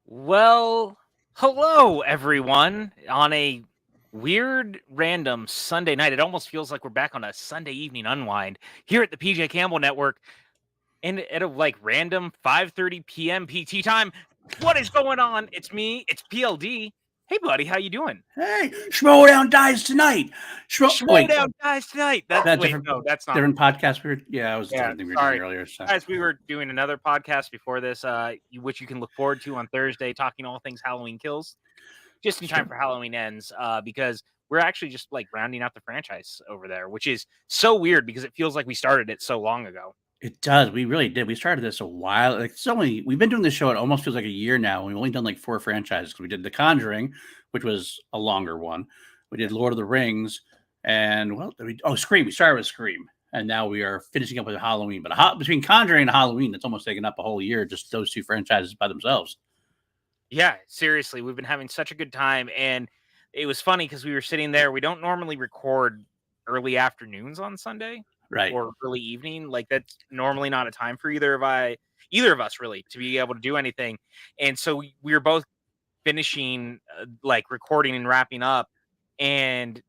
Well, hello everyone on a weird random Sunday night. It almost feels like we're back on a Sunday evening unwind here at the PJ Campbell Network and at a random 5:30 p.m. PT time. What is going on? It's me, it's PLD. Hey buddy, how you doing? Hey, Schmoedown dies tonight. Wait, Schmoedown guys tonight. that Wait, different no, that's not. different podcast. It was a Yeah, different thing we were doing sorry. earlier. So Guys, we were doing another podcast before this, which you can look forward to on Thursday, talking all things Halloween Kills. Just in time sure. for Halloween ends, because we're actually just rounding out the franchise over there, which is so weird because it feels like we started it so long ago. It does. We really did. We started this a while. We've been doing this show. It almost feels like a year now. We've only done like 4 franchises. We did The Conjuring, which was a longer one. We did Lord of the Rings, and Scream. We started with Scream, and now we are finishing up with Halloween. But between Conjuring and Halloween, it's almost taken up a whole year. Just those 2 franchises by themselves. Yeah, seriously, we've been having such a good time, and it was funny because we were sitting there. We don't normally record early afternoons on Sunday Right. or early evening. That's normally not a time for either of us really to be able to do anything. And so we were both finishing recording and wrapping up, and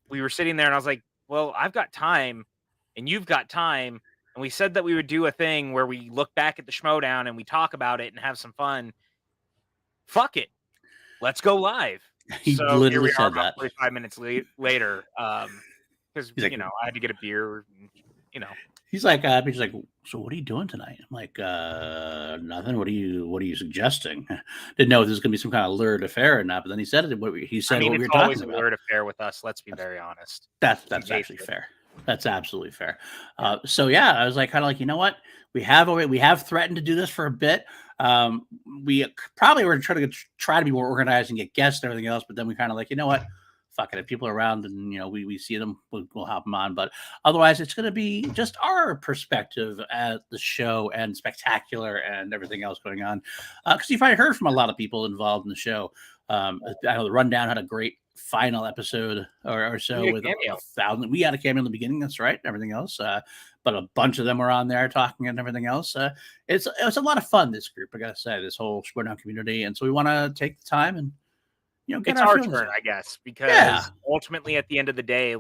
we were sitting there, and I was like, "Well, I've got time, and you've got time." And we said that we would do a thing where we look back at the Schmoedown and we talk about it and have some fun. Fuck it. Let's go live. He So here literally we are said about that. 45 minutes later. Because He's like, I had to get a beer, He's like, so what are you doing tonight? I'm like, nothing. What are you suggesting? Didn't know if this was gonna be some kind of lurid affair or not. But then he said it. What we it's were always talking a about. weird affair with us. Let's be very honest. That's actually fair. That's absolutely fair. So yeah, I was like, kind of like, you know what? We have threatened to do this for a bit. We probably were trying to try to be more organized and get guests and everything else. But then we kind of like, you know what? Fuck it. If people are around and we see them, we'll hop them on. But otherwise, it's going to be just our perspective at the show and spectacular and everything else going on. Because you've probably heard from a lot of people involved in the show. I know the Rundown had a great final episode or so with 1,000. We had a cameo in the beginning. That's right. Everything else. But a bunch of them were on there talking and everything else. It's a lot of fun, this group, I gotta say, this whole Schmoedown community. And so we want to take the time and get it's our turn, I guess, because ultimately at the end of the day,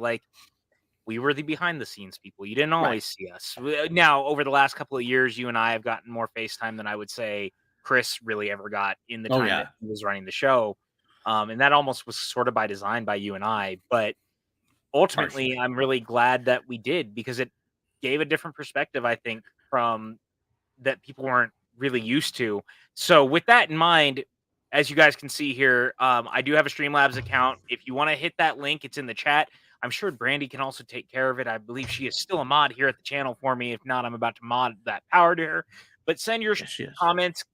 we were the behind the scenes people. You didn't always see us. Now, over the last couple of years, you and I have gotten more FaceTime than I would say Chris really ever got in the time that he was running the show. And that almost was sort of by design by you and I. But ultimately, I'm really glad that we did, because it gave a different perspective, I think, from that people weren't really used to. So with that in mind, as you guys can see here, I do have a Streamlabs account. If you want to hit that link, it's in the chat. I'm sure Brandy can also take care of it. I believe she is still a mod here at the channel for me. If not, I'm about to mod that power to her. But send your comments,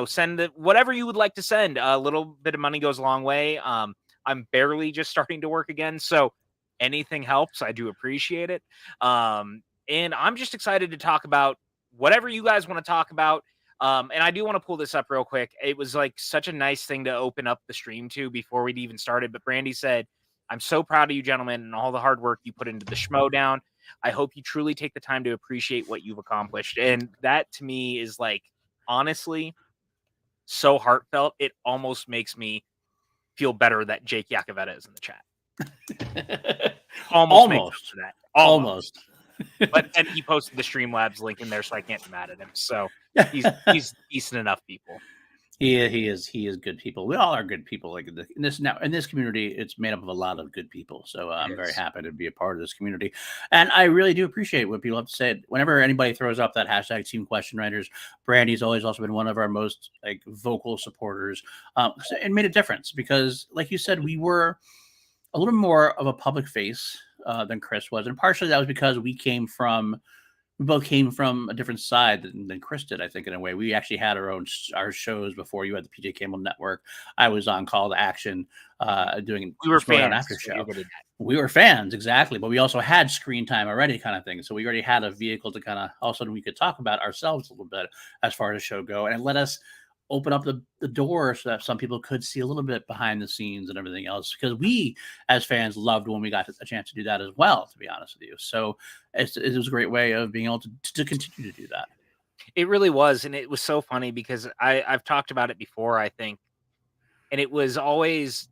send whatever you would like to send. A little bit of money goes a long way. I'm barely just starting to work again, so anything helps. I do appreciate it. And I'm just excited to talk about whatever you guys want to talk about. And I do want to pull this up real quick. It was such a nice thing to open up the stream to before we'd even started. But Brandy said, "I'm so proud of you gentlemen and all the hard work you put into the Schmoedown. I hope you truly take the time to appreciate what you've accomplished." And that to me is honestly, so heartfelt. It almost makes me feel better that Jake Yakavetta is in the chat. Almost. Almost. But then he posted the Streamlabs link in there, so I can't be mad at him. So he's decent enough people. He is good people. We all are good people. In this community, it's made up of a lot of good people. So I'm very happy to be a part of this community, and I really do appreciate what people have to say. Whenever anybody throws up that hashtag Team Question Writers, Brandy's always also been one of our most vocal supporters, and made a difference because, like you said, we were a little more of a public face than Chris was, and partially that was because we both came from a different side than Chris did. I think in a way, we actually had our shows before you had the PJ Campbell Network. I was on Call to Action, doing we were fans after show. We were fans, exactly, but we also had screen time already, kind of thing. So we already had a vehicle to kind of also we could talk about ourselves a little bit as far as the show go, and it let us open up the door so that some people could see a little bit behind the scenes and everything else, because we as fans loved when we got a chance to do that as well, to be honest with you. So it was a great way of being able to continue to do that. It really was, and it was so funny because I've talked about it before, I think, and it was always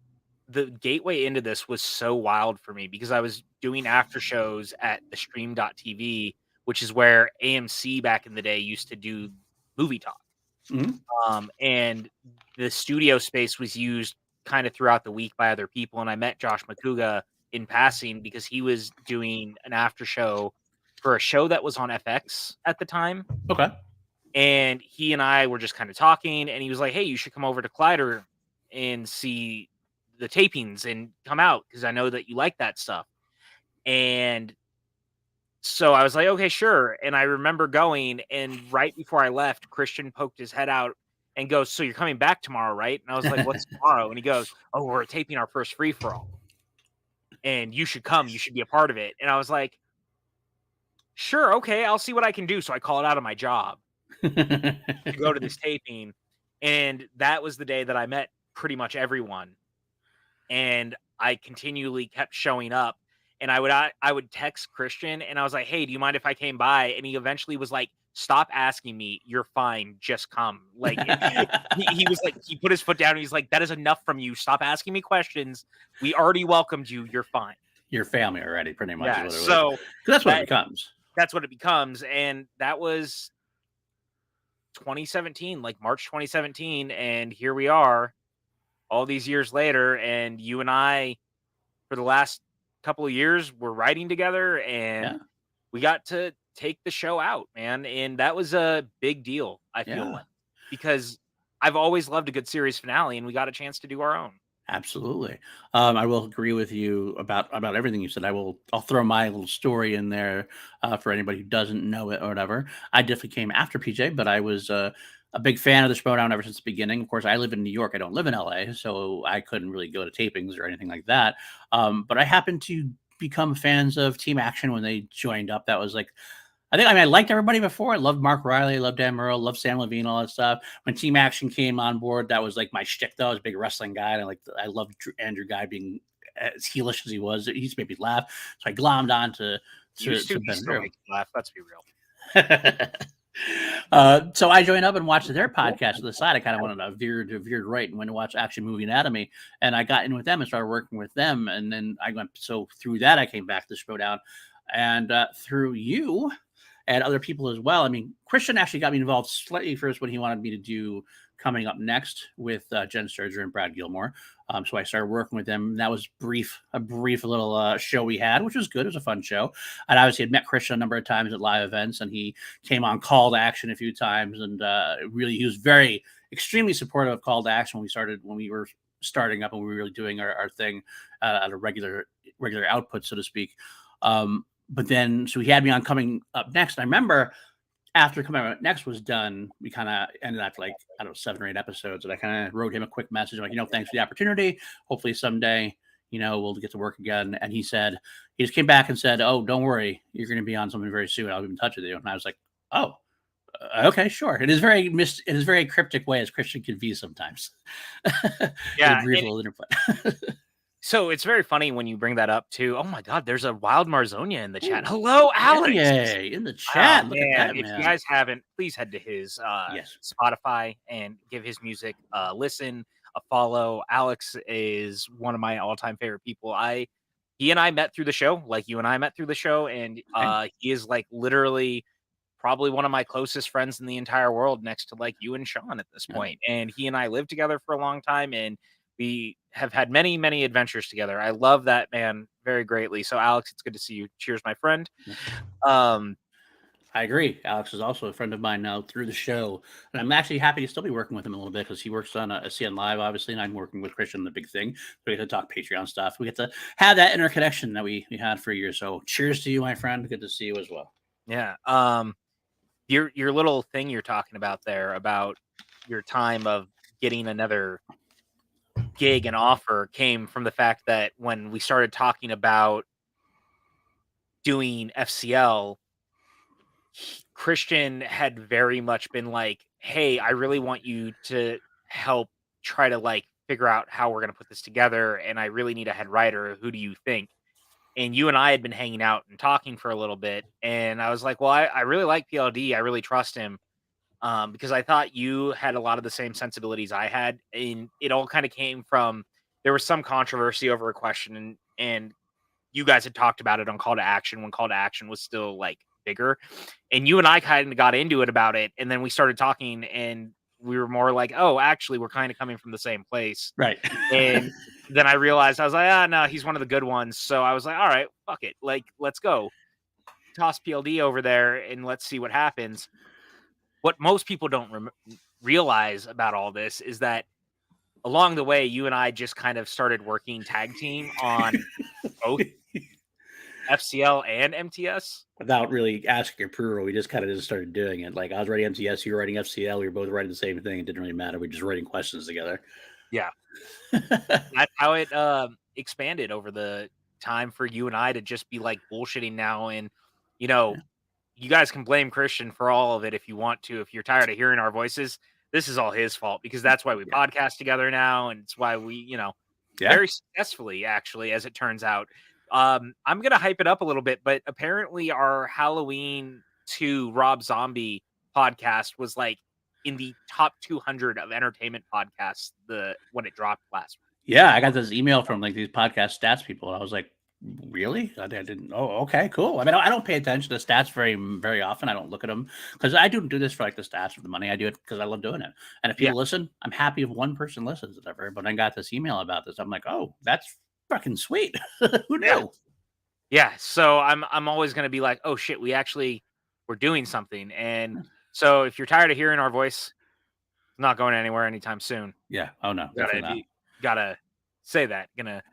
the gateway into this was so wild for me because I was doing after shows at the Stream.tv, which is where AMC back in the day used to do movie talk. Mhm. And the studio space was used kind of throughout the week by other people, and I met Josh McCouga in passing because he was doing an after show for a show that was on FX at the time. Okay. And he and I were just kind of talking, and he was like, "Hey, you should come over to Collider and see the tapings and come out because I know that you like that stuff." And so I was like, "Okay, sure." And I remember going, and right before I left, Christian poked his head out and goes, "So you're coming back tomorrow, right?" And I was like, "What's tomorrow?" And he goes, "Oh, we're taping our first free for all, and you should come. You should be a part of it." And I was like, "Sure, okay, I'll see what I can do." So I call it out of my job to go to this taping, and that was the day that I met pretty much everyone, and I continually kept showing up, and I would text Christian, and I was like, "Hey, do you mind if I came by?" And he eventually was like, "Stop asking me. You're fine. Just come." Like, he was like he put his foot down, and he's like, "That is enough from you. Stop asking me questions. We already welcomed you. You're fine." Your family already, pretty much, is Yeah, what it was. so 'Cause that's what it that becomes. that's what it becomes, and that was 2017, like March 2017, and here we are all these years later, and you and I, for the last couple of years, we're writing together, and Yeah, we got to take the show out, man, and that was a big deal, I feel yeah. like, because I've always loved a good series finale, and we got a chance to do our own. Absolutely. I will agree with you about everything you said. I'll throw my little story in there for anybody who doesn't know it or whatever. I definitely came after PJ, but I was a big fan of the Schmoedown ever since the beginning. Of course, I live in New York. I don't live in LA, so I couldn't really go to tapings or anything like that. But I happened to become fans of Team Action when they joined up. That was like I mean, I liked everybody before. I loved Mark Riley, I loved Dan Murrell, loved Sam Levine, all that stuff. When Team Action came on board, that was like my shtick, though. I was a big wrestling guy. And I loved Andrew Guy being as heelish as he was. He used to make me laugh. So I glommed on Used to, to he Ben still Drew. makes me laugh, let's be real. So I joined up and watched their podcast on the side. I kind of wanted to veered right and went to watch Action Movie Anatomy, and I got in with them and started working with them. And then I went so through that I came back to Schmoedown, and through you and other people as well. I mean, Christian actually got me involved slightly first when he wanted me to do Coming Up Next with Jen Sturger and Brad Gilmore. So I started working with them. That was a brief little show we had, which was good. It was a fun show. And obviously had met Christian a number of times at live events, and he came on Call to Action a few times. And really, he was extremely supportive of Call to Action when we were starting up and we were really doing our thing at a regular output, so to speak. But then, so he had me on Coming Up Next. And I remember after Coming Up Next was done, we kind of ended after like, I don't know, 7 or 8 episodes. And I kind of wrote him a quick message like, thanks for the opportunity. Hopefully someday, we'll get to work again. And he just came back and said, "Oh, don't worry. You're going to be on something very soon. I'll be in touch with you." And I was like, "Oh, okay, sure." It is very cryptic way as Christian can be sometimes. In a Yeah, brief and little input. so it's very funny when you bring that up too. Oh my God, there's a Wild Marzonia in the chat. Ooh, Hello, Alex. yay, in the Oh chat. Look at man, that, if you man. guys haven't, please head to his Yes. Spotify and give his music a listen, a follow. Alex is one of my all-time favorite people. He and I met through the show, like you and I met through the show, and Okay. he is like literally probably one of my closest friends in the entire world, next to like you and Sean at this Yeah. point. And he and I lived together for a long time, and we have had many, many adventures together. I love that man very greatly. So, Alex, it's good to see you. Cheers, my friend. Um, I agree. Alex is also a friend of mine now through the show, and I'm actually happy to still be working with him a little bit because he works on a CN Live, obviously, and I'm working with Christian, the big thing. So we get to talk Patreon stuff. We get to have that interconnection that we had for years. So, cheers to you, my friend. Good to see you as well. yeah. Your little thing you're talking about there about your time of getting another gig and offer came from the fact that when we started talking about doing FCL, Christian had very much been like, "Hey, I really want you to help try to like figure out how we're going to put this together, and I really need a head writer. Who do you think?" And you and I had been hanging out and talking for a little bit, and I was like, "Well, I really like PLD. I really trust him. because I thought you had a lot of the same sensibilities I had, and it all kind of came from there was some controversy over a question, and you guys had talked about it on Call to Action when Call to Action was still like bigger, and you and I kind of got into it about it, and then we started talking, and we were more like, oh, actually, we're kind of coming from the same place, Right. and then I realized I was like, ah, no, he's one of the good ones, so I was like, all right, fuck it, like let's go toss PLD over there and let's see what happens. What most people don't realize about all this is that along the way, you and I just kind of started working tag team on both FCL and MTS. Without really asking approval, we just kind of just started doing it. Like I was writing MTS, you were writing FCL, we were both writing the same thing. It didn't really matter. We were just writing questions together. Yeah. That's how it expanded over the time for you and I to just be like bullshitting now. And, you know, you guys can blame Christian for all of it if you want to. If you're tired of hearing our voices, this is all his fault because that's why we podcast together now. And it's why we, you know, very successfully, actually, as it turns out. I'm going to hype it up a little bit, but apparently our Halloween 2 Rob Zombie podcast was like in the top 200 of entertainment podcasts when it dropped last week. Yeah, I got this email from like these podcast stats people, and I was like, really? I didn't. Oh, okay, cool. I mean, I don't pay attention to stats very, very often. I don't look at them because I don't do this for like the stats or the money. I do it because I love doing it. And if people listen, I'm happy if one person listens. Whatever. But I got this email about this. I'm like, oh, that's fucking sweet. Who knew? Yeah. So I'm always going to be like, oh shit, we're doing something. And so if you're tired of hearing our voice, it's not going anywhere anytime soon. Yeah. Oh no. Gotta say that. Gonna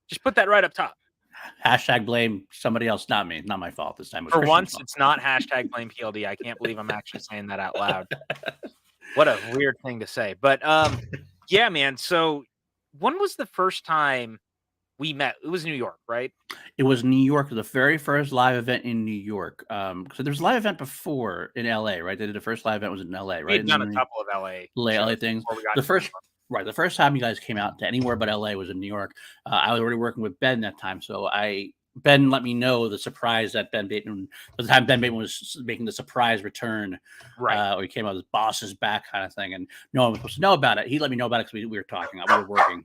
just put that right up top. Hashtag blame somebody else, not me. Not my fault this time. For once, it's not hashtag blame PLD. I can't believe I'm actually saying that out loud. What a weird thing to say. But yeah, man. So when was the first time we met? It was New York, right? It was New York, the very first live event in New York. So there was a live event before in LA, right? They did the first live event was in LA, right? We've done a couple of LA things. The first time you guys came out to anywhere but LA was in New York. I was already working with Ben that time, so Ben let me know the surprise that Ben Bateman, by the time Ben Bateman was making the surprise return, right? Or he came out, his boss is back kind of thing, and no one was supposed to know about it. He let me know about it because we were talking, we were working.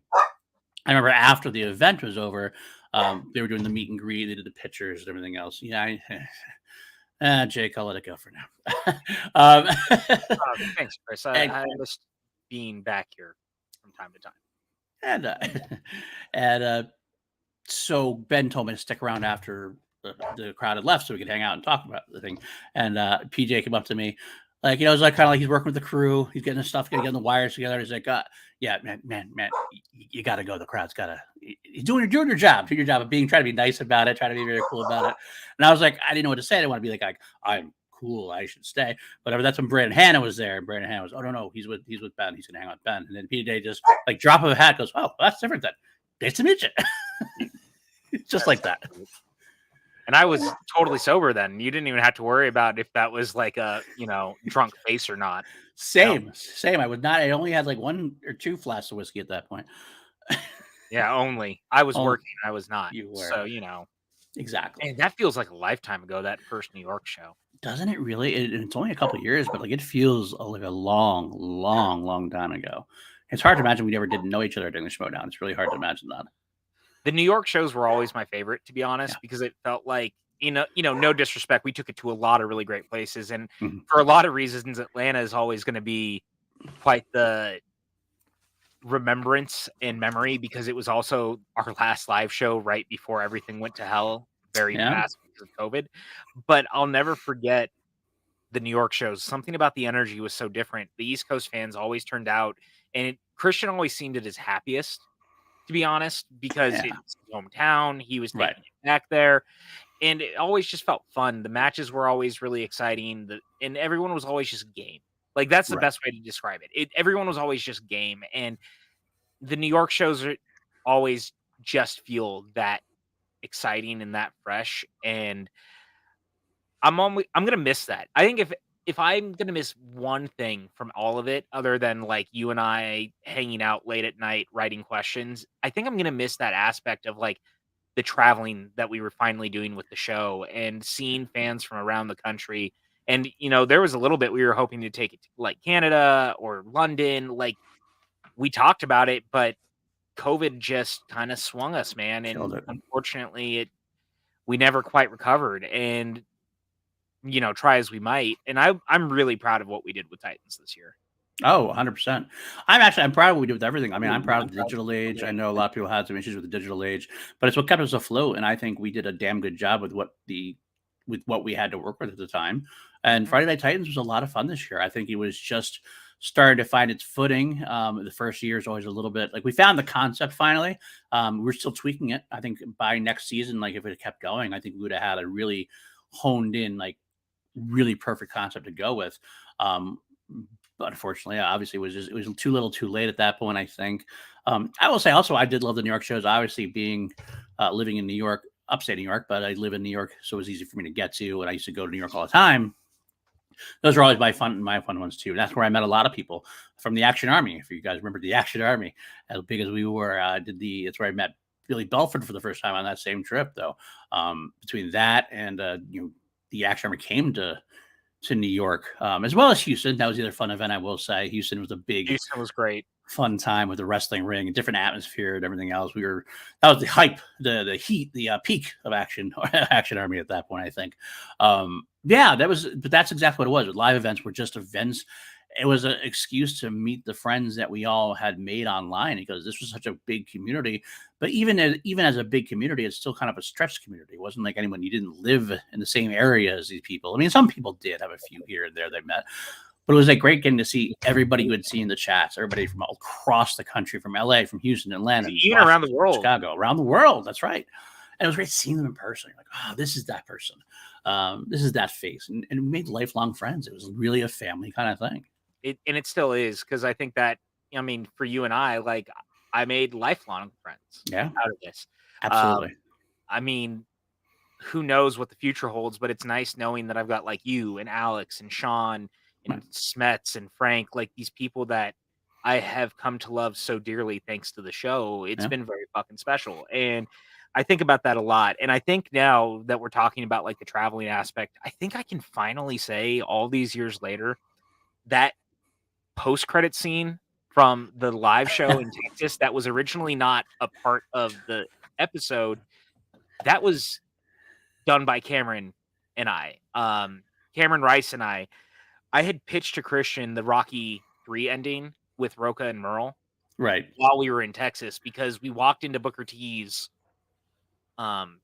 I remember after the event was over, they were doing the meet and greet, they did the pictures and everything else. Yeah, Jake, I'll let it go for now. Thanks, Chris. I missed being back here from time to time. And so Ben told me to stick around after the crowd had left so we could hang out and talk about the thing. And PJ came up to me, like, you know, it's like kind of like he's working with the crew, he's getting his stuff, getting the wires together. He's like, yeah, man, you got to go. The crowd's got to. You're doing your job. Do your job of trying to be nice about it, trying to be very cool about it. And I was like, I didn't know what to say. I didn't want to be like I'm cool, I should stay. Whatever. That's when Brandon Hanna was there. And Brandon Hanna was, oh no, he's with Ben. He's gonna hang out with Ben. And then PJ just like drop of a hat goes, oh, that's different then. Nice to meet you. Just like that. And I was totally sober then. You didn't even have to worry about if that was like a, drunk face or not. Same. I would not. I only had like 1 or 2 flasks of whiskey at that point. Yeah, only. I was working. I was not. You were. So, Exactly. And that feels like a lifetime ago, that first New York show. Doesn't it really? It's only a couple of years, but like it feels like a long time ago. It's hard to imagine we never didn't know each other during the Schmoedown. It's really hard to imagine that. The New York shows were always my favorite, to be honest, because it felt like, no disrespect, we took it to a lot of really great places. And for a lot of reasons, Atlanta is always going to be quite the remembrance and memory because it was also our last live show right before everything went to hell very fast because of COVID. But I'll never forget the New York shows. Something about the energy was so different. The East Coast fans always turned out, and Christian always seemed at his happiest, to be honest, because it's his hometown. He was taking it back there, and it always just felt fun. The matches were always really exciting, and everyone was always just game. Like, that's the best way to describe it. Everyone was always just game, and the New York shows always just feel that exciting and that fresh, and I'm gonna miss that. I think if I'm gonna miss one thing from all of it, other than like you and I hanging out late at night writing questions, I think I'm gonna miss that aspect of like the traveling that we were finally doing with the show and seeing fans from around the country And, there was a little bit we were hoping to take it to, like, Canada or London. Like, we talked about it, but COVID just kind of swung us, man. Killed And it. unfortunately, we never quite recovered. And, try as we might. And I'm really proud of what we did with Titans this year. Oh, 100%. I'm proud of what we did with everything. I mean, I'm proud of the digital age. I know a lot of people had some issues with the digital age, but it's what kept us afloat. And I think we did a damn good job with what we had to work with at the time. And Friday Night Titans was a lot of fun this year. I think it was just starting to find its footing. The first year is always a little bit like we found the concept finally. We're still tweaking it. I think by next season, like if it kept going, I think we would have had a really honed in, like really perfect concept to go with. But unfortunately, obviously, it was too little, too late at that point. I think. I will say also, I did love the New York shows. Obviously, being living in New York, upstate New York, but I live in New York, so it was easy for me to get to. And I used to go to New York all the time. Those are always my fun ones too. And that's where I met a lot of people from the Action Army. If you guys remember the Action Army, as big as we were, it's where I met Billy Belford for the first time on that same trip. Though between that and the Action Army came to New York, as well as Houston. That was the other fun event, I will say. Houston was Houston was great. Fun time with the wrestling ring and different atmosphere and everything else. That was the hype, the heat, the peak of Action Army at that point, I think. But that's exactly what it was. With live events were just events. It was an excuse to meet the friends that we all had made online because this was such a big community. But even as a big community, it's still kind of a stretched community. It wasn't like anyone, you didn't live in the same area as these people. I mean, some people did have a few here and there they met. But it was like great getting to see everybody you would see in the chats, everybody from all across the country, from LA, from Houston, Atlanta, even around the world, Chicago, around the world. That's right. And it was great seeing them in person. Like, oh, this is that person. This is that face. And we made lifelong friends. It was really a family kind of thing. It still is, because I think that, I mean, for you and I, like, I made lifelong friends out of this. Absolutely. I mean, who knows what the future holds, but it's nice knowing that I've got like you and Alex and Sean and Smets and Frank, like these people that I have come to love so dearly thanks to the show. It's been very fucking special. And I think about that a lot. And I think now that we're talking about like the traveling aspect, I think I can finally say all these years later that post-credit scene from the live show in Texas that was originally not a part of the episode, that was done by Cameron and I. Cameron Rice and I had pitched to Christian the Rocky 3 ending with Roca and Merle while we were in Texas, because we walked into Booker T's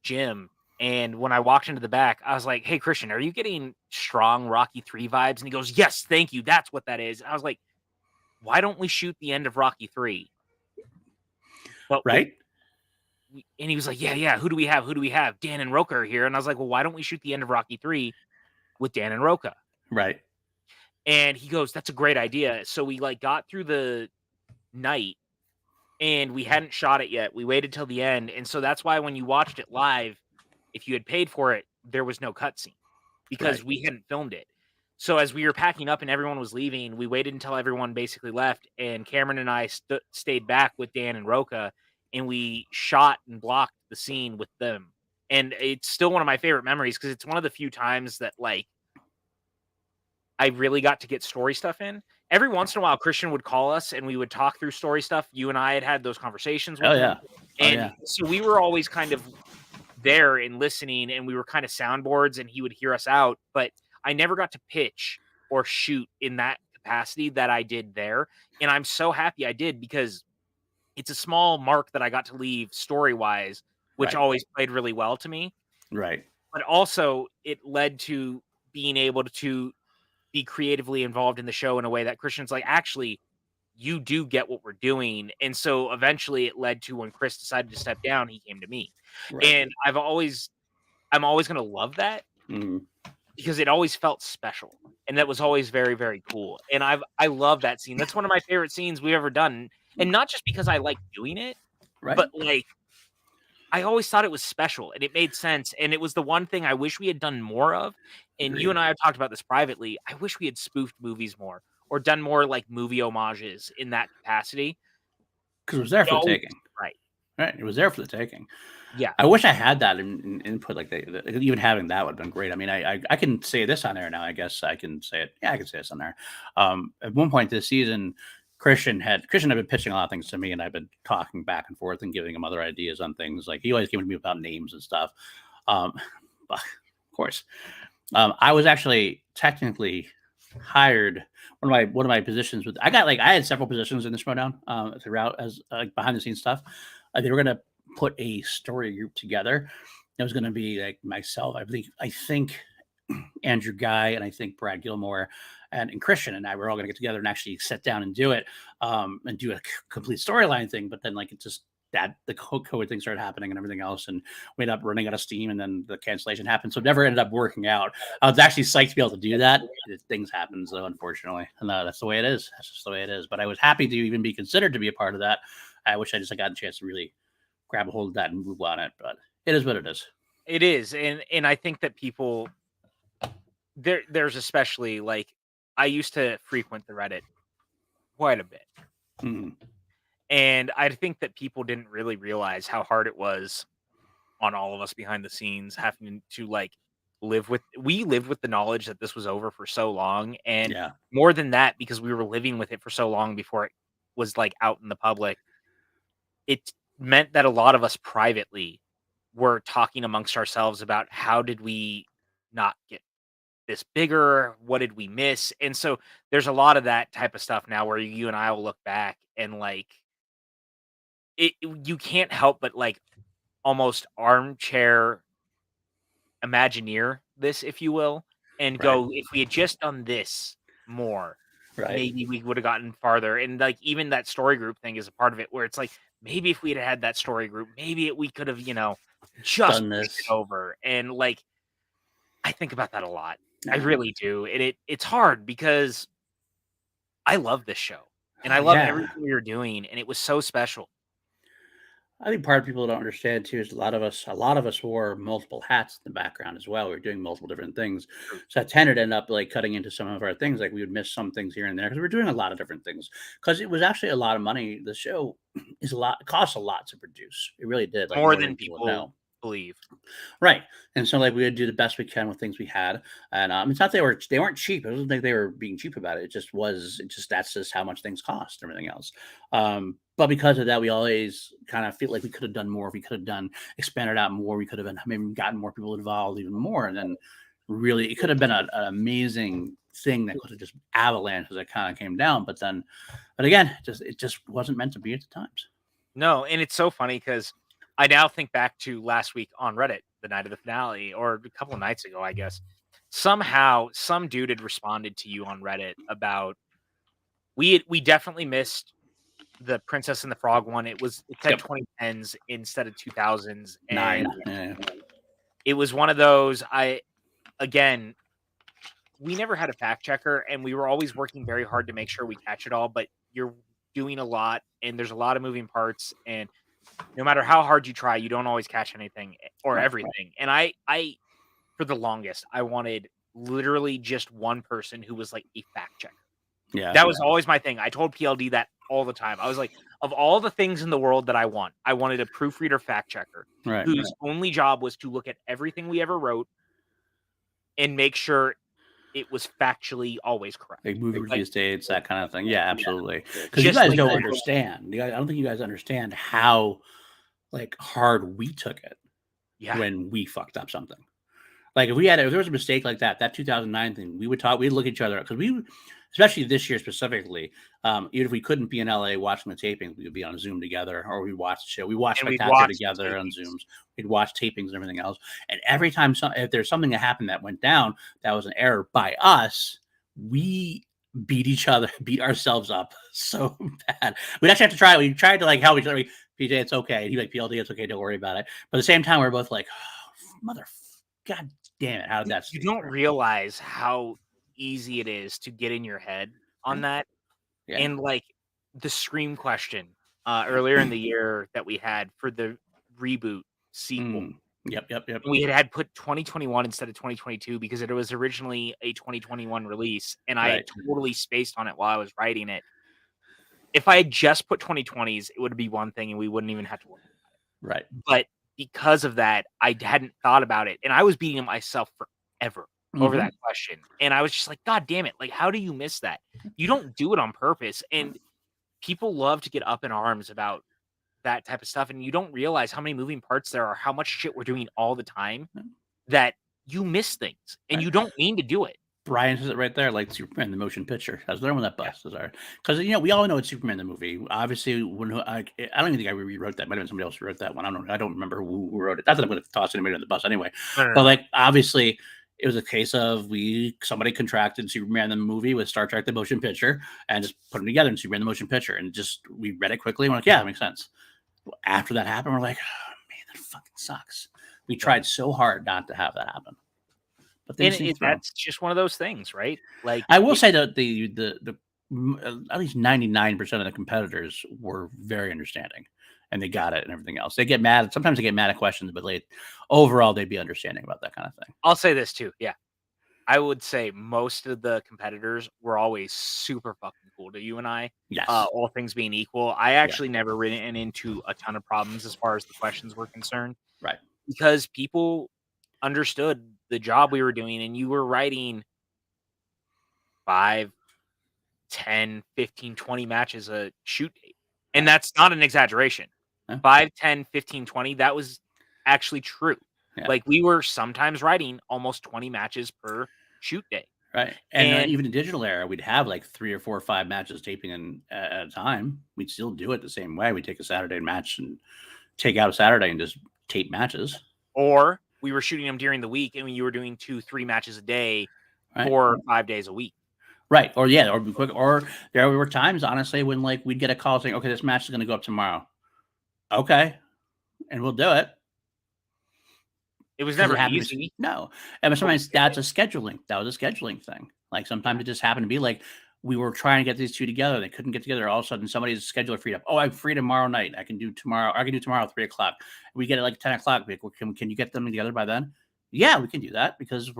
gym, and when I walked into the back, I was like, "Hey, Christian, are you getting strong Rocky 3 vibes?" And he goes, "Yes, thank you. That's what that is." And I was like, "Why don't we shoot the end of Rocky 3?" But and he was like, "Yeah. Who do we have? Dan and Roca are here." And I was like, "Well, why don't we shoot the end of Rocky 3 with Dan and Roca?" Right. And he goes, "That's a great idea." So we like got through the night, and we hadn't shot it yet. We waited till the end. And so that's why when you watched it live, if you had paid for it, there was no cutscene because we hadn't filmed it. So as we were packing up and everyone was leaving, we waited until everyone basically left. And Cameron and I stayed back with Dan and Roca, and we shot and blocked the scene with them. And it's still one of my favorite memories because it's one of the few times that like I really got to get story stuff in. Every once in a while, Christian would call us and we would talk through story stuff. You and I had those conversations with him. And so we were always kind of there and listening, and we were kind of soundboards, and he would hear us out. But I never got to pitch or shoot in that capacity that I did there. And I'm so happy I did, because it's a small mark that I got to leave story-wise, which always played really well to me. Right. But also it led to being able to be creatively involved in the show in a way that Christian's like, actually, you do get what we're doing. And so eventually it led to when Chris decided to step down, he came to me. And I'm always going to love that because it always felt special. And that was always very, very cool. And I love that scene. That's one of my favorite scenes we've ever done. And not just because I like doing it, but like, I always thought it was special and it made sense. And it was the one thing I wish we had done more of. And you and I have talked about this privately. I wish we had spoofed movies more or done more like movie homages in that capacity. Because it was there for the taking. Right. Right. It was there for the taking. Yeah. I wish I had that in input. Like even having that would have been great. I mean, I can say this on there now. I guess I can say it. Yeah, I can say this on there. At one point this season, Christian had been pitching a lot of things to me, and I've been talking back and forth and giving him other ideas on things. Like he always came to me about names and stuff. But of course, I was actually technically hired. One of my positions with I had several positions in the Schmoedown throughout as behind the scenes stuff. They were gonna put a story group together. It was gonna be like myself, I think Andrew Guy and I think Brad Gilmore and Christian and I were all gonna get together and actually sit down and do it and do a complete storyline thing. But then like it just that the COVID thing started happening and everything else, and we ended up running out of steam, and then the cancellation happened, so it never ended up working out. I was actually psyched to be able to do that. Things happen, though, unfortunately, and that's the way it is. That's just the way it is. But I was happy to even be considered to be a part of that. I wish I just got a chance to really grab a hold of that and move on it, but it is what it is. It is, and I think that people there's especially like I used to frequent the Reddit quite a bit. Mm-hmm. And I think that people didn't really realize how hard it was on all of us behind the scenes having to like lived with the knowledge that this was over for so long. And Yeah. more than that, because we were living with it for so long before it was like out in the public, it meant that a lot of us privately were talking amongst ourselves about how did we not get this bigger? What did we miss? And so there's a lot of that type of stuff now where you and I will look back and like you can't help but like almost armchair imagineer this, if you will, and Right. go, if we had just done this more, Right. maybe we would have gotten farther. And like even that story group thing is a part of it where it's like maybe if we had that story group, maybe we could have, just Done pushed this. it over. And like I think about that a lot. I Yeah. really do. And it's hard because I love this show and I love everything we were doing, and it was so special. I think part of people don't understand too is a lot of us wore multiple hats in the background as well. We were doing multiple different things, so that tended to end up like cutting into some of our things. Like we would miss some things here and there because we're doing a lot of different things. Because it was actually a lot of money. The show is a lot. It costs a lot to produce. It really did. Like More than people believe. Right. And so like we would do the best we can with things we had. And it's not they weren't cheap. I don't think they were being cheap about it. It just that's just how much things cost and everything else. But because of that, we always kind of feel like we could have done more. We could have expanded out more. We could have maybe gotten more people involved even more. And then really it could have been an amazing thing that could have just avalanche as it kind of came down. But again, it just wasn't meant to be at the times. No, and it's so funny because I now think back to last week on Reddit, the night of the finale, or a couple of nights ago, I guess. Somehow, some dude had responded to you on Reddit about we definitely missed the Princess and the Frog one. It said 2010s instead of 2000s, and it was one of those. We never had a fact checker, and we were always working very hard to make sure we catch it all. But you're doing a lot, and there's a lot of moving parts, and no matter how hard you try, you don't always catch anything or everything. And I for the longest, I wanted literally just one person who was like a fact checker. Yeah. That was always my thing. I told PLD that all the time. I was like, of all the things in the world that I wanted a proofreader fact checker whose only job was to look at everything we ever wrote and make sure it was factually always correct. Like movie release dates, that kind of thing. Yeah, absolutely. Because you guys don't understand. I don't think you guys understand how like hard we took it when we fucked up something. Like if there was a mistake like that 2009 thing, we'd look at each other because especially this year specifically, even if we couldn't be in LA watching the tapings, we would be on Zoom together, or we'd watch the show. We watched Spectacular together on Zooms. We'd watch tapings and everything else. And every time if there's something that happened that went down, that was an error by us, we beat ourselves up so bad. We'd actually have to try it. We tried to like help each other. PJ, it's okay. And he'd be like, PLD, it's okay. Don't worry about it. But at the same time, we're both like, oh, God damn it. How did that? You don't realize how easy it is to get in your head on that. Yeah. And like the Scream question earlier in the year that we had for the reboot sequel. Yep. We had put 2021 instead of 2022 because it was originally a 2021 release, and I had totally spaced on it while I was writing it. If I had just put 2020s, it would be one thing and we wouldn't even have to worry about Right. But because of that, I hadn't thought about it, and I was beating myself forever over that question, and I was just like, "God damn it, like, how do you miss that?" You don't do it on purpose, and people love to get up in arms about that type of stuff, and you don't realize how many moving parts there are, how much shit we're doing all the time, that you miss things, and Right. you don't mean to do it. Brian says it right there, like Superman the motion picture. That's another one that Yeah. busts are because we all know it's Superman the movie. Obviously, when I don't even think I rewrote that. Might have been somebody else who wrote that one. I don't remember who wrote it. Not that I'm going to toss anybody on the bus anyway. No, no, But no. like obviously, it was a case of somebody contracted Superman the movie with Star Trek the motion picture and just put them together in Superman the motion picture, and just we read it quickly and we're like, yeah, that makes sense. After that happened, we're like, oh, man, that fucking sucks. We tried so hard not to have that happen. But that's just one of those things, right? Like, I will say that the at least 99% of the competitors were very understanding, and they got it and everything else. They get mad. Sometimes they get mad at questions, but overall they'd be understanding about that kind of thing. I'll say this too. Yeah. I would say most of the competitors were always super fucking cool to you and I. Yes. All things being equal, I actually never ran into a ton of problems as far as the questions were concerned. Right. Because people understood the job we were doing, and you were writing 5, 10, 15, 20 matches a shoot date. And that's not an exaggeration. 5, 10, 15, 20, that was actually true. Yeah. Like, we were sometimes writing almost 20 matches per shoot day. Right. And even in digital era, we'd have like 3 or 4 or 5 matches taping in at a time. We'd still do it the same way. We'd take a Saturday match and take out a Saturday and just tape matches. Or we were shooting them during the week, and you were doing 2, 3 matches a day, 4 or 5 days a week. Right. Or be quick. Or there were times, honestly, when like we'd get a call saying, okay, this match is going to go up tomorrow. Okay. And we'll do it. It was never easy. No. And sometimes that's a scheduling. That was a scheduling thing. Like sometimes it just happened to be like we were trying to get these two together. They couldn't get together. All of a sudden, somebody's scheduler freed up. Oh, I'm free tomorrow night. I can do tomorrow at 3:00. We get it like 10:00. Can you get them together by then? Yeah, we can do that because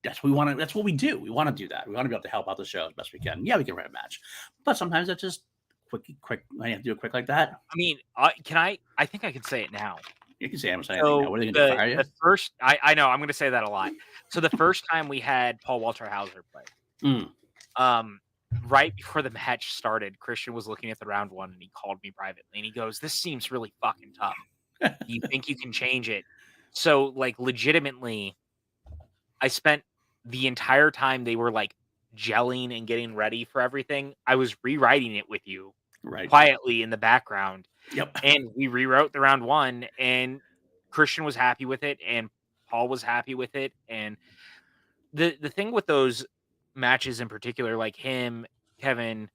that's what we want to. That's what we do. We want to do that. We want to be able to help out the show as best we can. Yeah, we can write a match, but sometimes that's just quick. I have to do it quick like that. I mean, I think I can say it now. You can say I'm saying. So what are they going to fire you? The first, I know I'm going to say that a lot. So the first time we had Paul Walter Hauser play, right before the match started, Christian was looking at the round one and he called me privately and he goes, "This seems really fucking tough. Do you think you can change it?" So like legitimately, I spent the entire time they were like gelling and getting ready for everything. I was rewriting it with you quietly in the background. Yep. And we rewrote the round one, and Christian was happy with it, and Paul was happy with it. And the thing with those matches in particular, like him, Kevin,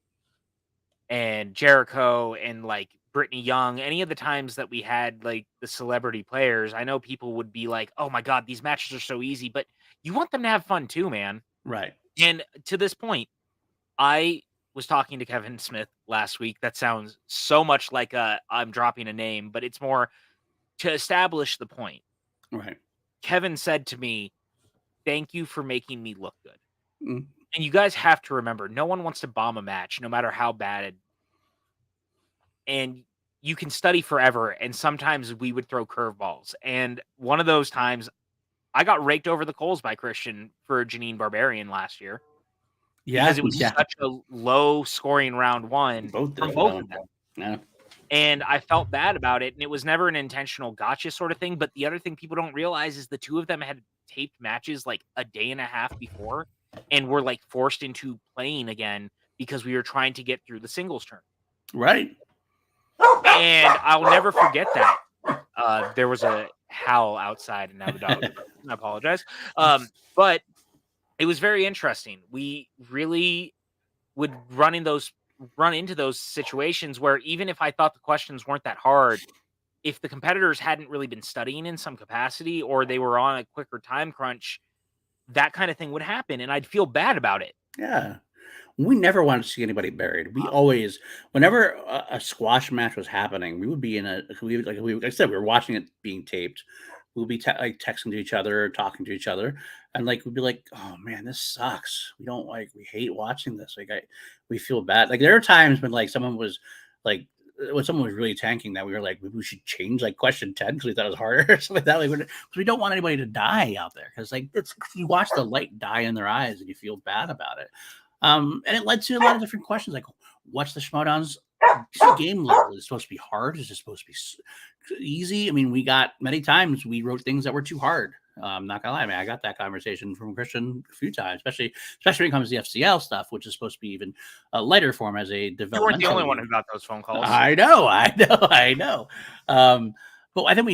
and Jericho, and like Brittany Young, any of the times that we had like the celebrity players, I know people would be like, "Oh my God, these matches are so easy," but you want them to have fun too, man. Right. And to this point, I was talking to Kevin Smith last week. That sounds so much like I'm dropping a name, but it's more to establish the point. Right. Kevin said to me, "Thank you for making me look good." Mm. And you guys have to remember, no one wants to bomb a match, no matter how bad. And you can study forever, and sometimes we would throw curveballs. And one of those times, I got raked over the coals by Christian for Janine Barbarian last year. Yeah, because it was such a low scoring round one from both of them. Yeah. And I felt bad about it. And it was never an intentional gotcha sort of thing. But the other thing people don't realize is the two of them had taped matches like a day and a half before and were like forced into playing again because we were trying to get through the singles turn. Right. And I'll never forget that. There was a howl outside and now the dog. I apologize. But it was very interesting. We really would run into those situations where even if I thought the questions weren't that hard, if the competitors hadn't really been studying in some capacity or they were on a quicker time crunch, that kind of thing would happen, and I'd feel bad about it. Yeah. We never wanted to see anybody buried. We always, whenever a squash match was happening, we would be like I said, we were watching it being taped. We'll be like texting to each other, talking to each other, and like we'd be like, "Oh man, this sucks. We hate watching this. We feel bad." Like there are times when like someone was like when someone was really tanking that, we were like, maybe we should change like question 10 because we thought it was harder or something like that. Like, because we don't want anybody to die out there, because like you watch the light die in their eyes and you feel bad about it. And it led to a lot of different questions, like what's the Schmoedown's game level? Is it supposed to be hard? Is it supposed to be easy? I mean, we got many times we wrote things that were too hard. I'm not gonna lie, man. I got that conversation from Christian a few times, especially when it comes to the FCL stuff, which is supposed to be even a lighter form as a developmental. You weren't the only one who got those phone calls. I know. But I think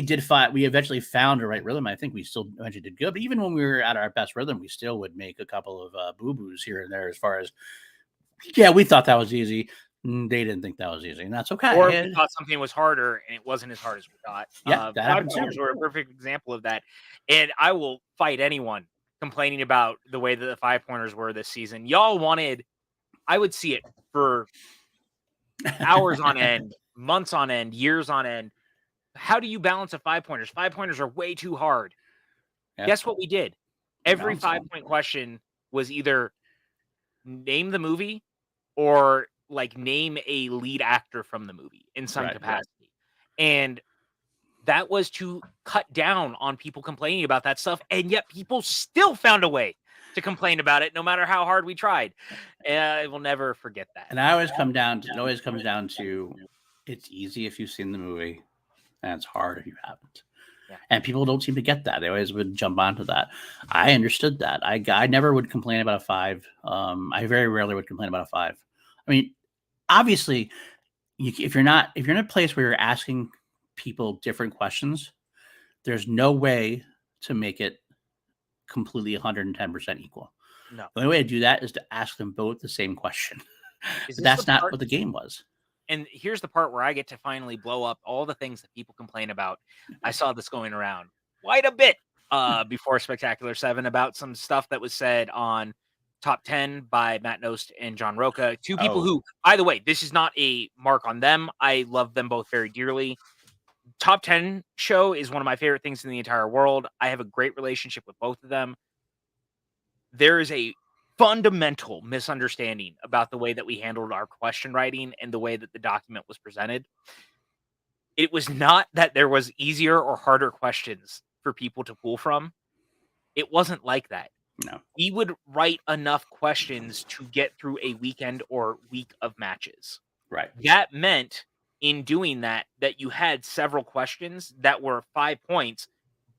we eventually found a right rhythm. I think we still eventually did good. But even when we were at our best rhythm, we still would make a couple of boo-boos here and there as far as, yeah, we thought that was easy. They didn't think that was easy, and that's okay. Or we thought something was harder, and it wasn't as hard as we thought. Yeah, that happened too. Were a perfect example of that. And I will fight anyone complaining about the way that the 5-pointers were this season. Y'all wanted, I would see it for hours on end, months on end, years on end. How do you balance a 5-pointers? 5-pointers are way too hard. Yeah. Guess what we did? Every 5-point question was either name the movie or like name a lead actor from the movie in some capacity. Right. And that was to cut down on people complaining about that stuff. And yet people still found a way to complain about it, no matter how hard we tried. And I will never forget that. And it always comes down to it's easy if you've seen the movie, and it's hard if you haven't. Yeah. And people don't seem to get that. They always would jump onto that. I understood that. I never would complain about a 5. I very rarely would complain about a 5. I mean, obviously, if you're in a place where you're asking people different questions, there's no way to make it completely 110% equal. No. The only way to do that is to ask them both the same question. That's not what the game was. And here's the part where I get to finally blow up all the things that people complain about. I saw this going around quite a bit before Spectacular 7 about some stuff that was said on Top 10 by Matt Nost and John Roca. Two people who, by the way, this is not a mark on them. I love them both very dearly. Top 10 show is one of my favorite things in the entire world. I have a great relationship with both of them. There is a fundamental misunderstanding about the way that we handled our question writing and the way that the document was presented. It was not that there was easier or harder questions for people to pull from. It wasn't like that. No. We would write enough questions to get through a weekend or week of matches. Right. That meant in doing that you had several questions that were 5 points,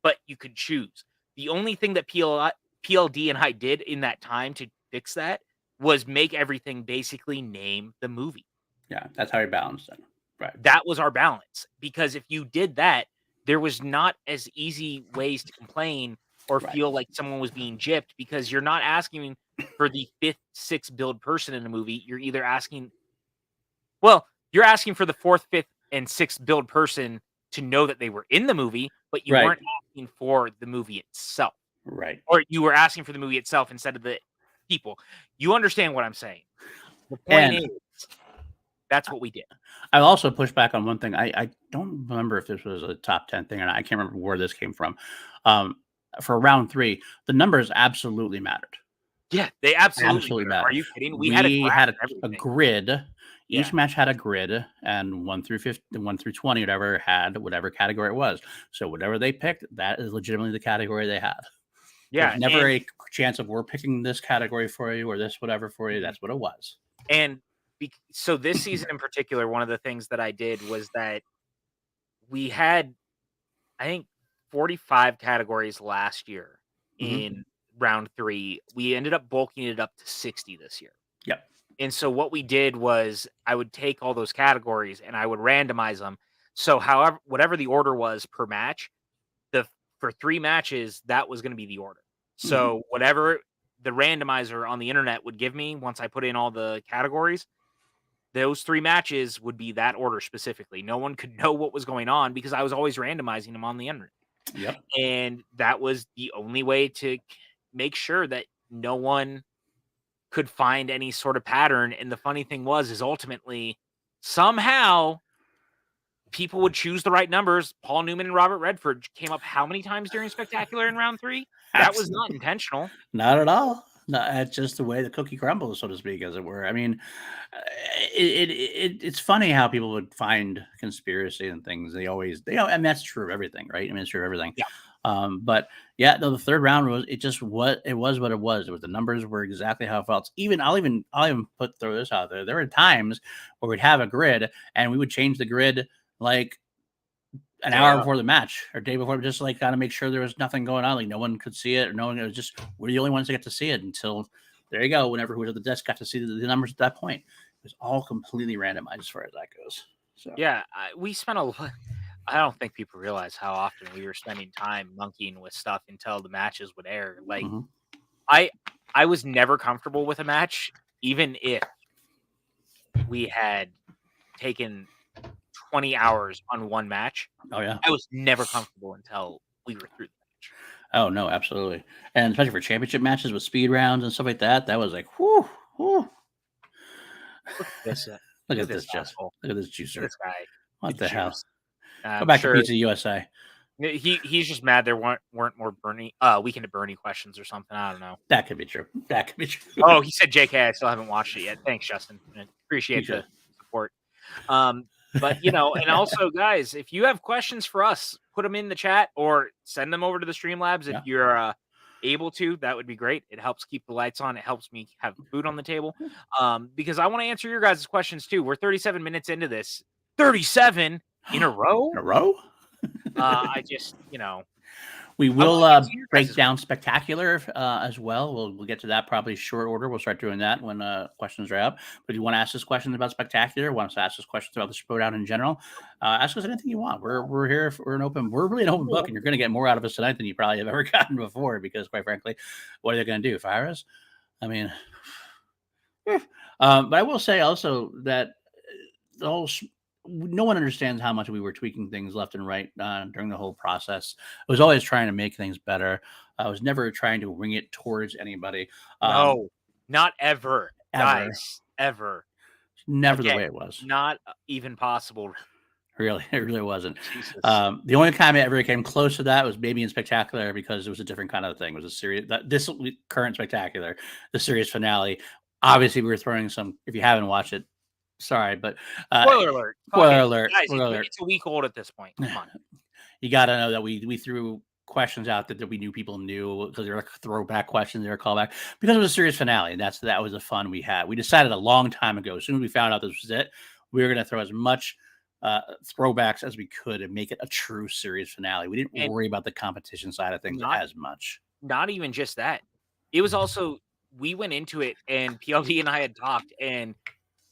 but you could choose. The only thing that PLD and I did in that time to fix that was make everything basically name the movie. Yeah, that's how we balanced it. Right. That was our balance. Because if you did that, there was not as easy ways to complain or feel like someone was being gypped, because you're not asking for the 5th, 6th build person in a movie. You're either asking, you're asking for the 4th, 5th, and 6th build person to know that they were in the movie, but you weren't asking for the movie itself. Right. Or you were asking for the movie itself instead of the people. You understand what I'm saying. The point is, that's what we did. I'll also push back on one thing. I don't remember if this was a top 10 thing or not. I can't remember where this came from. For round 3, the numbers absolutely mattered. Yeah, they absolutely mattered. Are you kidding? We had a grid. Each match had a grid, and 1 through 50, 1 through 20, whatever had whatever category it was. So whatever they picked, that is legitimately the category they had. Yeah, there's never a chance of we're picking this category for you or this whatever for you. That's what it was. And so this season in particular, one of the things that I did was that we had, I think, 45 categories last year in round 3. We ended up bulking it up to 60 this year. Yep. And so what we did was I would take all those categories and I would randomize them. So whatever the order was per match, for 3 matches, that was going to be the order. So whatever the randomizer on the internet would give me, once I put in all the categories, those 3 matches would be that order specifically. No one could know what was going on because I was always randomizing them on the internet. Yep. And that was the only way to make sure that no one could find any sort of pattern. And the funny thing is ultimately somehow people would choose the right numbers. Paul Newman and Robert Redford came up how many times during Spectacular in round 3? That was not intentional. Not at all. That's just the way the cookie crumbles, so to speak, as it were. I mean, it's funny how people would find conspiracy and things. And that's true of everything, right? I mean, it's true of everything. Yeah. But yeah, no, the third round was what it was. It was the numbers were exactly how it felt. I'll even throw this out there. There were times where we'd have a grid and we would change the grid like an hour before the match or day before, just like kind of make sure there was nothing going on, like no one could see it, or no one. It was just we're the only ones that get to see it until there you go. Whenever who was at the desk got to see the numbers at that point, it was all completely randomized as far as that goes. So yeah, we spent a lot. I don't think people realize how often we were spending time monkeying with stuff until the matches would air. Like I was never comfortable with a match, even if we had taken 20 hours on one match. Oh yeah, I was never comfortable until we were through the match. Oh no, absolutely, and especially for championship matches with speed rounds and stuff like that. That was like, whoo. Look at this. Look at this, Jeff. Look at this juicer. This guy. What the hell? Go back to Pizza USA. He's just mad there weren't more Bernie Weekend at Bernie questions or something. I don't know. That could be true. Oh, he said JK. I still haven't watched it yet. Thanks, Justin. Appreciate the support. But and also, guys, if you have questions for us, put them in the chat or send them over to the Streamlabs if you're able to. That would be great. It helps keep the lights on. It helps me have food on the table. Because I want to answer your guys' questions too. We're 37 minutes into this. 37 in a row? In a row? I just, we will break down Spectacular as well. We'll get to that probably short order. We'll start doing that when questions are up. But if you want to ask us questions about Spectacular, want us to ask us questions about the Schmoedown in general, ask us anything you want. We're here. We're really an open book, and you're going to get more out of us tonight than you probably have ever gotten before. Because quite frankly, what are they going to do? Fire us? I mean, but I will say also that no one understands how much we were tweaking things left and right during the whole process. I was always trying to make things better. I was never trying to wing it towards anybody. No, not ever, guys, ever. Never the way it was. Not even possible. Really, it really wasn't. The only time it ever came close to that was maybe in Spectacular because it was a different kind of thing. It was a series. This current Spectacular, the series finale. Obviously, we were throwing some. If you haven't watched it, sorry, but spoiler alert. Guys, spoiler alert. It's a week old at this point. Come on. You got to know that we threw questions out that we knew people knew because they were throwback questions, they were callback because it was a series finale, and that was the fun we had. We decided a long time ago, as soon as we found out this was it, we were going to throw as much throwbacks as we could and make it a true series finale. We didn't worry about the competition side of things as much. Not even just that. It was also, we went into it and PLD and I had talked, and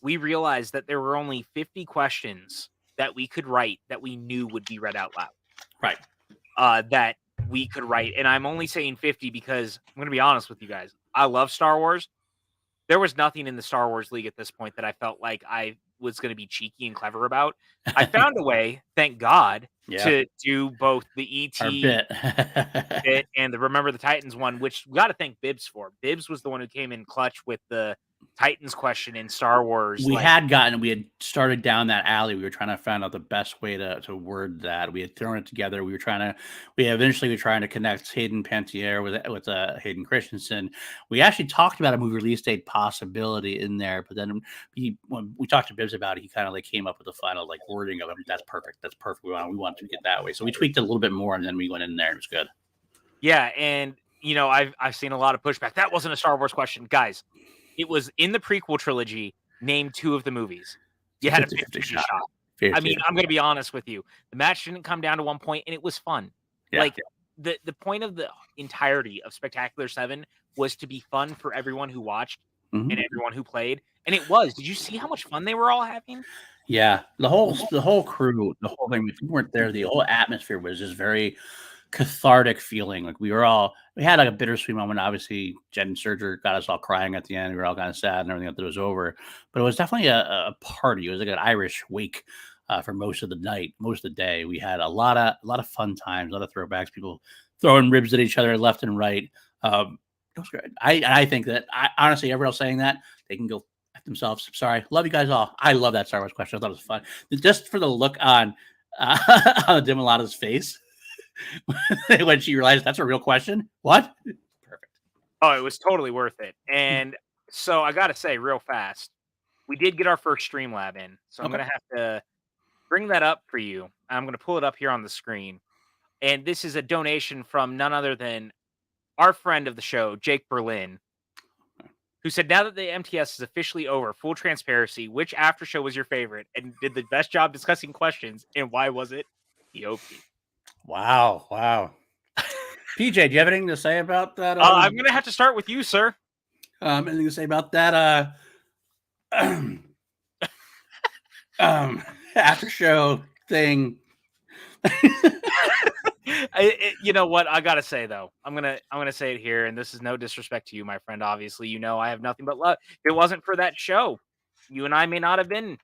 we realized that there were only 50 questions that we could write that we knew would be read out loud. Right. That we could write. And I'm only saying 50 because I'm going to be honest with you guys. I love Star Wars. There was nothing in the Star Wars League at this point that I felt like I was going to be cheeky and clever about. I found a way, thank God, to do both the ET bit and the Remember the Titans one, which we got to thank Bibbs for. Bibbs was the one who came in clutch with the Titans question in Star Wars. We had started down that alley. We were trying to find out the best way to word that. We had thrown it together. We were trying to connect Hayden Panettiere with Hayden Christensen. We actually talked about a movie release date possibility in there, but then when we talked to Bibbs about it, he kind of came up with the final wording of it. That's perfect. We want to get that way. So we tweaked it a little bit more, and then we went in there and it was good. Yeah, and I've seen a lot of pushback. That wasn't a Star Wars question, guys. It was in the prequel trilogy. Name 2 of the movies. You had a 50 shot. I mean, I'm going to be honest with you. The match didn't come down to one point, and it was fun. Yeah. The point of the entirety of Spectacular 7 was to be fun for everyone who watched and everyone who played, and it was. Did you see how much fun they were all having? Yeah, the whole crew, the whole thing. If you weren't there, the whole atmosphere was just very cathartic feeling. We had a bittersweet moment. Obviously, Jen Serger got us all crying at the end. We were all kind of sad and everything that it was over, but it was definitely a party. It was like an Irish wake for most of the night, most of the day. We had a lot of fun times, a lot of throwbacks, people throwing ribs at each other left and right. It was great. I think that honestly, everyone else saying that, they can go at themselves. Sorry, love you guys all. I love that Star Wars question. I thought it was fun, just for the look on Dimilata's face when she realized that's a real question. What? Perfect. Oh, it was totally worth it. And so I got to say real fast, we did get our first Streamlab in. So I'm Okay. going to have to bring that up for you. I'm going to pull it up here on the screen. And this is a donation from none other than our friend of the show, Jake Berlin, who said, now that the MTS is officially over, full transparency, which after show was your favorite and did the best job discussing questions, and why was it? POV. Wow. PJ, do you have anything to say about that? I'm going to have to start with you, sir. Anything to say about that? After show thing. You know what? I gotta say though, I'm gonna say it here, and this is no disrespect to you, my friend. Obviously, you know I have nothing but love. If it wasn't for that show, you and I may not have been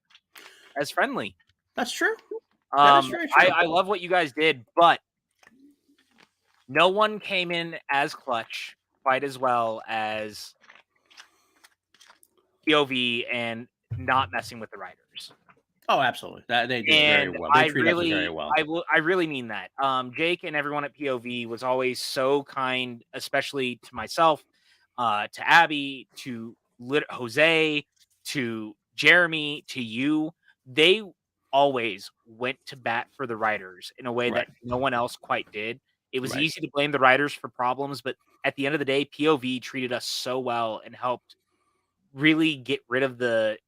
as friendly. That's true. That is very true. I love what you guys did, but no one came in as clutch, quite as well as POV and not messing with the writers. Oh, absolutely. They did very well. They treated us very well. I really mean that. Jake and everyone at POV was always so kind, especially to myself, to Abby, to Jose, to Jeremy, to you. They always went to bat for the writers in a way that no one else quite did. It was easy to blame the writers for problems, but at the end of the day, POV treated us so well and helped really get rid of the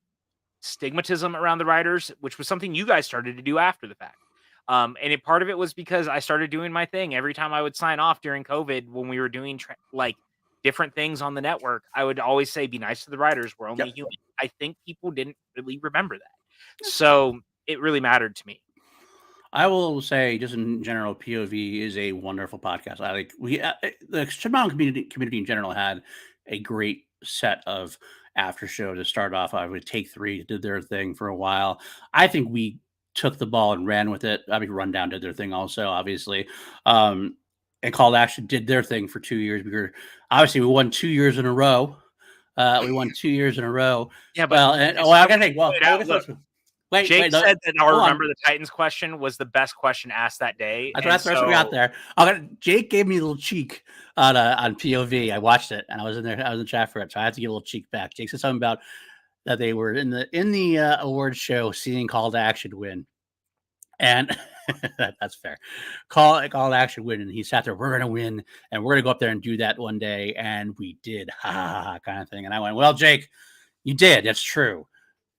stigmatism around the writers, which was something you guys started to do after the fact. And part of it was because I started doing my thing. Every time I would sign off during COVID, when we were doing different things on the network, I would always say, be nice to the writers. We're only human. I think people didn't really remember that. So it really mattered to me. I will say, just in general, POV is a wonderful podcast. The Schmoedown community in general had a great set of after show to start off. I would Take Three did their thing for a while. I think we took the ball and ran with it. I mean, Rundown did their thing also, obviously. And Call to Action did their thing for 2 years. We won 2 years in a row. We won 2 years in a row. Yeah, but I gotta think. Jake said that our Remember the Titans question was the best question asked that day. That's the first we got there. Jake gave me a little cheek on POV. I watched it and I was in there. I was in the chat for it, so I had to give a little cheek back. Jake said something about that they were in the awards show seeing Call to Action win, and that's fair. Call to Action win, and he sat there. We're gonna win, and we're gonna go up there and do that one day, and we did, kind of thing. And I went, well, Jake, you did. That's true.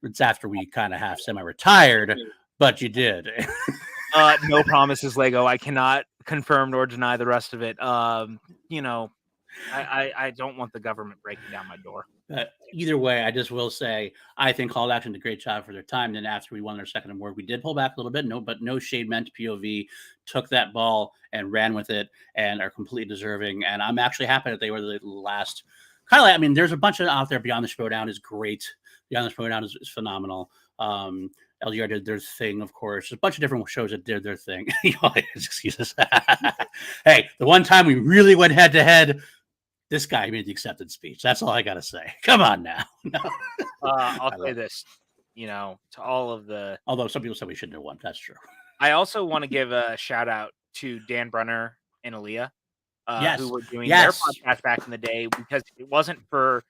It's after we kind of half semi-retired, but you did. No promises, Lego. I cannot confirm nor deny the rest of it. I don't want the government breaking down my door. Either way, I just will say I think Call to Action did a great job for their time. Then after we won their second award, we did pull back a little bit. But no shade meant to POV. Took that ball and ran with it, and are completely deserving. And I'm actually happy that they were the last. There's a bunch of out there. Beyond the Schmoedown is great. Beyond the Schmoedown is phenomenal. LGR did their thing, of course. There's a bunch of different shows that did their thing. Excuses. Hey, the one time we really went head to head, this guy made the acceptance speech. That's all I gotta say. Come on now. I'll say this, to all of the. Although some people said we shouldn't have won. That's true. I also want to give a shout out to Dan Brunner and Aaliyah, who were doing their podcast back in the day, because if it wasn't for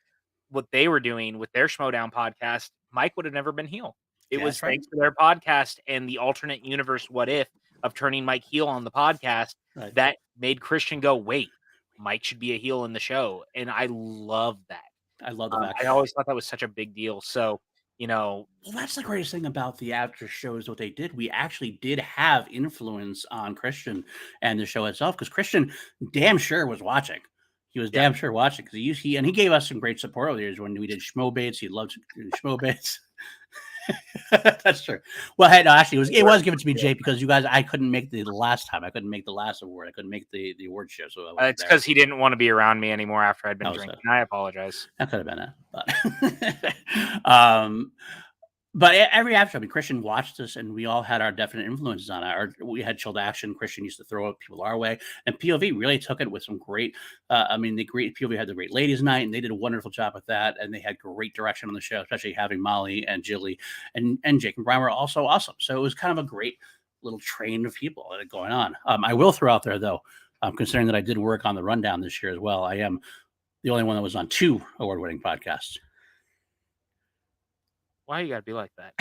what they were doing with their Schmoedown podcast, Mike would have never been heel. It was thanks to their podcast and the alternate universe what if of turning Mike heel on the podcast that made Christian go, wait, Mike should be a heel in the show. And I love that. I love the I always thought that was such a big deal. So, well, that's the greatest thing about the after shows, what they did. We actually did have influence on Christian and the show itself, because Christian damn sure was watching. He was damn sure watching, because he gave us some great support over the years when we did Schmo Baits. He loved Schmo Baits. That's true. Well, hey, no, actually, it was given to me, Jake, because you guys, I couldn't make the last time. I couldn't make the last award. I couldn't make the award show. So it's because he didn't want to be around me anymore after I'd been drinking. I apologize. That could have been it, but but every after show, Christian watched us, and we all had our definite influences on it. We had Chilled Action. Christian used to throw people our way, and POV really took it with some great. POV had the great ladies' night, and they did a wonderful job with that, and they had great direction on the show, especially having Molly and Jilly and Jake and Brian were also awesome. So it was kind of a great little train of people going on. I will throw out there though, considering that I did work on the rundown this year as well. I am The only one that was on 2 award-winning podcasts. Why you gotta be like that?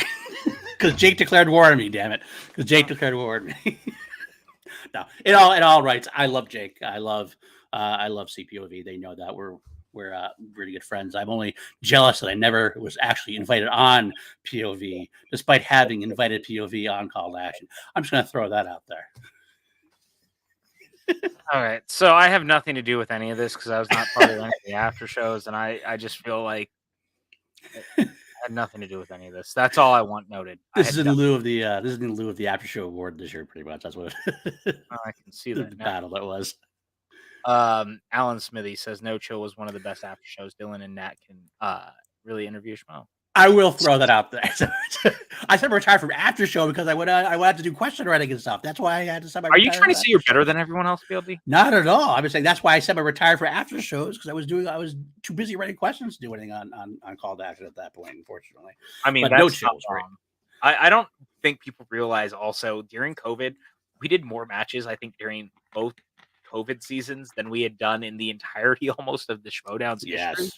Because Jake declared war on me, damn it. Because Jake declared war on me. No, in all rights, I love Jake. I love CPOV. They know that we're really good friends. I'm only jealous that I never was actually invited on POV, despite having invited POV on Call to Action. I'm just going to throw that out there. All right, so I have nothing to do with any of this because I was not part of any of the after shows, and I just feel like I had nothing to do with any of this. That's all I want noted. This is in lieu of the after show award this year, pretty much. That's what I can see that the battle that was. Alan Smithy says No Chill was one of the best after shows. Dylan and Nat can really interview Schmo. I will throw that out there. I said retire from after show because I would have to do question writing and stuff. That's why I had to say. Are you trying to say you're better than everyone else, BLD? Not at all. I'm just saying that's why I said I retired for after shows because I was too busy writing questions to do anything on Call to Action at that point. Unfortunately, I mean, but No Chill was great. I don't think people realize also during COVID we did more matches. I think during both COVID seasons than we had done in the entirety almost of the Schmoedown's history.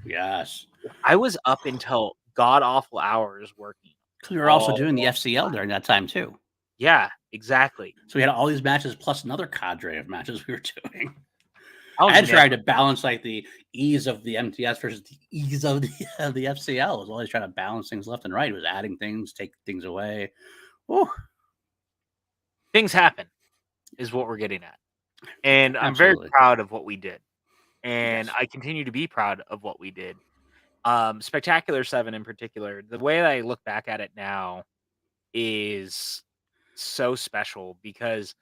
Yes. I was up until god awful hours working. Because we were also doing the FCL during that time too. Yeah, exactly. So we had all these matches plus another cadre of matches we were doing. I tried to balance like the ease of the MTS versus the ease of the FCL. I was always trying to balance things left and right. It was adding things, taking things away. Whew. Things happen is what we're getting at. And I'm very proud of what we did. And I continue to be proud of what we did. Spectacular 7 in particular, the way that I look back at it now is so special because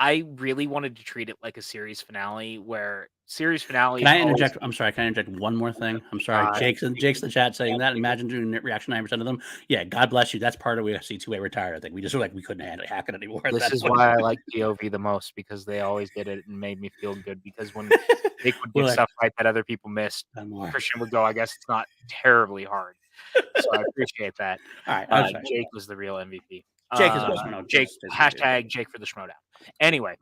I really wanted to treat it like a series finale where series finale. Can I interject? I'm sorry. Can I interject one more thing? I'm sorry. Jake's in the chat saying that. Imagine doing reaction 9% of them. Yeah, God bless you. That's part of we see 2-way retire. I think we just were like we couldn't hack it anymore. This is why I like POV the most because they always did it and made me feel good. Because when Jake would get stuff right that other people missed, Christian would go, I guess it's not terribly hard. So I appreciate that. All right. Jake was the real MVP. Jake is awesome. Jake hashtag Jake for the Schmoedown. Anyway,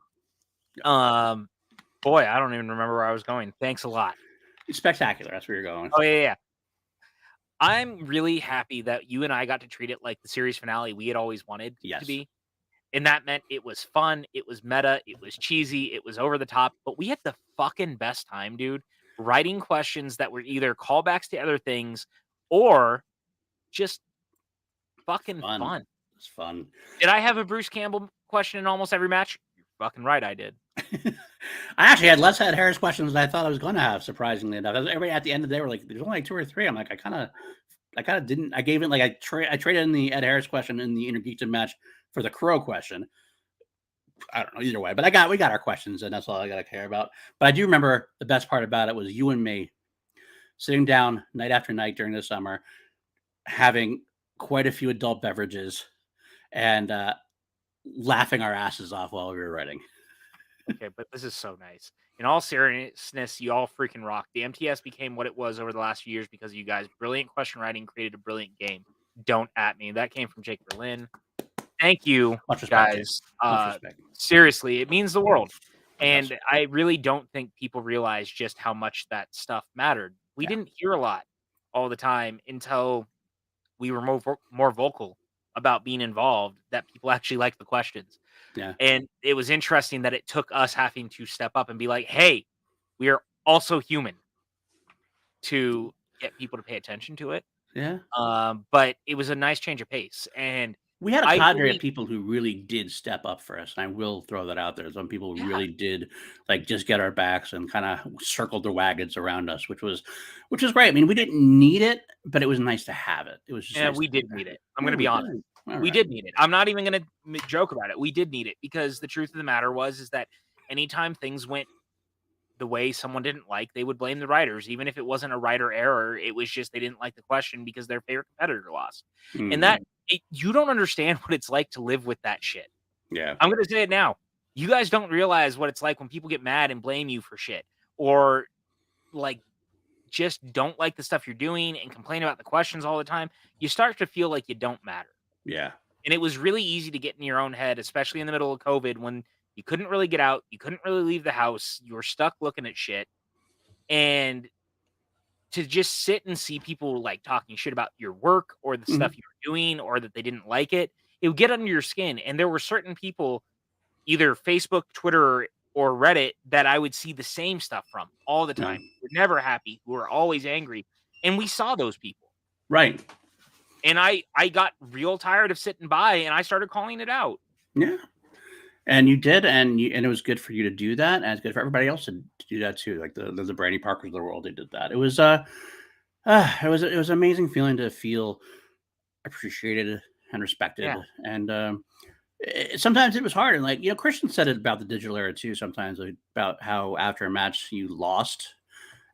boy, I don't even remember where I was going. Thanks a lot. It's spectacular. That's where you're going. Oh yeah. I'm really happy that you and I got to treat it like the series finale we had always wanted to be. And that meant it was fun, it was meta, it was cheesy, it was over the top, but we had the fucking best time, dude. Writing questions that were either callbacks to other things or just fucking fun. It's fun. Did I have a Bruce Campbell question in almost every match? You're fucking right, I did. I actually had less Ed Harris questions than I thought I was going to have, surprisingly enough. Everybody at the end of the day were like, there's only like 2 or 3. I'm like, I kind of didn't. I gave it like I traded in the Ed Harris question in the Intergeekdom match for the Crow question. I don't know either way, but we got our questions, and that's all I got to care about. But I do remember the best part about it was you and me sitting down night after night during the summer, having quite a few adult beverages, and laughing our asses off while we were writing. Okay, but this is so nice. In all seriousness, you all freaking rock. The MTS became what it was over the last few years because of you guys. Brilliant question writing created a brilliant game. Don't at me. That came from Jake Berlin. Thank you, guys. Seriously, it means the world. And I really don't think people realize just how much that stuff mattered. We didn't hear a lot all the time until we were more vocal about being involved, that people actually liked the questions. Yeah. And it was interesting that it took us having to step up and be like, hey, we are also human, to get people to pay attention to it. Yeah. But it was a nice change of pace. And we had a cadre of people who really did step up for us. And I will throw that out there. Some people really did like just get our backs and kind of circled their wagons around us, which was great. I mean, we didn't need it, but it was nice to have it. It was just nice we did need it. I'm going to be honest. We did need it. I'm not even going to joke about it. We did need it because the truth of the matter is that anytime things went the way someone didn't like, they would blame the writers. Even if it wasn't a writer error, it was just they didn't like the question because their favorite competitor lost. And that you don't understand what it's like to live with that shit. Yeah. I'm going to say it now. You guys don't realize what it's like when people get mad and blame you for shit or like just don't like the stuff you're doing and complain about the questions all the time. You start to feel like you don't matter. Yeah. And it was really easy to get in your own head, especially in the middle of COVID when you couldn't really get out. You couldn't really leave the house. You were stuck looking at shit. And to just sit and see people like talking shit about your work or the stuff you were doing or that they didn't like it, it would get under your skin. And there were certain people, either Facebook, Twitter, or Reddit, that I would see the same stuff from all the time. Who were never happy, who were always angry. And we saw those people. Right. And I got real tired of sitting by, and I started calling it out. Yeah. And you did, and it was good for you to do that, and it's good for everybody else to do that too. Like the Brady Parkers of the world, they did that. It was it was an amazing feeling to feel appreciated and respected. Yeah. And sometimes it was hard. And like, you know, Christian said it about the digital era too. Sometimes like, about how after a match you lost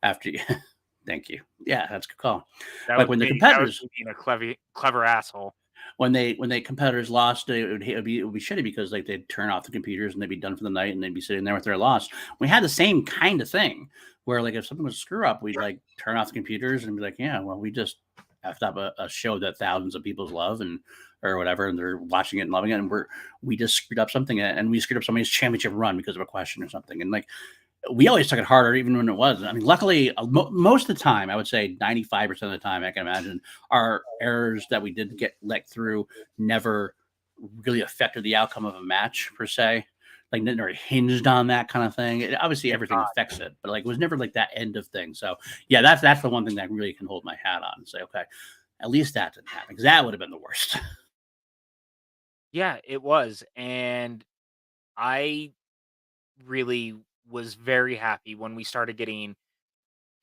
after. Thank you. Yeah, that's a good call. That like when the competitors being a clever asshole. When they competitors lost, it would be shitty because like they'd turn off the computers and they'd be done for the night and they'd be sitting there with their loss. We had the same kind of thing where like if something was a screw up, we'd like turn off the computers and be like, yeah, well, we just effed up a show that thousands of people love and or whatever, and they're watching it and loving it, and we just screwed up something, and we screwed up somebody's championship run because of a question or something, and like. We always took it harder, even when it wasn't. I mean, luckily, most of the time, I would say 95% of the time, I can imagine, our errors that we did get let through never really affected the outcome of a match, per se. Like, never hinged on that kind of thing. Obviously, everything affects it, but like, it was never like that end of thing. So, yeah, that's the one thing that I really can hold my hat on and say, okay, at least that didn't happen, because that would have been the worst. Yeah, it was. And I really was very happy when we started getting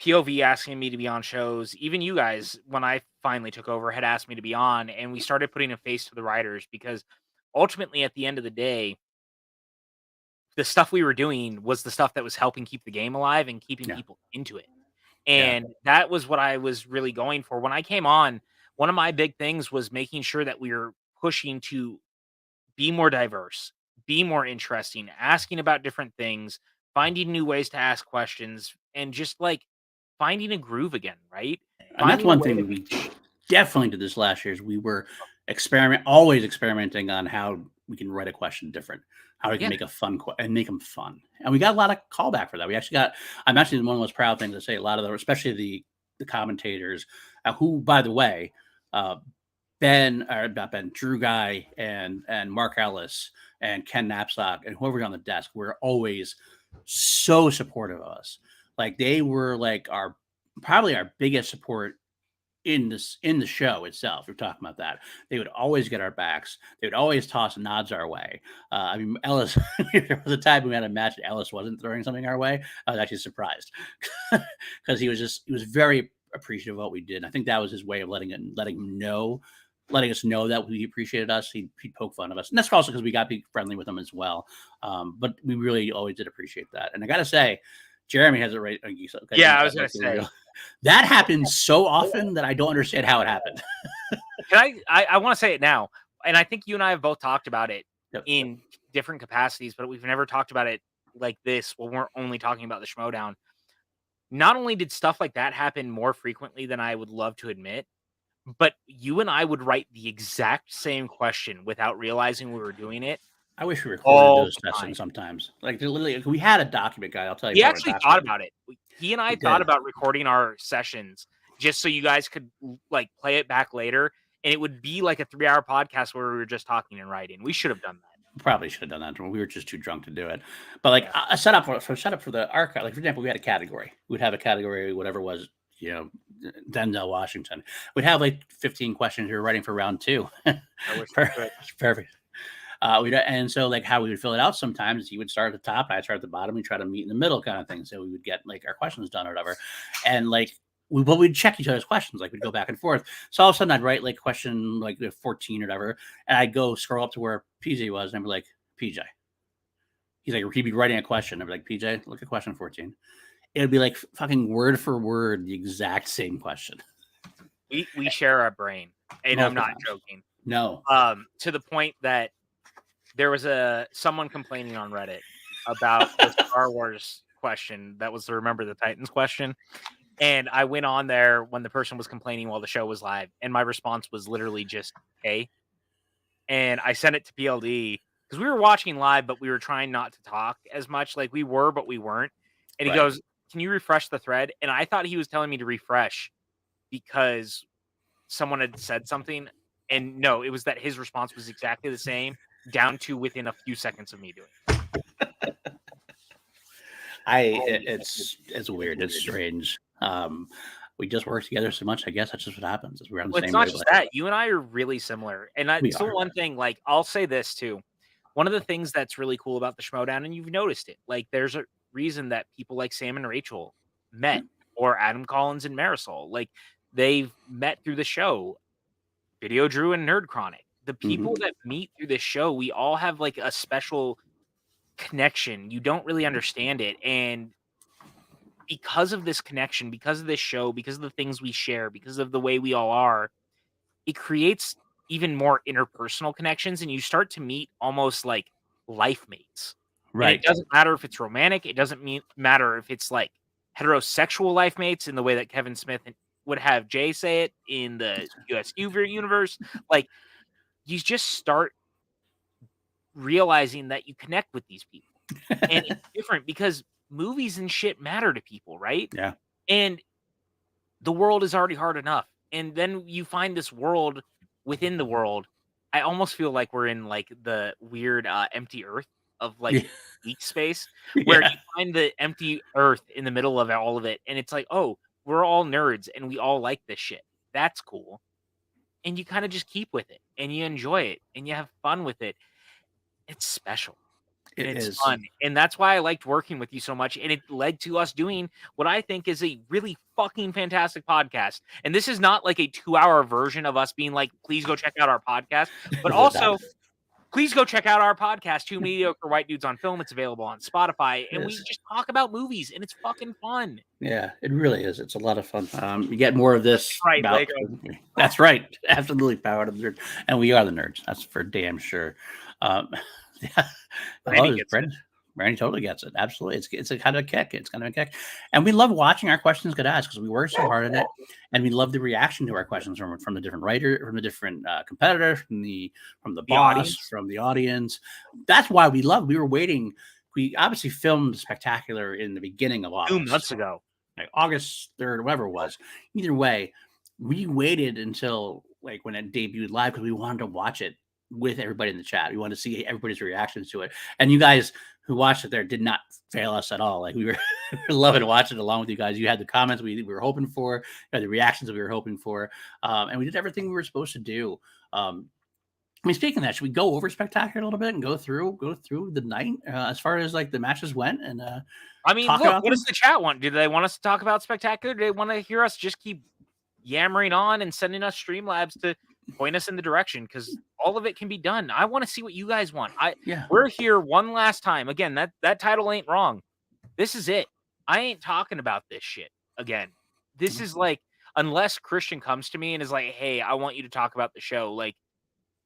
POV asking me to be on shows. Even you guys, when I finally took over, had asked me to be on, and we started putting a face to the writers, because ultimately at the end of the day, the stuff we were doing was the stuff that was helping keep the game alive and keeping people into it. And that was what I was really going for. When I came on, one of my big things was making sure that we were pushing to be more diverse, be more interesting, asking about different things, finding new ways to ask questions, and just like finding a groove again, right? And that's one thing we definitely did this last year is we were always experimenting on how we can write a question different, how we can make a fun and make them fun. And we got a lot of callback for that. We actually got, I'm actually one of the most proud things to say, a lot of them, especially the commentators, who, by the way, Drew Guy and Mark Ellis and Ken Knapsack and whoever's on the desk were always so supportive of us. Like they were like probably our biggest support in the show itself. We're talking about that. They would always get our backs. They would always toss nods our way. I mean, Ellis, there was a time we had a match and Ellis wasn't throwing something our way. I was actually surprised because he was very appreciative of what we did. And I think that was his way of letting us know that he appreciated us. He'd poke fun of us. And that's also because we got to be friendly with him as well. But we really always did appreciate that. And I got to say, Jeremy has it right. Okay, yeah, I was going to say. That happens so often that I don't understand how it happened. I want to say it now. And I think you and I have both talked about it in different capacities, but we've never talked about it like this when we're only talking about the Schmoedown. Not only did stuff like that happen more frequently than I would love to admit, but you and I would write the exact same question without realizing we were doing it. I wish we recorded those sessions sometimes. Like literally, we had a document guy. I'll tell you. He actually thought about it. He and I thought about recording our sessions just so you guys could like play it back later, and it would be like a 3-hour podcast where we were just talking and writing. We should have done that. Probably should have done that. We were just too drunk to do it. But like a setup for the archive. Like for example, we had a category. We'd have a category, whatever it was. You know, Denzel Washington. We'd have like 15 questions we were writing for round 2. Perfect. And so like how we would fill it out sometimes, he would start at the top, I'd start at the bottom, we try to meet in the middle kind of thing. So we would get like our questions done or whatever. And like we'd check each other's questions, like we'd go back and forth. So all of a sudden I'd write like question like 14 or whatever, and I'd go scroll up to where PJ was, and I'd be like, PJ. He'd be writing a question. I'd be like, PJ, look at question 14. It would be like fucking word for word the exact same question. We share a brain, and I'm not joking. No. To the point that there was someone complaining on Reddit about the Star Wars question that was the Remember the Titans question. And I went on there when the person was complaining while the show was live, and my response was literally just, hey. And I sent it to PLD because we were watching live, but we were trying not to talk as much. Like we were, but we weren't. And he goes, can you refresh the thread? And I thought he was telling me to refresh because someone had said something, and no, it was that his response was exactly the same, down to within a few seconds of me doing it. It's weird. It's strange. We just work together so much. I guess that's just what happens. Is we're on the same It's not wavelength. just that. You and I are really similar. And that's the one thing, like, I'll say this too. One of the things that's really cool about the Schmoedown, and you've noticed it, like, there's a reason that people like Sam and Rachel met, or Adam Collins and Marisol. Like, they've met through the show. Video Drew and Nerd Chronic. The people that meet through this show, we all have like a special connection. You don't really understand it. And because of this connection, because of this show, because of the things we share, because of the way we all are, it creates even more interpersonal connections. And you start to meet almost like life mates. Right. And it doesn't matter if it's romantic. It doesn't matter if it's like heterosexual life mates in the way that Kevin Smith would have Jay say it in the USU universe. Like, you just start realizing that you connect with these people. And it's different because movies and shit matter to people, right? Yeah. And the world is already hard enough. And then you find this world within the world. I almost feel like we're in like the weird empty earth of like geek space, where you find the empty earth in the middle of all of it. And it's like, oh, we're all nerds and we all like this shit. That's cool. And you kind of just keep with it and you enjoy it and you have fun with it. It's special. It's fun. And that's why I liked working with you so much. And it led to us doing what I think is a really fucking fantastic podcast. And this is not like a 2-hour version of us being like, please go check out our podcast. But also, please go check out our podcast, Two Mediocre White Dudes on Film. It's available on Spotify. And we just talk about movies and it's fucking fun. Yeah, it really is. It's a lot of fun. You get more of this. Right, Lego. That's right. Absolutely powered of the nerd. And we are the nerds. That's for damn sure. Yeah. Randy totally gets it. Absolutely. It's a kind of a kick. It's kind of a kick. And we love watching our questions get asked because we work so hard at it. And we love the reaction to our questions from the different writer, from the different competitors, from the boss, audience. from the audience. That's why we were waiting. We obviously filmed Spectacular in the beginning of August. 2 months ago. Like August 3rd, whatever it was. Either way, we waited until like when it debuted live because we wanted to watch it with everybody in the chat. We wanted to see everybody's reactions to it. And you guys who watched it there did not fail us at all. Like we were loving watching it along with you guys. You had the comments we were hoping for, you had the reactions that we were hoping for. And we did everything we were supposed to do. I mean, speaking of that, should we go over Spectacular a little bit and go through the night as far as like the matches went? And I mean, look, what does the chat want? Do they want us to talk about Spectacular? Do they want to hear us just keep yammering on and sending us Streamlabs to point us in the direction? Because all of it can be done. I want to see what you guys want. We're here one last time. Again, that title ain't wrong. This is it. I ain't talking about this shit again. This is like, unless Christian comes to me and is like, hey, I want you to talk about the show. Like,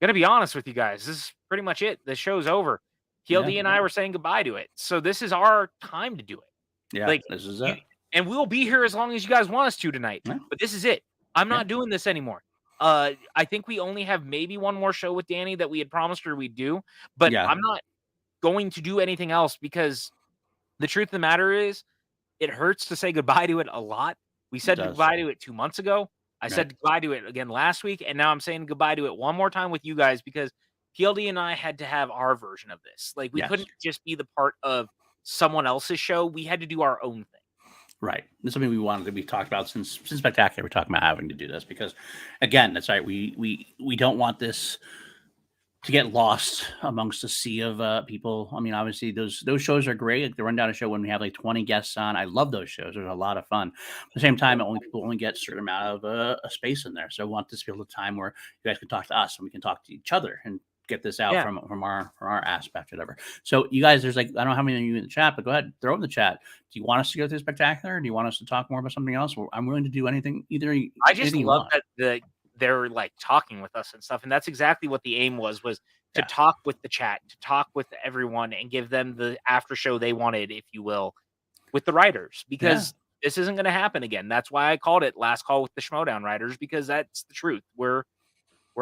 gonna be honest with you guys, this is pretty much it. The show's over. PLD and I were saying goodbye to it. So this is our time to do it. Yeah, like, this is it. And we'll be here as long as you guys want us to tonight. Yeah. But this is it. I'm not doing this anymore. I think we only have maybe one more show with Danny that we had promised her we'd do. But I'm not going to do anything else because the truth of the matter is it hurts to say goodbye to it a lot. We said goodbye to it 2 months ago. I said goodbye to it again last week. And now I'm saying goodbye to it one more time with you guys because PLD and I had to have our version of this. Like we couldn't just be the part of someone else's show. We had to do our own thing. Right. This is something we wanted to be talked about since Spectacular. We're talking about having to do this because, again, that's right. We don't want this to get lost amongst a sea of people. I mean, obviously, those shows are great. Like the Rundown show when we have like 20 guests on. I love those shows. They're a lot of fun. At the same time, people only get a certain amount of a space in there. So I want this to be a time where you guys can talk to us and we can talk to each other and get this out from our aspect, whatever. So you guys, there's like, I don't know how many of you in the chat, but go ahead, throw in the chat. Do you want us to go through Spectacular? Or do you want us to talk more about something else? Well, I'm willing to do anything. I just love that they're like talking with us and stuff. And that's exactly what the aim was to talk with the chat, to talk with everyone and give them the after show they wanted, if you will, with the writers, because this isn't going to happen again. That's why I called it Last Call with the Schmoedown writers, because that's the truth. We're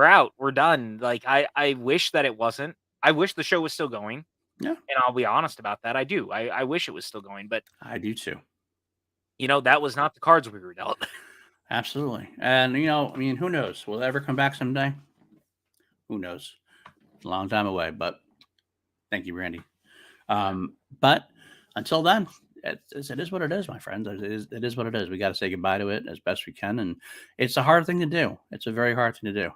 out. We're done. Like, I wish that it wasn't. I wish the show was still going. Yeah. And I'll be honest about that. I do. I wish it was still going, but I do too. that was not the cards we were dealt. Absolutely. And, who knows? Will it ever come back someday? Who knows? It's a long time away, but thank you, Randy. But until then, it is what it is, my friends. It is what it is. We got to say goodbye to it as best we can. And it's a hard thing to do. It's a very hard thing to do.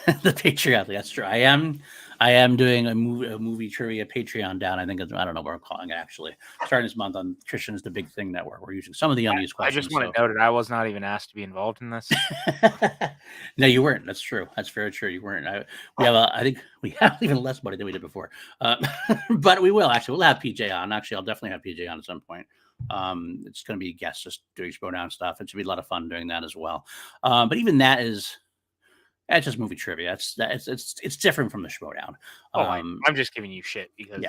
The Patreon. That's true. I am doing a movie trivia Patreon down. I don't know what I'm calling it actually. Starting this month on Christian's The Big Thing Network. We're using some of the unused questions. I just want to note it. I was not even asked to be involved in this. No, you weren't. That's true. That's very true. You weren't. I think we have even less money than we did before. But we will actually. We'll have PJ on. Actually, I'll definitely have PJ on at some point. It's going to be a guest just doing Schmoedown stuff. It should be a lot of fun doing that as well. But even that is. It's just movie trivia. It's different from the Schmoedown. I'm just giving you shit because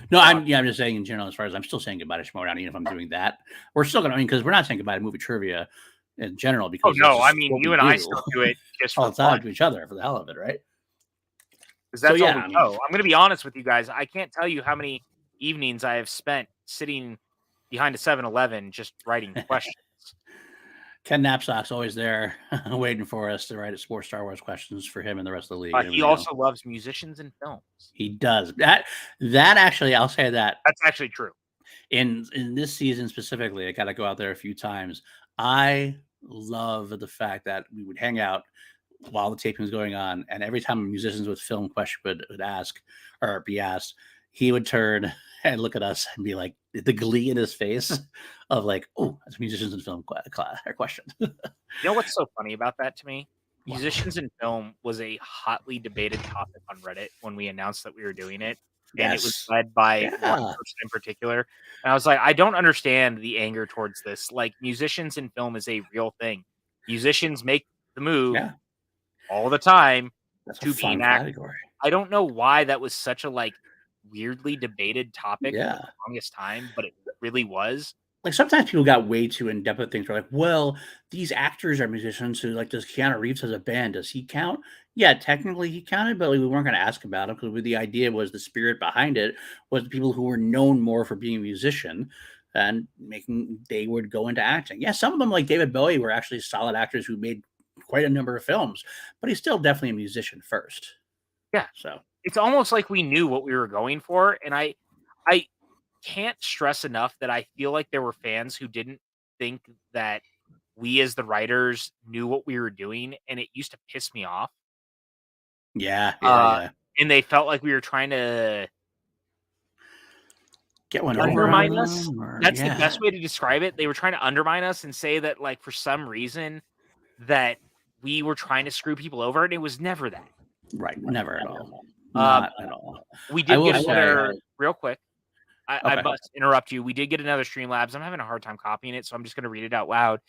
No, I'm just saying in general. As far as I'm still saying goodbye to Schmoedown, even if I'm doing that, we're still gonna. Because we're not saying goodbye to movie trivia in general. Because you and I still do it just all the time to each other for the hell of it, right? Because that's all we know. I'm gonna be honest with you guys. I can't tell you how many evenings I have spent sitting behind a 7-Eleven just writing questions. Ken Knapsack's always there waiting for us to write more Star Wars questions for him and the rest of the league. He also loves musicians and films. He does. That actually, I'll say that. That's actually true. In this season specifically, I got to go out there a few times. I love the fact that we would hang out while the taping was going on, and every time a musicians with film question would ask or be asked, he would turn and look at us and be like, the glee in his face of like, oh, that's musicians in film question. You know what's so funny about that to me? Musicians in film was a hotly debated topic on Reddit when we announced that we were doing it. And it was led by one person in particular. And I was like, I don't understand the anger towards this. Like, musicians in film is a real thing. Musicians make the move all the time to be an actor. I don't know why that was such a weirdly debated topic for the longest time, but it really was. Like, sometimes people got way too in depth with things. They're like, well, these actors are musicians who, does Keanu Reeves has a band? Does he count? Yeah, technically he counted, but we weren't going to ask about him because the idea was the spirit behind it was the people who were known more for being a musician and they would go into acting. Yeah, some of them, like David Bowie, were actually solid actors who made quite a number of films, but he's still definitely a musician first. Yeah. So it's almost like we knew what we were going for. And I can't stress enough that I feel like there were fans who didn't think that we as the writers knew what we were doing. And it used to piss me off. Yeah. And they felt like we were trying to get one undermine us. That's the best way to describe it. They were trying to undermine us and say that, for some reason, that we were trying to screw people over. And it was never that. Right. Never at all. Not at all. We did get another, real quick. I must interrupt you. We did get another Streamlabs. I'm having a hard time copying it, so I'm just going to read it out loud.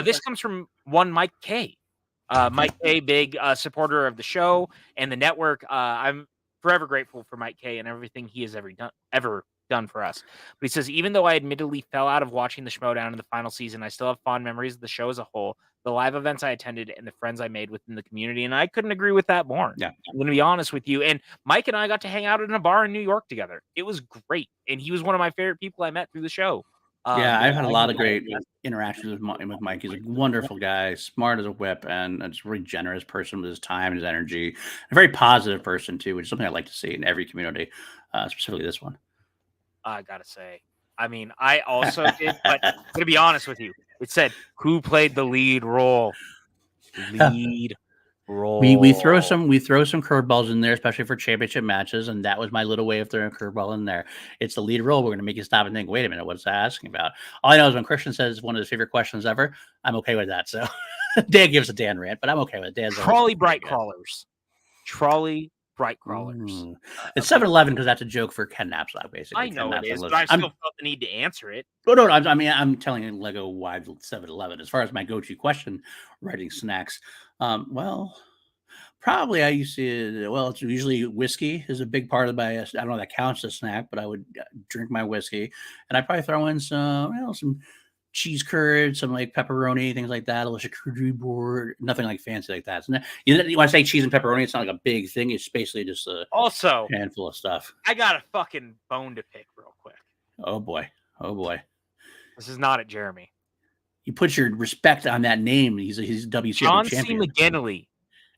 This comes from one Mike K. Mike K, big supporter of the show and the network. I'm forever grateful for Mike K and everything he has ever done for us. But he says, even though I admittedly fell out of watching the Schmoedown in the final season, I still have fond memories of the show as a whole, the live events I attended, and the friends I made within the community. And I couldn't agree with that more. Yeah. I'm going to be honest with you. And Mike and I got to hang out in a bar in New York together. It was great. And he was one of my favorite people I met through the show. I've had a lot of great interactions with Mike. He's a wonderful guy, smart as a whip, and a really generous person with his time and his energy. A very positive person, too, which is something I'd like to see in every community, specifically this one. I got to say, I mean, I also did, but I'm going to be honest with you. It said, who played the lead role? We throw some curveballs in there, especially for championship matches, and that was my little way of throwing a curveball in there. It's the lead role. We're going to make you stop and think, wait a minute, what's that asking about? All I know is when Christian says one of his favorite questions ever, I'm okay with that. So Dan gives a Dan rant, but I'm okay with it. Dan's Trolley bright crawlers. It's 7-Eleven because that's a joke for Ken Knapsack, basically. I know it is, but I still felt the need to answer it. Oh, no, I'm telling you Lego wide 7-Eleven. As far as my go-to question, writing snacks, probably I used to, it's usually whiskey is a big part of my, I don't know if that counts as a snack, but I would drink my whiskey, and I'd probably throw in some cheese curd, some pepperoni, things like that, a little charcuterie board, nothing fancy like that. So you want to say cheese and pepperoni, it's not a big thing. It's basically just a handful of stuff. I got a fucking bone to pick real quick. Oh boy. This is not at Jeremy. You put your respect on that name. He's WCW John champion. C. McGinley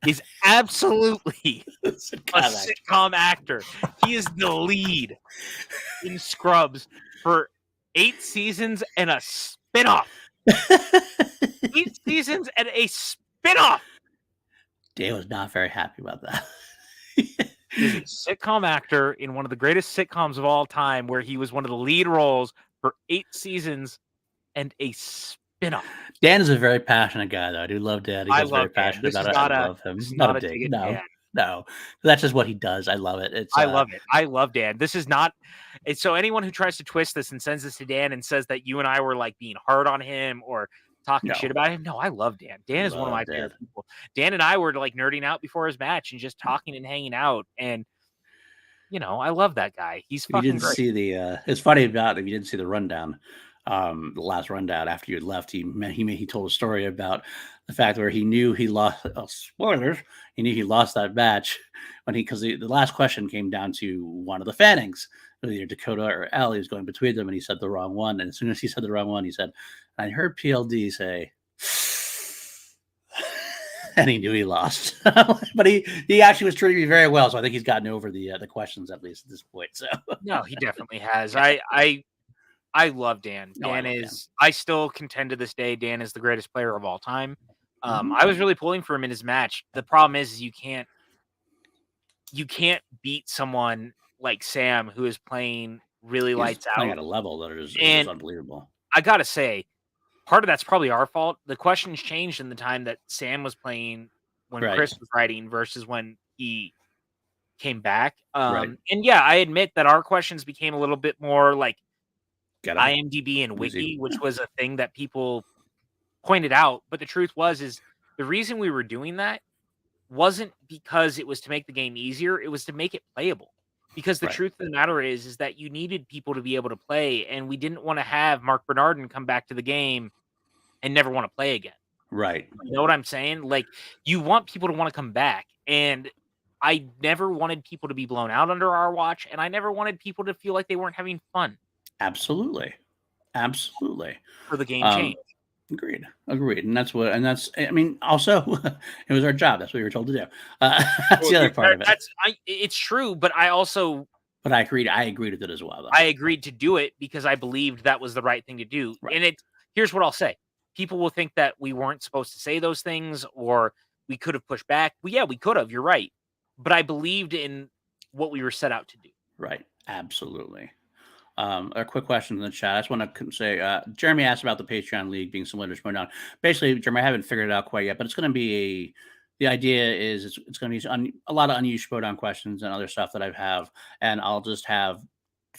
is absolutely a sitcom actor. He is the lead in Scrubs for 8 seasons and a spinoff. 8 seasons and a spinoff. Dan was not very happy about that. He's a sitcom actor in one of the greatest sitcoms of all time, where he was one of the lead roles for 8 seasons and a spinoff. Dan is a very passionate guy, though. I do love Dan. He's very passionate about it. I love him. Not a dig. No. That's just what he does. I love it. I love it. I love Dan. This is not. So anyone who tries to twist this and sends this to Dan and says that you and I were like being hard on him or talking shit about him. No, I love Dan. Dan is one of my favorite people. Dan and I were like nerding out before his match and just talking and hanging out. And, I love that guy. He's fucking great. See it's funny about if you didn't see the rundown, the last rundown after you had left, he told a story about the fact where he knew he lost, spoilers, he knew he lost that match because the last question came down to one of the Fannings, either Dakota or Elle. He was going between them and he said the wrong one. And as soon as he said the wrong one, he said, I heard PLD say, and he knew he lost. But he actually was treating me very well. So I think he's gotten over the questions, at least at this point. So no, he definitely has. I love Dan. I still contend to this day, Dan is the greatest player of all time. I was really pulling for him in his match. The problem is you can't beat someone like Sam, who is playing really lights out at a level that is unbelievable. I gotta say, part of that's probably our fault. The questions changed in the time that Sam was playing when Chris was writing versus when he came back. And yeah, I admit that our questions became a little bit more like IMDb and Wiki, which was a thing that people pointed out. But the truth is the reason we were doing that wasn't because it was to make the game easier. It was to make it playable. Because the truth of the matter is that you needed people to be able to play, and we didn't want to have Mark Bernardin come back to the game and never want to play again. Right. You know what I'm saying? Like, you want people to want to come back. And I never wanted people to be blown out under our watch, and I never wanted people to feel like they weren't having fun. Absolutely. For the game change. Agreed. Also, it was our job. That's what we were told to do. That's the other part of it. It's true, but But I agreed with it as well, though. I agreed to do it because I believed that was the right thing to do. Right. And here's what I'll say. People will think that we weren't supposed to say those things or we could have pushed back. Well, yeah, we could have. You're right. But I believed in what we were set out to do. Right. Absolutely. A quick question in the chat. I just want to say, Jeremy asked about the Patreon League being similar to Schmoedown. Basically, Jeremy, I haven't figured it out quite yet, but it's going to be the idea is it's going to be a lot of unused Schmoedown questions and other stuff that I have, and I'll just have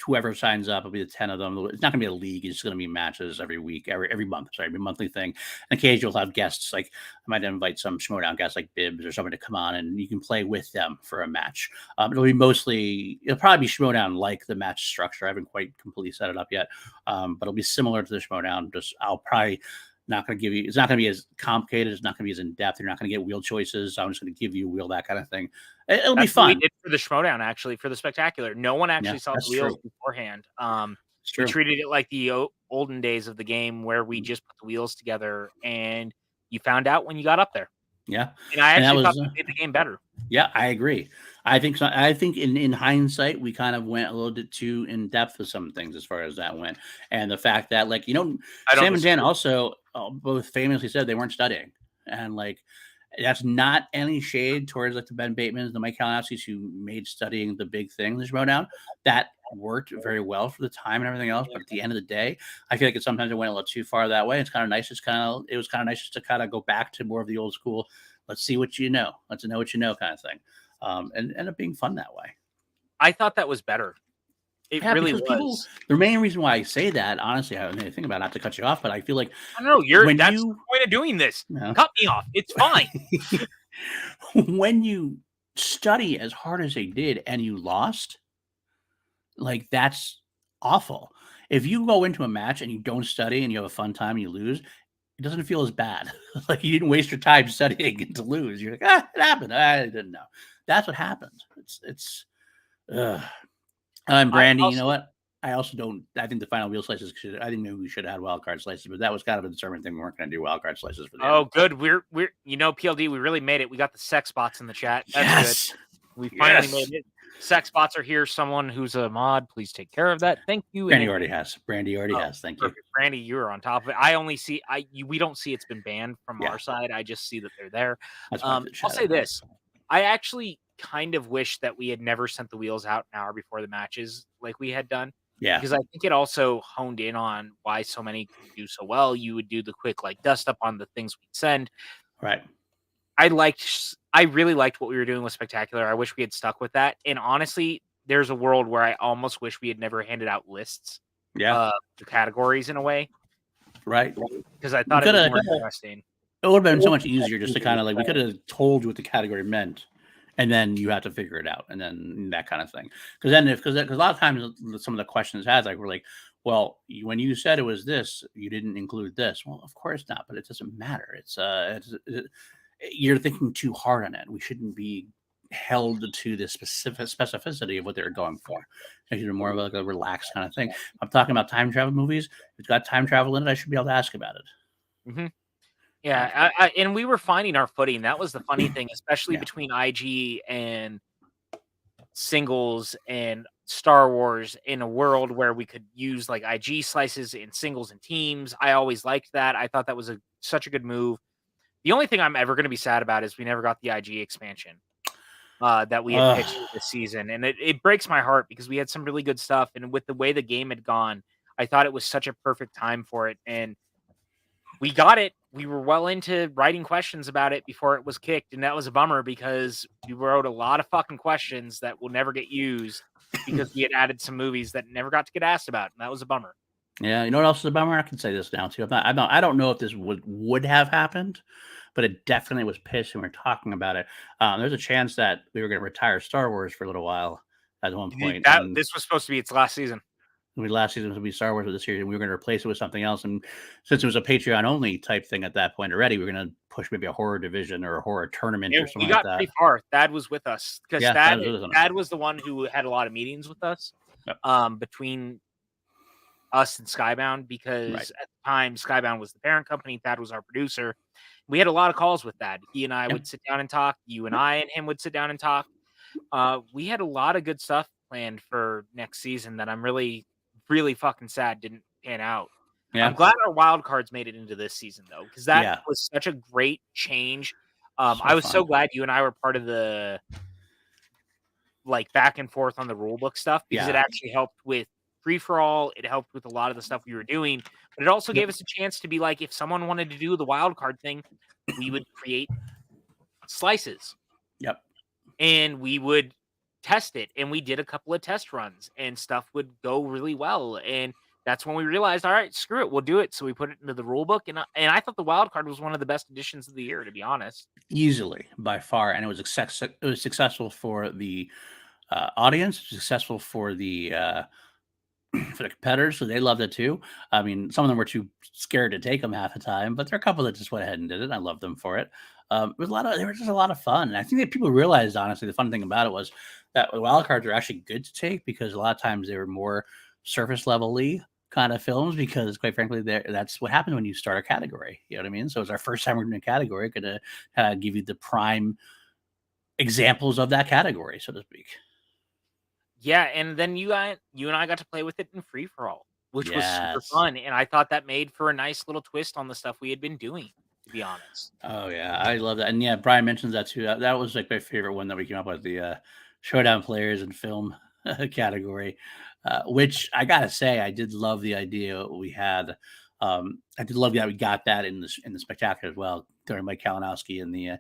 whoever signs up, it'll be the 10 of them. It's not going to be a league. It's going to be matches every week, every month. Sorry, every monthly thing. And occasionally we'll have guests. Like I might invite some Schmoedown guests like Bibbs or someone to come on and you can play with them for a match. It'll probably be Schmoedown like the match structure. I haven't quite completely set it up yet. But it'll be similar to the Schmoedown. Just I'll probably not going to give you, it's not going to be as complicated. It's not going to be as in depth. You're not going to get wheel choices. So I'm just going to give you a wheel, that kind of thing. It'll be fun. We did for the Schmoedown, actually, for the Spectacular. No one actually saw the wheels beforehand. We treated it like the olden days of the game where we just put the wheels together and you found out when you got up there. Yeah. And I actually thought we made the game better. Yeah, I agree. I think so. I think in hindsight, we kind of went a little bit too in depth with some things as far as that went. And the fact that, like, Sam and Dan also both famously said they weren't studying. And, like, that's not any shade towards, like, the Ben Batemans, the Mike Kalinowskis who made studying the big thing, the Schmoedown. That worked very well for the time and everything else. But at the end of the day, I feel like sometimes it went a little too far that way. It's kind of nice. It was kind of nice just to kind of go back to more of the old school. Let's see what you know. Let's know what you know kind of thing. And ended up being fun that way. I thought that was better. It really was. The main reason why I say that, honestly, I don't think about it, not to cut you off, but I feel like I don't know. That's the point of doing this. No. Cut me off. It's fine. When you study as hard as they did and you lost, like, that's awful. If you go into a match and you don't study and you have a fun time and you lose, it doesn't feel as bad. Like you didn't waste your time studying to lose. You're like, it happened. I didn't know. That's what happens. Brandy. You know what? I also don't. I think the final wheel slices should. I think maybe we should have had wild card slices, but that was kind of a determined thing. We weren't going to do wild card slices for the Oh, end. good. We're PLD. We really made it. We got the sex bots in the chat. That's Yes, good. We finally made it. Sex bots are here. Someone who's a mod, please take care of that. Thank you. Brandy already has. Brandy already has. Thank you. Brandy, you're on top of it. I only see we don't see it's been banned from our side. I just see that they're there. I'll say this. I actually kind of wish that we had never sent the wheels out an hour before the matches like we had done. Yeah. Because I think it also honed in on why so many could do so well. You would do the quick like dust up on the things we'd send. Right. I really liked what we were doing with Spectacular. I wish we had stuck with that. And honestly, there's a world where I almost wish we had never handed out lists. Yeah. The categories in a way. Right. Because I thought it was more interesting. It would have been so much easier just to kind of like, we could have told you what the category meant, and then you have to figure it out, and then that kind of thing. Because a lot of times some of the questions had like, we're like, well, when you said it was this, you didn't include this. Well, of course not, but it doesn't matter. You're thinking too hard on it. We shouldn't be held to the specificity of what they're going for. It's more of like a relaxed kind of thing. I'm talking about time travel movies. If it's got time travel in it, I should be able to ask about it. Mm-hmm. Yeah, and we were finding our footing. That was the funny thing, especially between IG and singles and Star Wars in a world where we could use like IG slices in singles and teams. I always liked that. I thought that was such a good move. The only thing I'm ever going to be sad about is we never got the IG expansion that we had pitched this season. And it breaks my heart because we had some really good stuff. And with the way the game had gone, I thought it was such a perfect time for it. And we got it. We were well into writing questions about it before it was kicked. And that was a bummer because we wrote a lot of fucking questions that will never get used because we had added some movies that never got to get asked about. And that was a bummer. Yeah. You know what else is a bummer? I can say this now too. I don't know if this would have happened, but it definitely was pitched and we were talking about it. There's a chance that we were going to retire Star Wars for a little while at one point. This was supposed to be its last season. Last season would be Star Wars with the series, and we were going to replace it with something else. And since it was a Patreon only type thing at that point already, we were going to push maybe a horror division or a horror tournament or something like that. We got pretty far. Thad was with us because Thad was the one who had a lot of meetings with us between us and Skybound because at the time Skybound was the parent company. Thad was our producer. We had a lot of calls with Thad. He and I would sit down and talk. You and I and him would sit down and talk. We had a lot of good stuff planned for next season that I'm really fucking sad didn't pan out. Yeah. I'm glad our wild cards made it into this season though, because that was such a great change. I was so glad you and I were part of the like back and forth on the rule book stuff because it actually helped with free for all. It helped with a lot of the stuff we were doing, but it also gave us a chance to be like, if someone wanted to do the wild card thing, we would create slices. Yep. And we would test it, and we did a couple of test runs and stuff would go really well, and that's when we realized, all right, screw it, we'll do it. So we put it into the rule book, and I thought the wild card was one of the best additions of the year, to be honest, easily by far. And it was successful for the audience, successful for the competitors, so they loved it too. I mean, some of them were too scared to take them half the time, but there are a couple that just went ahead and did it. I love them for it. There was just a lot of fun. And I think that people realized, honestly, the fun thing about it was that the wild cards are actually good to take because a lot of times they were more surface level-y kind of films because, quite frankly, that's what happens when you start a category. You know what I mean? So it's our first time we're in a category, going to give you the prime examples of that category, so to speak. Yeah, and then you and I got to play with it in free for all, which was super fun, and I thought that made for a nice little twist on the stuff we had been doing. To be honest. Oh yeah, I love that, and yeah, Brian mentions that too. That was like my favorite one that we came up with, the Schmoedown players and film category, which I gotta say, I did love the idea we had. I did love that we got that in the spectacular as well during Mike Kalinowski in the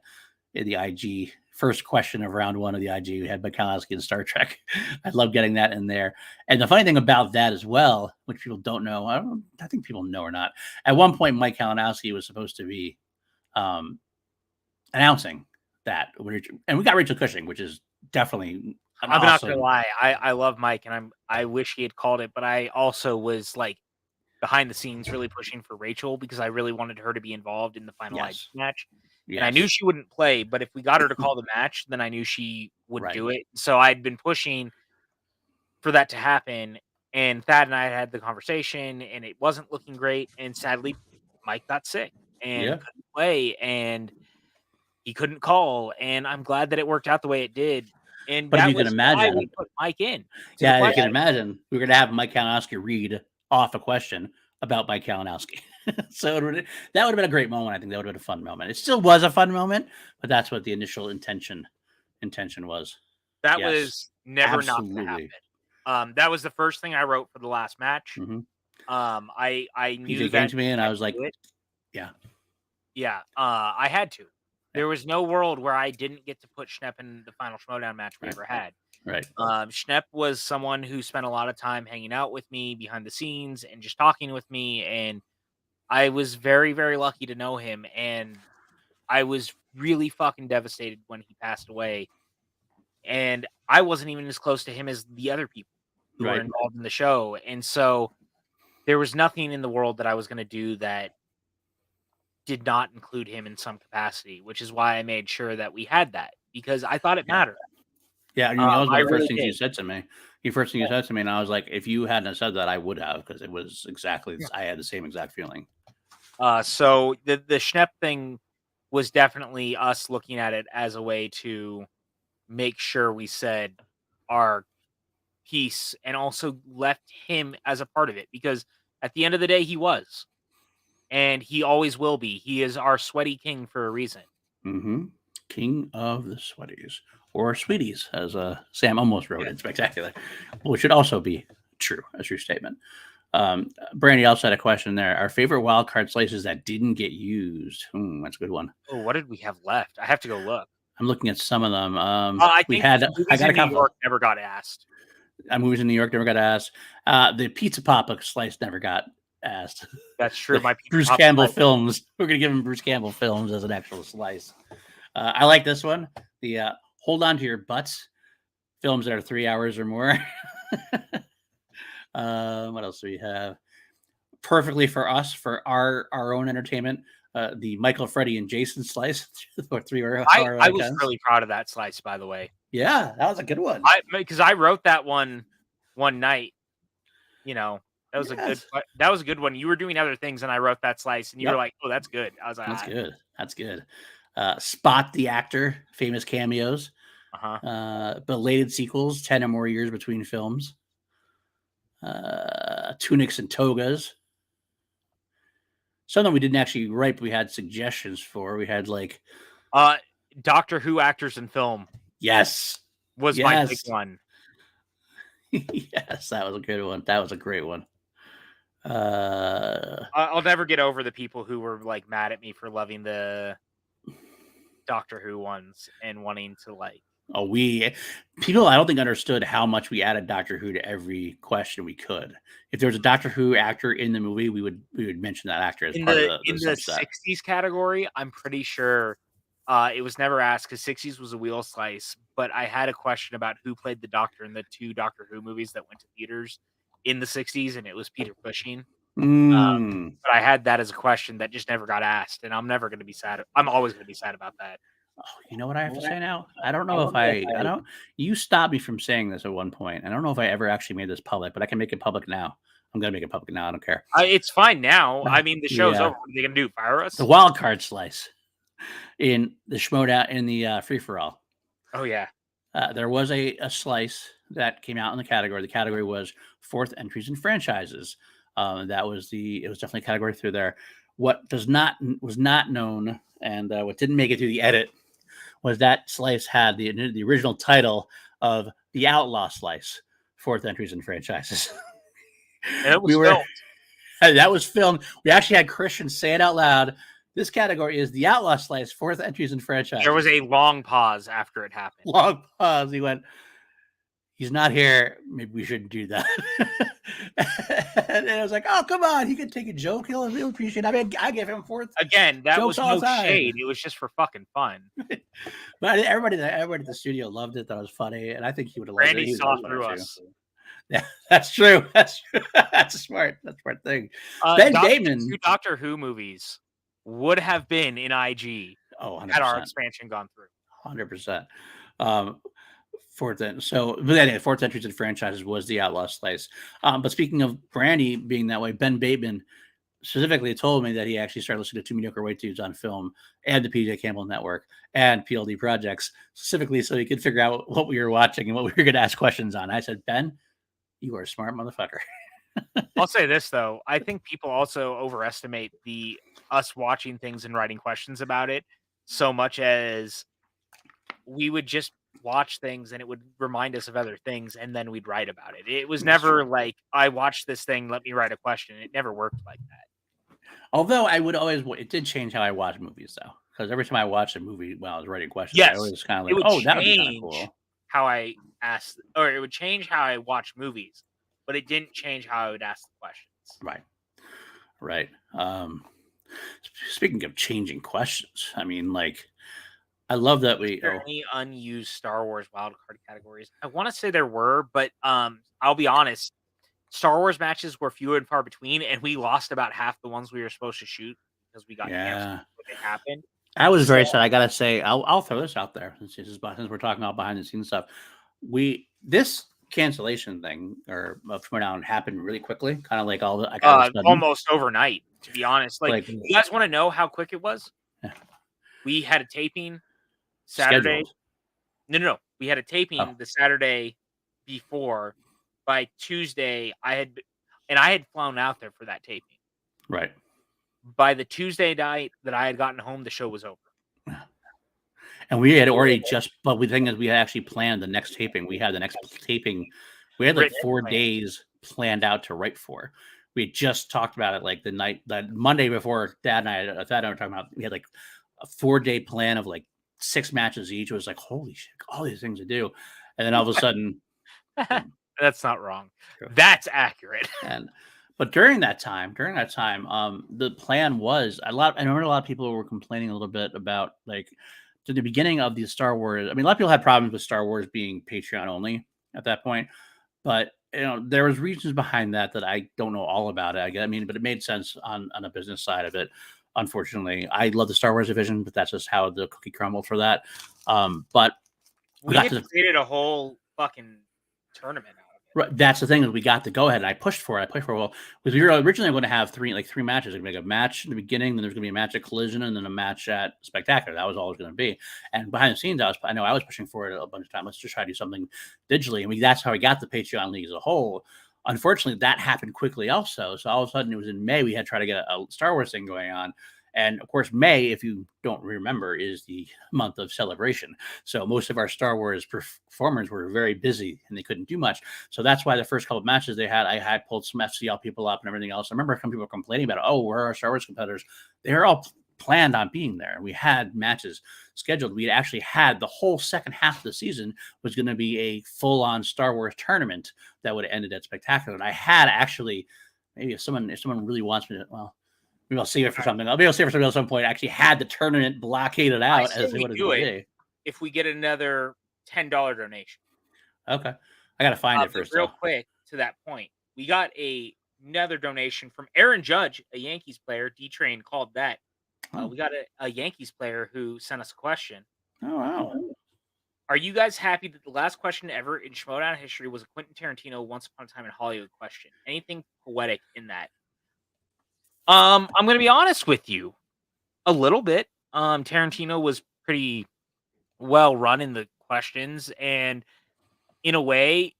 IG first question of round one of the IG. We had Mike Kalinowski in Star Trek. I love getting that in there. And the funny thing about that as well, which people don't know, I think people know or not. At one point, Mike Kalinowski was supposed to be announcing that, and we got Rachel Cushing, which is definitely. I'm not gonna lie, I love Mike, and I wish he had called it, but I also was like behind the scenes really pushing for Rachel because I really wanted her to be involved in the final IG match. Yes. And I knew she wouldn't play, but if we got her to call the match, then I knew she would do it. So I'd been pushing for that to happen. And Thad and I had the conversation, and it wasn't looking great. And sadly, Mike got sick and couldn't play, and he couldn't call. And I'm glad that it worked out the way it did. And But if that you can was why imagine, we put Mike in. yeah, you can imagine we were going to have Mike Kalinowski read off a question about Mike Kalinowski. So that would have been a great moment. I think that would have been a fun moment. It still was a fun moment, but that's what the initial intention was. That was never not going to happen. That was the first thing I wrote for the last match. Mm-hmm. I knew PJ came to me and I was like, yeah, I had to. There was no world where I didn't get to put Schnepp in the final Schmoedown match we ever had. Right. Schnepp was someone who spent a lot of time hanging out with me behind the scenes and just talking with me, and I was very, very lucky to know him, and I was really fucking devastated when he passed away. And I wasn't even as close to him as the other people who were involved in the show. And so there was nothing in the world that I was going to do that did not include him in some capacity, which is why I made sure that we had that, because I thought it mattered. Yeah, that was one of the first things you said to me. The first thing you said to me, and I was like, if you hadn't said that, I would have, because it was exactly, I had the same exact feeling. So the Schnepp thing was definitely us looking at it as a way to make sure we said our piece and also left him as a part of it, because at the end of the day, he was, and he always will be. He is our sweaty king for a reason. Mm-hmm. King of the sweaties, or sweeties, as Sam almost wrote it. Spectacular. Which should also be true, a true statement. Brandy also had a question there. Our favorite wild card slices that didn't get used. That's a good one. Oh, what did we have left? I have to go look. I'm looking at some of them. I think I got a couple. New York never got asked. Movies in New York never got asked. The Pizza Papa slice never got asked. That's true. My Bruce Campbell films. We're gonna give him Bruce Campbell films as an actual slice. I like this one. The hold on to your butts films that are 3 hours or more. What else do we have? Perfectly for us, for our own entertainment. The Michael, Freddie, and Jason slice for 3 hours. I was really proud of that slice, by the way. Yeah, that was a good one. Because I wrote that one night. You know, that was a good one. You were doing other things, and I wrote that slice, and you were like, "Oh, that's good." I was like, "That's good. That's good." Spot the actor, famous cameos, belated sequels, 10 or more years between films. Tunics and togas. Something we didn't actually write, but we had suggestions for. We had like Doctor Who actors in film. Yes. My big one. Yes, that was a good one. That was a great one. I'll never get over the people who were like mad at me for loving the Doctor Who ones and wanting to like. People I don't think understood how much we added Doctor Who to every question we could. If there was a Doctor Who actor in the movie, we would mention that actor as part of the 60s category. I'm pretty sure it was never asked because 60s was a wheel slice, but I had a question about who played the Doctor in the 2 Doctor Who movies that went to theaters in the 60s, and it was Peter Cushing. But I had that as a question that just never got asked, and I'm never going to be sad. I'm always going to be sad about that. Oh, you know what I have to say now? I don't know if I don't. You stopped me from saying this at one point. I don't know if I ever actually made this public, but I can make it public now. I'm going to make it public now. I don't care. It's fine now. I mean, the show's over. What are they going to do? Fire us? The wild card slice in the Schmoedown, in the free-for-all. Oh, yeah. There was a slice that came out in the category. The category was 4th entries in franchises. It was definitely a category through there. What was not known, and what didn't make it through the edit, was that slice had the original title of The Outlaw Slice, 4th entries in franchises. And it was filmed. That was filmed. We actually had Christian say it out loud. This category is The Outlaw Slice, 4th entries in franchises. There was a long pause after it happened. Long pause. He went, he's not here. Maybe we shouldn't do that. And I was like, oh, come on. He could take a joke. He'll appreciate it. I mean, I gave him 4th. Again, that was no shade. It was just for fucking fun. But everybody at the studio loved it. That was funny. And I think he would have loved it. Randy saw through us. Yeah, that's true. That's true. That's a smart thing. Ben Damon. 2 Doctor Who movies would have been in IG 100%. had our expansion gone through. 100%. Fourth entries and franchises was the Outlaw Slice. But speaking of Brandy being that way, Ben Bateman specifically told me that he actually started listening to Two Mediocre White Dudes on Film and the PJ Campbell Network and PLD projects specifically so he could figure out what we were watching and what we were going to ask questions on. I said, Ben, you are a smart motherfucker. I'll say this though, I think people also overestimate us watching things and writing questions about it so much as we would just watch things and it would remind us of other things and then we'd write about it. It was never like, I watched this thing, let me write a question. It never worked like that. Although it did change how I watch movies though, because every time I watched a movie while I was writing questions, Yes, I was kind of like, oh, that would be kind of cool. How I asked, or it would change how I watch movies, but it didn't change how I would ask the questions. Right. Speaking of changing questions, I mean, like, I love that we. Are there any unused Star Wars wildcard categories? I want to say there were, but I'll be honest. Star Wars matches were few and far between, and we lost about half the ones we were supposed to shoot because we got canceled when it happened. I was very sad. I gotta say, I'll throw this out there since we're talking about behind the scenes stuff. This cancellation thing or of Schmoedown happened really quickly, kind of like almost overnight. To be honest, like you guys want to know how quick it was? Yeah. We had a taping Saturday. Scheduled. No. We had a taping the Saturday before. By Tuesday, I had flown out there for that taping. Right. By the Tuesday night that I had gotten home, the show was over. And we had already but the thing is, we had actually planned the next taping. We had the next taping. We had like 4 days planned out to write for. We had just talked about it like that Monday before Dad and I were talking about. We had like a 4-day plan of like 6 matches each. It was like, holy shit, all these things to do. And then all of a sudden, that's not wrong. That's accurate. But during that time, the plan was I remember a lot of people were complaining a little bit about like to the beginning of the Star Wars. I mean, a lot of people had problems with Star Wars being Patreon only at that point, but there was reasons behind that I don't know all about it. I mean, but it made sense on a business side of it. Unfortunately, I love the Star Wars division, but that's just how the cookie crumbled for that. But we created a whole fucking tournament out of it. Right, that's the thing that we got to go ahead, and I pushed for it. Because we were originally going to have three matches. Like a match in the beginning, then there's going to be a match at Collision, and then a match at Spectacular. That was all it was going to be. And behind the scenes, I know I was pushing for it a bunch of times. Let's just try to do something digitally, and that's how we got the Patreon League as a whole. Unfortunately, that happened quickly also. So all of a sudden, it was in May we had to try to get a Star Wars thing going on. And of course, May, if you don't remember, is the month of celebration. So most of our Star Wars performers were very busy and they couldn't do much. So that's why the first couple of matches they had, I had pulled some FCL people up and everything else. I remember some people complaining about, where are our Star Wars competitors? They're all planned on being there. We had matches scheduled. We actually had the whole second half of the season was going to be a full-on Star Wars tournament that would have ended at Spectacular. And I had actually, maybe if someone really wants me to, maybe I'll save it for something. I'll be able to save it for something at some point. I actually had the tournament blockaded out as we do it if we get another $10 donation. Okay. I got to find it first. Real quick to that point. We got another donation from Aaron Judge, a Yankees player. D-Train called that. We got a Yankees player who sent us a question. Oh, wow. Are you guys happy that the last question ever in Schmoedown history was a Quentin Tarantino Once Upon a Time in Hollywood question? Anything poetic in that? I'm going to be honest with you. A little bit. Tarantino was pretty well run in the questions. And in a way,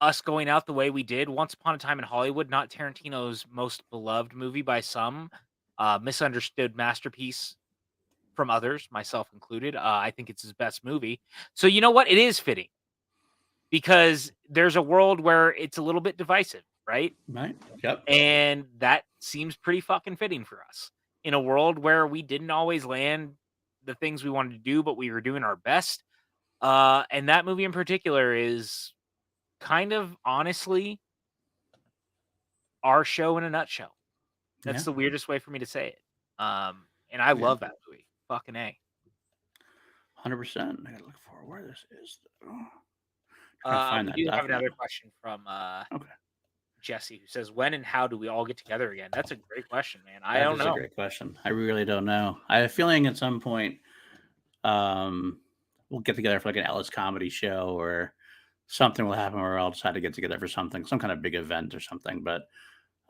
us going out the way we did, Once Upon a Time in Hollywood, not Tarantino's most beloved movie by some, misunderstood masterpiece from others, myself included. I think it's his best movie. So you know what? It is fitting. Because there's a world where it's a little bit divisive. Right? Yep. And that seems pretty fucking fitting for us in a world where we didn't always land the things we wanted to do, but we were doing our best. And that movie in particular is kind of honestly our show in a nutshell. That's the weirdest way for me to say it. And I love that movie. Fucking A. 100%. I gotta look for where this is. We do have another question from Jesse, who says, when and how do we all get together again? That's a great question, man. I don't know. That's a great question. I really don't know. I have a feeling at some point, we'll get together for like an Ellis comedy show or something will happen where I'll decide to get together for something, some kind of big event or something. But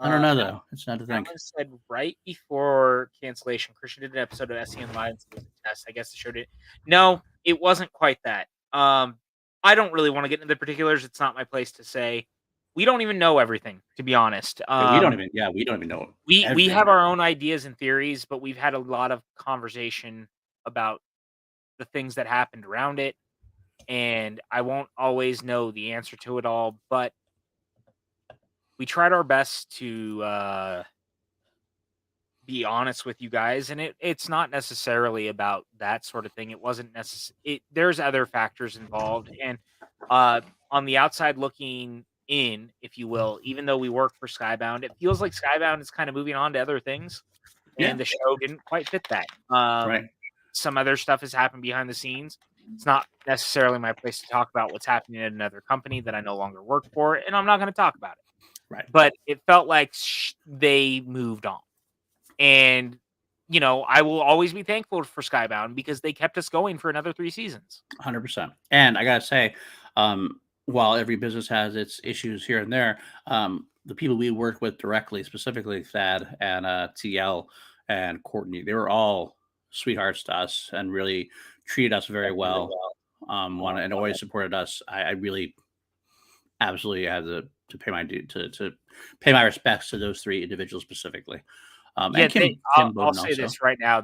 I don't know though. It's not to think. Said right before cancellation, Christian did an episode of SCN Live as a test. I guess the show did. No, it wasn't quite that. I don't really want to get into the particulars. It's not my place to say. We don't even know everything, to be honest. We don't even know. We have our own ideas and theories, but we've had a lot of conversation about the things that happened around it, and I won't always know the answer to it all, but we tried our best to be honest with you guys, and it's not necessarily about that sort of thing. It wasn't necessary. There's other factors involved, and on the outside looking in, if you will, even though we work for Skybound, it feels like Skybound is kind of moving on to other things, and the show didn't quite fit that. Right. Some other stuff has happened behind the scenes. It's not necessarily my place to talk about what's happening at another company that I no longer work for, and I'm not going to talk about it. Right. But it felt like they moved on. And, you know, I will always be thankful for Skybound because they kept us going for another 3 seasons. 100%. And I got to say, while every business has its issues here and there, the people we work with directly, specifically Thad and TL and Courtney, they were all sweethearts to us and really treated us very well. And always supported us. I really absolutely had to pay my due to pay my respects to those 3 individuals specifically. I'll say this right now.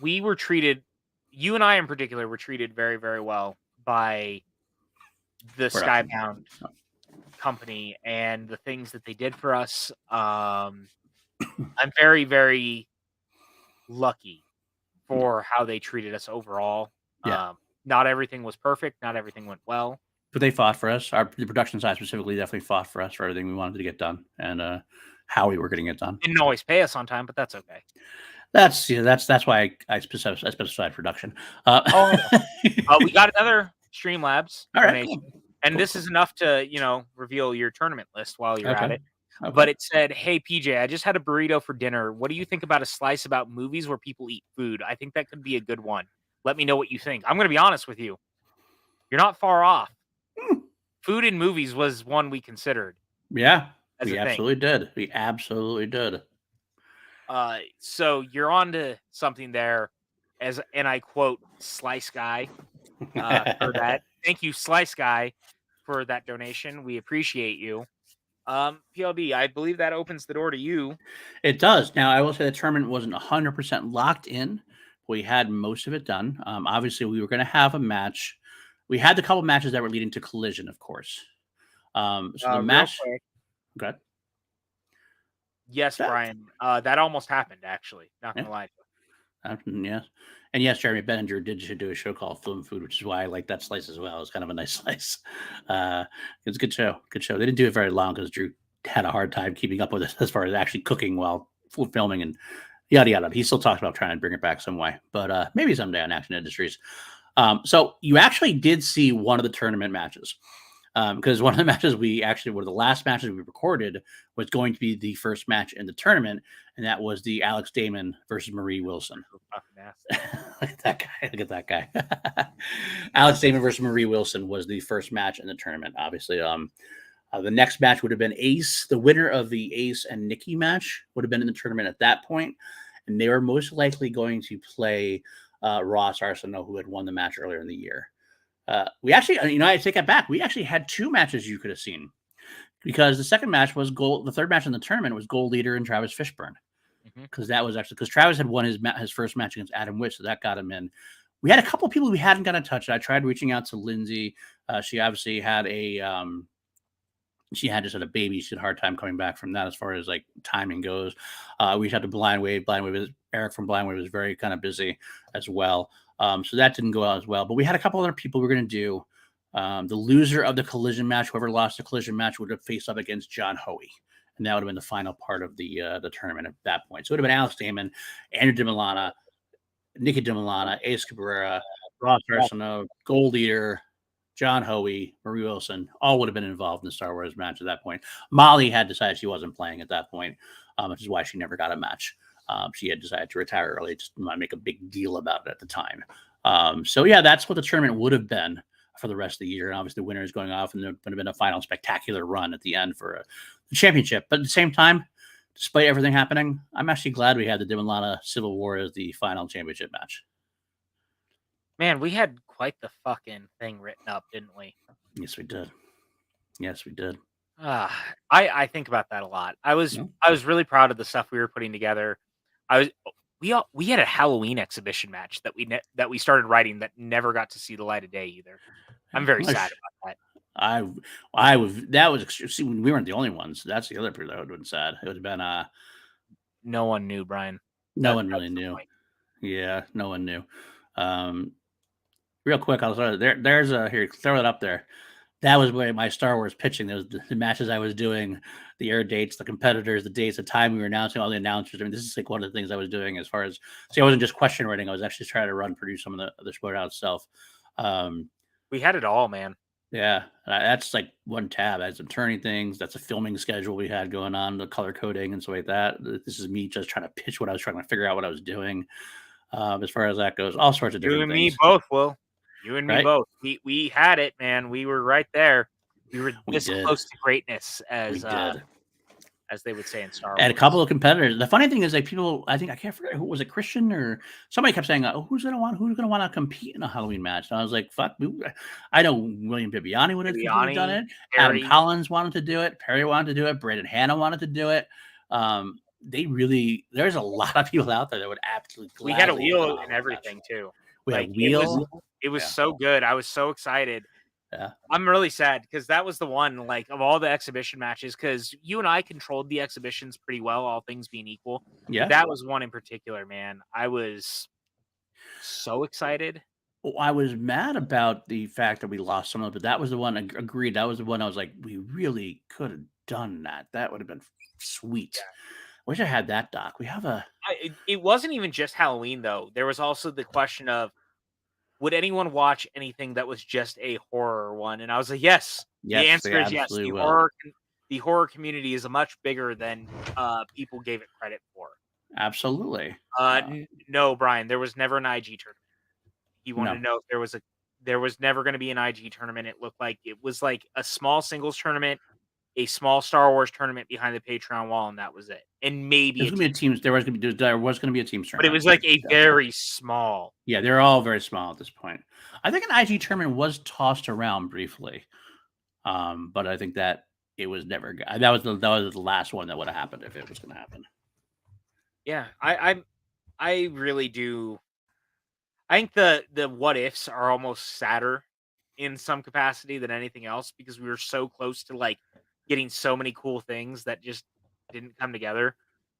We were treated, you and I in particular, were treated very, very well by the Skybound company and the things that they did for us. I'm very, very lucky for how they treated us overall. Not everything was perfect. Not everything went well. But they fought for us. The production side specifically definitely fought for us for everything we wanted to get done and how we were getting it done. Didn't always pay us on time, but that's okay. That's why I specified production. We got another Streamlabs donation, cool. And this is enough to reveal your tournament list while you're at it. Okay. But it said, "Hey PJ, I just had a burrito for dinner. What do you think about a slice about movies where people eat food? I think that could be a good one. Let me know what you think." I'm going to be honest with you. You're not far off. Food in movies was one we considered. Yeah, we absolutely did. We absolutely did. So you're on to something there, and I quote Slice Guy for that. Thank you, Slice Guy, for that donation. We appreciate you. PLD, I believe that opens the door to you. It does. Now, I will say the tournament wasn't 100% locked in. We had most of it done. Obviously, we were going to have a match. We had the couple matches that were leading to Collision, of course. So the match. Good. Yes, Brian. That almost happened, actually. Not going to lie to you. Yes. And yes, Jeremy Benninger did do a show called Film Food, which is why I like that slice as well. It's kind of a nice slice. It's a good show. Good show. They didn't do it very long because Drew had a hard time keeping up with it as far as actually cooking while filming and yada yada. He still talks about trying to bring it back some way, but maybe someday on Action Industries. So you actually did see one of the tournament matches. Because one of the matches one of the last matches we recorded was going to be the first match in the tournament, and that was the Alex Damon versus Marie Wilson. Look at that guy. Alex Damon versus Marie Wilson was the first match in the tournament, obviously. The next match would have been Ace. The winner of the Ace and Nikki match would have been in the tournament at that point, and they were most likely going to play Ross Arsenault, who had won the match earlier in the year. We actually, I take it back. We actually had 2 matches you could have seen because the second match was the third match in the tournament was Gold Leader and Travis Fishburne. Because that was because Travis had won his first match against Adam Witt, so that got him in. We had a couple of people we hadn't got in touch. I tried reaching out to Lindsay. She obviously had she had just had a baby. She had a hard time coming back from that as far as like timing goes. We reached out to Blind Wave. Eric from Blind Wave was very kind of busy as well. So that didn't go out as well. But we had a couple other people we were going to do. The loser of the Collision match, whoever lost the Collision match, would have faced up against John Hoey. And that would have been the final part of the tournament at that point. So it would have been Alex Damon, Andrew DiMilana, Nikki DiMilana, Ace Cabrera, Ross Arsenault, Gold Eater, John Hoey, Marie Wilson, all would have been involved in the Star Wars match at that point. Molly had decided she wasn't playing at that point, which is why she never got a match. She had decided to retire early, just to make a big deal about it at the time. So yeah, that's what the tournament would have been for the rest of the year. And obviously the winner is going off, and there would have been a final spectacular run at the end for the championship. But at the same time, despite everything happening, I'm actually glad we had the Dimilana Civil War as the final championship match. Man, we had quite the fucking thing written up, didn't we? Yes, we did. Yes, we did. I think about that a lot. I was really proud of the stuff we were putting together. We had a Halloween exhibition match that we started writing that never got to see the light of day either. I'm very sad about that. I was that was see, we weren't the only ones. That's the other part that would have been sad. It would have been no one knew, Brian. No one really knew. Yeah, no one knew. Real quick, I'll throw there's a here, throw it up there. That was where my Star Wars pitching. Those the matches I was doing, the air dates, the competitors, the dates, the time we were announcing, all the announcers. I mean, this is like one of the things I was doing as far as I wasn't just question writing. I was actually trying to produce some of the Schmoedown itself. We had it all, man. Yeah, that's like one tab. That's some turning things. That's a filming schedule we had going on, the color coding and stuff like that. This is me just trying to pitch what I was trying to figure out what I was doing. As far as that goes, all sorts of different things. You and me both, Will. You and me both. We had it, man. We were right there. We were this close to greatness, as they would say in Star Wars. And a couple of competitors. The funny thing is, like people, I can't forget who was it, Christian or somebody kept saying, "Oh, who's gonna want to compete in a Halloween match?" And I was like, "Fuck!" I know William Bibiani would have done it. Perry. Adam Collins wanted to do it. Perry wanted to do it. Brandon Hanna wanted to do it. There's a lot of people out there that would absolutely. We had a wheel and everything too. We had a wheel. It was so good. I was so excited. Yeah. I'm really sad because that was the one, like, of all the exhibition matches, because you and I controlled the exhibitions pretty well, all things being equal. Yeah. That was one in particular, man. I was so excited. Well, I was mad about the fact that we lost some of it, but that was the one. Agreed. That was the one I was like, we really could have done that. That would have been sweet. Yeah. Wish I had that, Doc. We have it wasn't even just Halloween, though. There was also the question of, would anyone watch anything that was just a horror one? And I was like, yes. The answer is yes. The horror community is much bigger than people gave it credit for. Absolutely. No, Brian, there was never an IG tournament. He wanted to know if there was never going to be an IG tournament. It looked like it was like a small singles tournament, a small Star Wars tournament behind the Patreon wall, and that was it. And maybe there was going to be a team tournament, but it was like a very small. Yeah, they're all very small at this point. I think an IG tournament was tossed around briefly, but I think that it was never. That was the last one that would have happened if it was going to happen. Yeah, I really do. I think the what ifs are almost sadder in some capacity than anything else, because we were so close to like getting so many cool things that just didn't come together.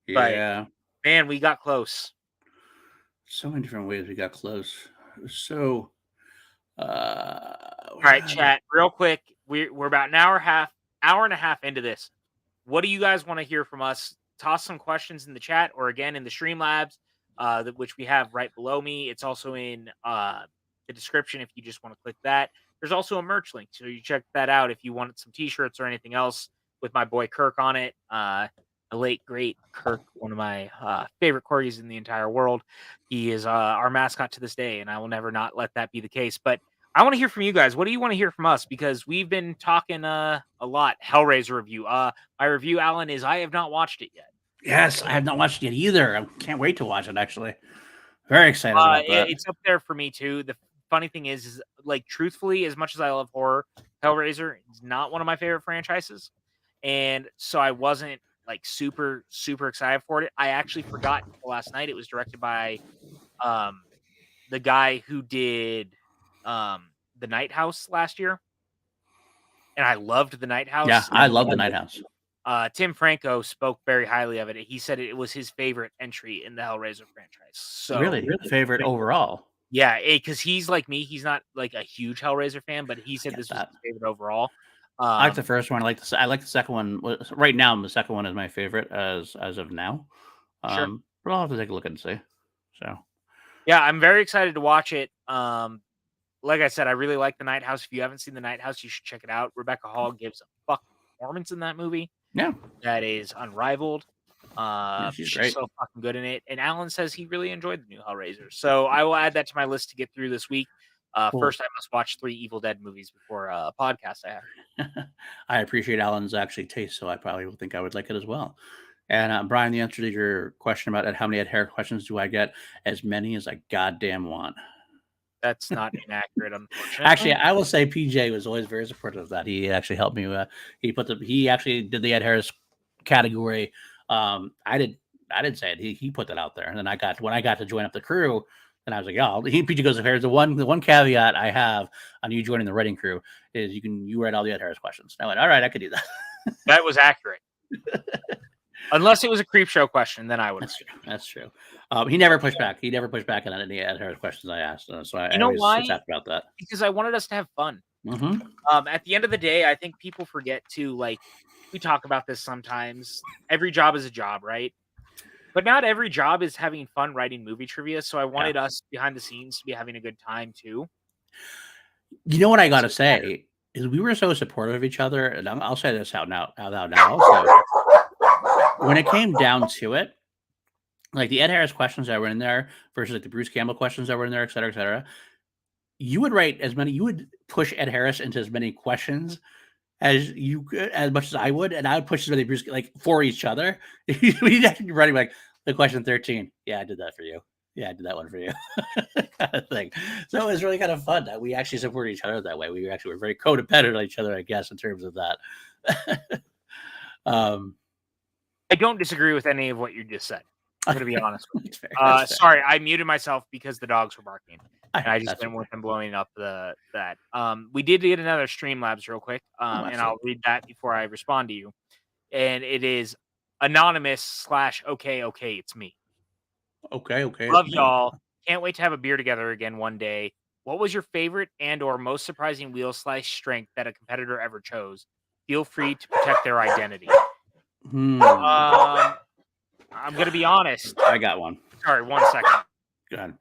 Yeah. But, man, we got close. So many different ways we got close. So, all right, chat, real quick. We're about an hour and a half into this. What do you guys want to hear from us? Toss some questions in the chat, or again in the Streamlabs, which we have right below me. It's also in the description if you just want to click that. There's also a merch link, so you check that out if you want some t-shirts or anything else with my boy Kirk on it. The late, great Kirk, one of my favorite corgis in the entire world. He is our mascot to this day, and I will never not let that be the case. But I want to hear from you guys. What do you want to hear from us? Because we've been talking a lot. Hellraiser review. My review, Alan, is I have not watched it yet. Yes, I have not watched it yet either. I can't wait to watch it, actually. Very excited about that. It's up there for me, too. The funny thing is like, truthfully, as much as I love horror, Hellraiser is not one of my favorite franchises. And so I wasn't like super excited for it. I actually forgot last night it was directed by the guy who did The Night House last year. And I loved The Night House. Yeah, I love The Night House. Tim Franco spoke very highly of it. He said it was his favorite entry in the Hellraiser franchise. So really favorite overall. Yeah, because he's like me. He's not like a huge Hellraiser fan, but he said this was his favorite overall. I like the first one. I like the second one. Right now, the second one is my favorite as of now. Sure. But I'll have to take a look and see. So, yeah, I'm very excited to watch it. Like I said, I really like The Night House. If you haven't seen The Night House, you should check it out. Rebecca Hall gives a fucking performance in that movie. Yeah, that is unrivaled. She's She's great. so fucking good in it. And Alan says he really enjoyed the new Hellraiser. So I will add that to my list to get through this week. Cool. First, I must watch 3 Evil Dead movies before a podcast I have. I appreciate Alan's actually taste, so I probably will think I would like it as well. And Brian, the answer to your question about how many Ed Harris questions do I get? As many as I goddamn want. That's not inaccurate, unfortunately. Actually, I will say PJ was always very supportive of that. He actually helped me. He actually did the Ed Harris category. I didn't say it. He put that out there, and then when I got to join up the crew, then I was like, "Oh." PJ goes, "Here's the one caveat I have on you joining the writing crew is you write all the Ed Harris questions." And I went, "All right, I could do that." That was accurate. Unless it was a creep show question, then I would. That's true. He never pushed back. He never pushed back on any Ed Harris questions I asked. So I always was happy about that. Because I wanted us to have fun. Mm-hmm. At the end of the day, I think people forget to, like, we talk about this sometimes. Every job is a job, right? But not every job is having fun writing movie trivia. So I wanted us behind the scenes to be having a good time too. You know what I got to say is we were so supportive of each other, and I'll say this out now. So when it came down to it, like the Ed Harris questions that were in there versus like the Bruce Campbell questions that were in there, et cetera, you would write you would push Ed Harris into as many questions as much as I would, and I would push as many Bruce, like, for each other. We'd actually be writing like the question 13. Yeah, I did that for you. Yeah, I did that one for you. Kind of thing. So it was really kind of fun that we actually supported each other that way. We actually were very codependent on each other, I guess, in terms of that. I don't disagree with any of what you just said. I'm going to be honest with you. Fair. Sorry, I muted myself because the dogs were barking. And I just didn't want them blowing up that. We did get another Streamlabs real quick, and I'll read that before I respond to you. And it is anonymous / okay, it's me. Okay. Love y'all. Can't wait to have a beer together again one day. What was your favorite and/or most surprising wheel slice strength that a competitor ever chose? Feel free to protect their identity. I'm going to be honest. I got one. Sorry, 1 second. Go ahead.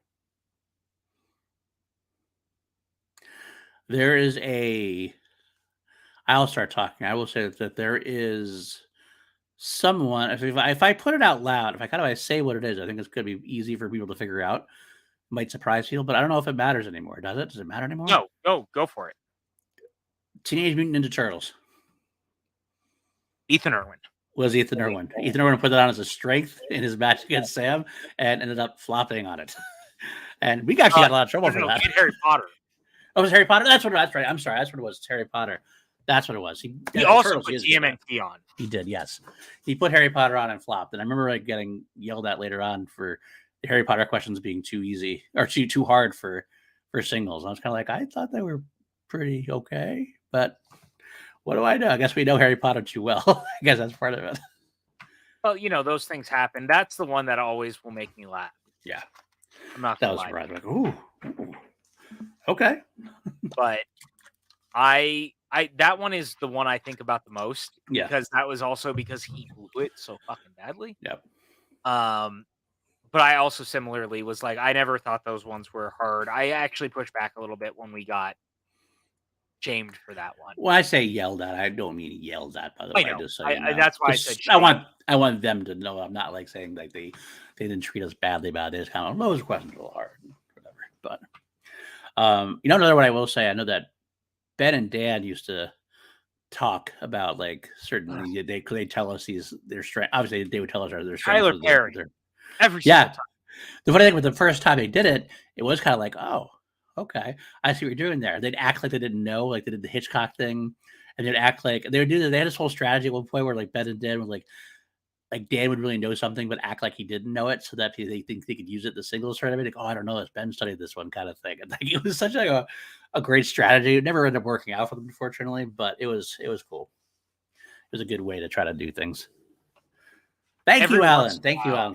There is I'll start talking. I will say that there is someone, if I put it out loud, if I say what it is, I think it's going to be easy for people to figure out. It might surprise people, but I don't know if it matters anymore. Does it? Does it matter anymore? No, go for it. Teenage Mutant Ninja Turtles. Ethan Irwin. Was Ethan Irwin. Ethan Irwin put that on as a strength in his match against Sam and ended up flopping on it. And we actually got a lot of trouble for that. Harry Potter. Oh, it was Harry Potter? That's right. I'm sorry. That's what it was. It's Harry Potter. That's what it was. He also put TMNT on. He did, yes. He put Harry Potter on and flopped. And I remember getting yelled at later on for the Harry Potter questions being too easy or too hard for singles. I was kind of like, I thought they were pretty okay, but what do I know? I guess we know Harry Potter too well. I guess that's part of it. Well, those things happen. That's the one that always will make me laugh. Yeah. I'm not gonna lie. That was right. Like, ooh. Okay. But that one is the one I think about the most. Yeah. Because that was also because he blew it so fucking badly. Yep. But I also similarly was like, I never thought those ones were hard. I actually pushed back a little bit when we got shamed for that one. When I say yelled at, I don't mean yelled at, by the way. Just so that's why I said shamed. I want them to know I'm not like saying like they didn't treat us badly about this. Kind of those questions are a little hard, whatever. But another one I will say, I know that Ben and Dan used to talk about like certain they tell us their strength. Obviously, they would tell us their strengths. Tyler Perry. Every single time. The funny thing with the first time they did it, it was kind of like, oh, okay, I see what you're doing there. They'd act like they didn't know, like they did the Hitchcock thing, and they'd act like they had this whole strategy at one point where like Ben and Dan would like Dan would really know something but act like he didn't know it, so that they think they could use it in the singles tournament. Like, oh, I don't know this. Ben studied this one, kind of thing. And like it was such a great strategy. It never ended up working out for them, unfortunately, but it was cool. It was a good way to try to do things. Thank you, Alan,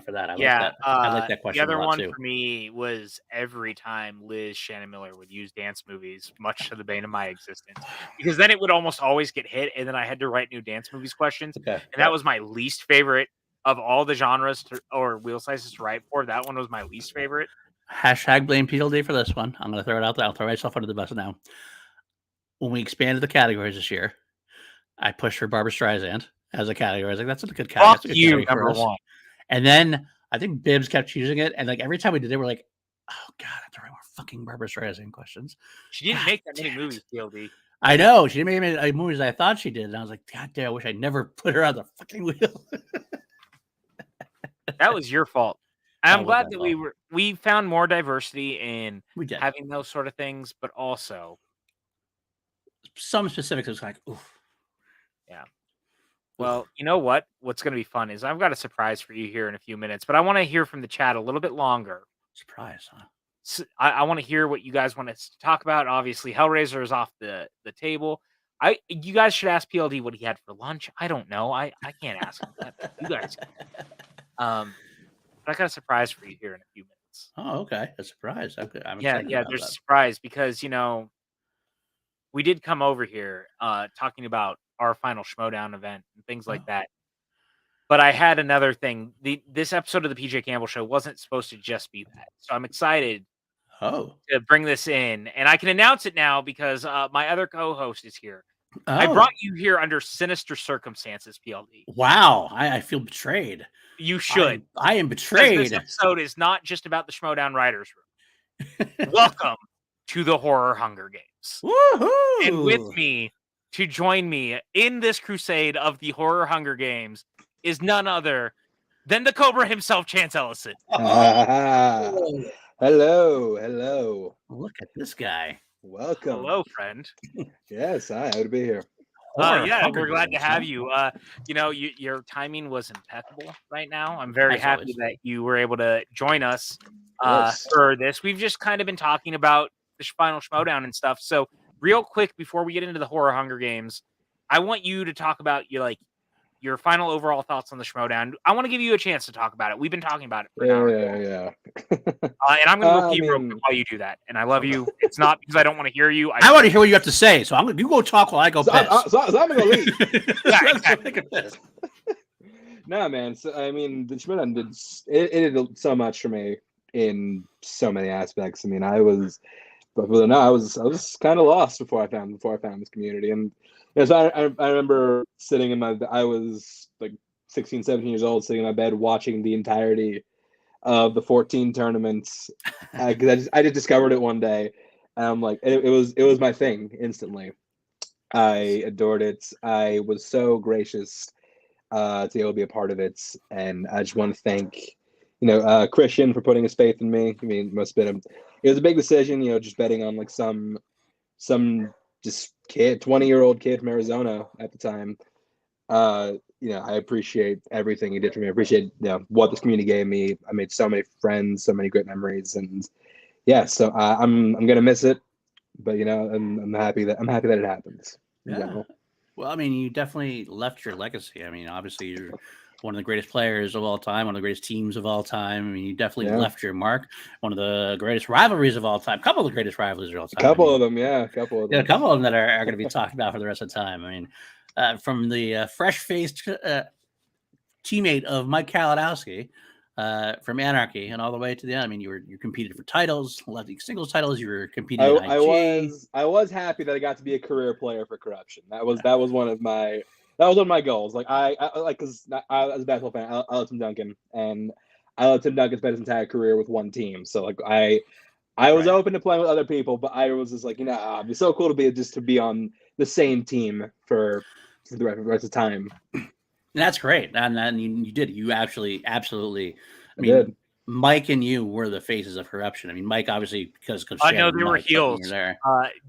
for that. I like that question. The other one for me was every time Liz Shannon Miller would use dance movies, much to the bane of my existence, because then it would almost always get hit, and then I had to write new dance movies questions, and that was my least favorite of all the genres or wheel sizes to write for. That one was my least favorite. # blame PLD for this one. I'm going to throw it out there. I'll throw myself under the bus now. When we expanded the categories this year, I pushed for Barbra Streisand as a category. I was like, that's a good category. Fuck you, number one. And then I think Bibbs kept choosing it, and like every time we did it, we're like, "Oh God, I have to write more fucking Barbra Streisand questions." She didn't God make that many damn movies, it. PLD. I know she didn't make as movies as I thought she did, and I was like, "God damn, I wish I never put her on the fucking wheel." That was your fault. And I'm That was glad my that fault. we found more diversity in We did. having those sort of things, but also, Some specifics was like, oof. yeah. Well, you know what? What's going to be fun is I've got a surprise for you here in a few minutes, but I want to hear from the chat a little bit longer. Surprise, huh? So I want to hear what you guys want us to talk about. Obviously, Hellraiser is off the table. You guys should ask PLD what he had for lunch. I don't know. I can't ask him that. You guys can. But I got a surprise for you here in a few minutes. Oh, okay. A surprise. I'm Yeah, excited yeah. about There's a that. surprise because we did come over here talking about our final Schmoedown event and things like that. But I had another thing. This episode of the PJ Campbell Show wasn't supposed to just be that. So I'm excited to bring this in. And I can announce it now because my other co-host is here. I brought you here under sinister circumstances, PLD. Wow. I feel betrayed. You should. I am betrayed. This episode is not just about the Schmoedown Writers Room. Welcome to the Horror Hunger Games. Woohoo! And with me to join me in this crusade of the Horror Hunger Games is none other than the Cobra himself, Chance Ellison. Hello. Look at this guy. Welcome. Hello, friend. Yes, hi. Happy to be here. Yeah, we're glad to have you. Your timing was impeccable right now. I'm very happy that you were able to join us for this. We've just kind of been talking about the final Schmoedown and stuff. So real quick, before we get into the Horror Hunger Games, I want you to talk about your final overall thoughts on the Schmoedown. I want to give you a chance to talk about it. We've been talking about it for an hour. Yeah. And I'm going to repeat real quick while you do that. And I love you. It's not because I don't want to hear you. I want to hear what you have to say. So you go talk while I go piss. So I'm going to leave. Yeah, exactly. No, man. So, I mean, the Schmoedown did so much for me in so many aspects. I mean, I was kind of lost before I found this community. And so I remember sitting I was like 16, 17 years old, sitting in my bed watching the entirety of the 14 tournaments because I just discovered it one day, and I'm like, it was my thing instantly. I adored it. I was so gracious to be able to be a part of it, and I just want to thank Christian for putting his faith in me. I mean, it was a big decision, just betting on like some just kid, 20-year-old kid from Arizona at the time. I appreciate everything he did for me. I appreciate what this community gave me. I made so many friends, so many great memories, and yeah. So I'm gonna miss it, but I'm happy that it happens. Yeah. Well, I mean, you definitely left your legacy. I mean, obviously you're one of the greatest players of all time, one of the greatest teams of all time. I mean, you definitely left your mark. One of the greatest rivalries of all time. A couple of the greatest rivalries of all time. A couple of them that are going to be talked about for the rest of the time. I mean, from the fresh-faced teammate of Mike Kalinowski from Anarchy and all the way to the end. I mean, you competed for titles, lefty singles titles. You were competing in IG. I was happy that I got to be a career player for Corruption. That was one of my goals. Like I because I was a basketball fan. I love Tim Duncan, and I love Tim Duncan spent his entire career with one team. So like I was open to playing with other people, but I was just like, it'd be so cool to be on the same team for the rest of the time. And that's great, and you did. You actually absolutely. I mean, Mike and you were the faces of Corruption. I mean, Mike obviously because I know they were heels. There.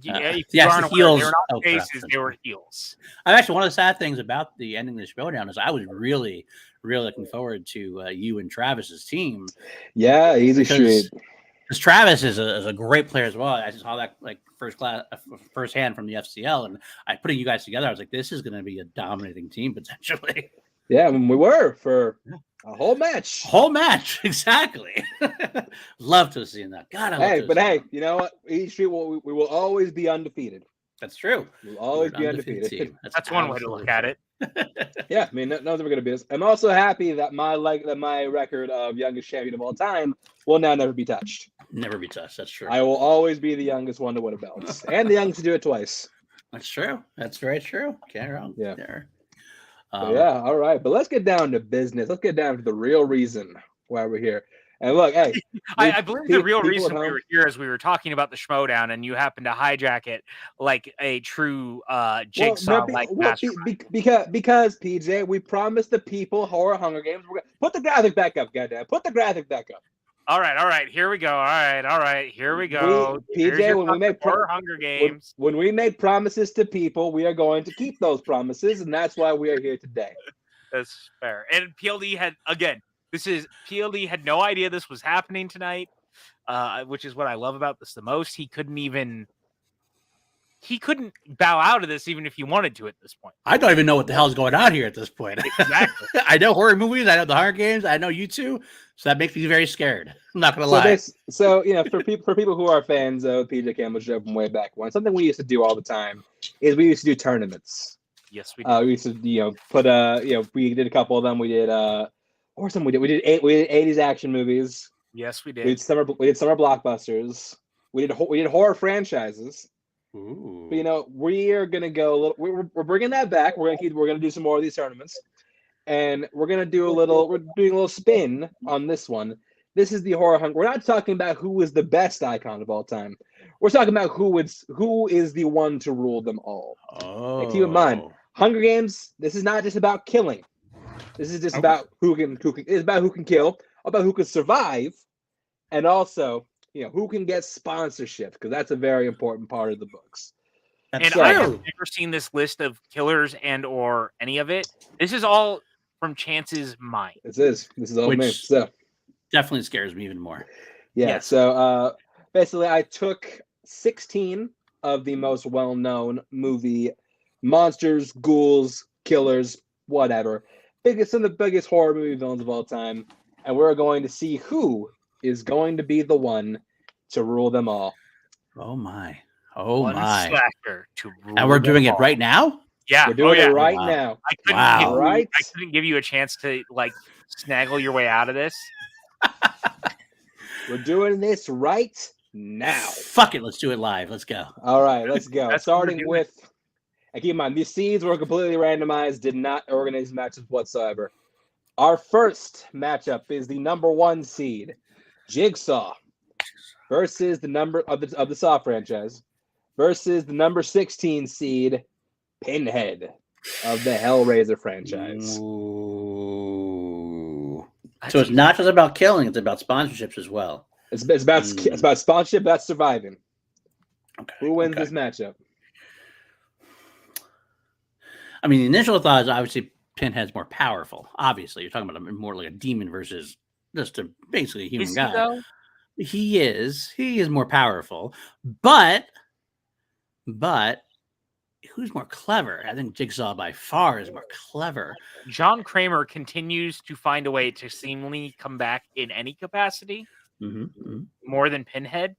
Yes, the heels. They were not faces; they were heels. Actually, one of the sad things about the ending of the Schmoedown is I was really, really looking forward to you and Travis's team. Yeah, easy street. Because Travis is a great player as well. I just saw that like firsthand from the FCL, and putting you guys together, I was like, this is going to be a dominating team potentially. Yeah, I mean, we were for a whole match. Exactly. Love to have seen that. God, hey, you know what? Each street we will always be undefeated. That's true. We'll always be undefeated. That's one way to look at it. Yeah, I mean, no one's ever going to beat us. I'm also happy that my record of youngest champion of all time will now never be touched. Never be touched. That's true. I will always be the youngest one to win a belt, and the youngest to do it twice. That's true. That's very true. Can't wrong. Yeah. There. Yeah, all right. But let's get down to business. Let's get down to the real reason why we're here. And look, hey, I believe the real people reason at we home- were here is we were talking about the Schmoedown, and you happened to hijack it like a true jigsaw-like mastermind. because PJ, we promised the people horror Hunger Games. Put the graphic back up, goddamn. Put the graphic back up. All right. Here we go. All right. Here we go. PJ, when we make horror Hunger Games, when we make promises to people, we are going to keep those promises, and that's why we are here today. that's fair. And PLD had PLD had no idea this was happening tonight, which is what I love about this the most. He couldn't bow out of this even if he wanted to at this point. I don't even know what the hell's going on here at this point. Exactly. I know horror movies. I know the Hunger Games. I know you two. So that makes me very scared. I'm not going to lie. So for people who are fans of PJ Campbell show from way back when, something we used to do all the time is we used to do tournaments. Yes, we did. We used to put we did a couple of them. We did we did 80s action movies. Yes, we did. We did summer blockbusters. We did horror franchises. Ooh. But we are gonna go a little. We're bringing that back. We're gonna do some more of these tournaments, and we're doing a little spin on this one. This is the horror hunger. We're not talking about who is the best icon of all time. We're talking about who is the one to rule them all. Oh. And keep in mind, Hunger Games. This is not just about killing. This is just about who can. It's about who can kill, about who can survive, and also who can get sponsorship, because that's a very important part of the books. And I have never seen this list of killers and or any of it. This is all from Chance's mind. This is all me. So definitely scares me even more. Yeah. Yes. So basically, I took 16 of the most well-known movie monsters, ghouls, killers, whatever. Some of the biggest horror movie villains of all time, and we're going to see who is going to be the one to rule them all. Oh my. Oh one my. Slacker to rule and we're doing them it right now? Yeah. We're doing it right Wow. now. I couldn't give you a chance to snaggle your way out of this. We're doing this right now. Fuck it. Let's do it live. Let's go. All right, let's go. That's Starting with, and keep in mind, these seeds were completely randomized, did not organize matches whatsoever. Our first matchup is the number 1 seed, Jigsaw, versus the number of the Saw franchise, versus the number 16 seed, Pinhead of the Hellraiser franchise. Ooh. So it's not just about killing; it's about sponsorships as well. It's about sponsorship. That's surviving. Okay. Who wins this matchup? I mean, the initial thought is obviously Pinhead's more powerful. Obviously, you're talking about more like a demon versus just basically a human guy. He is more powerful, but who's more clever? I think Jigsaw by far is more clever. John Kramer continues to find a way to seemingly come back in any capacity, more than Pinhead.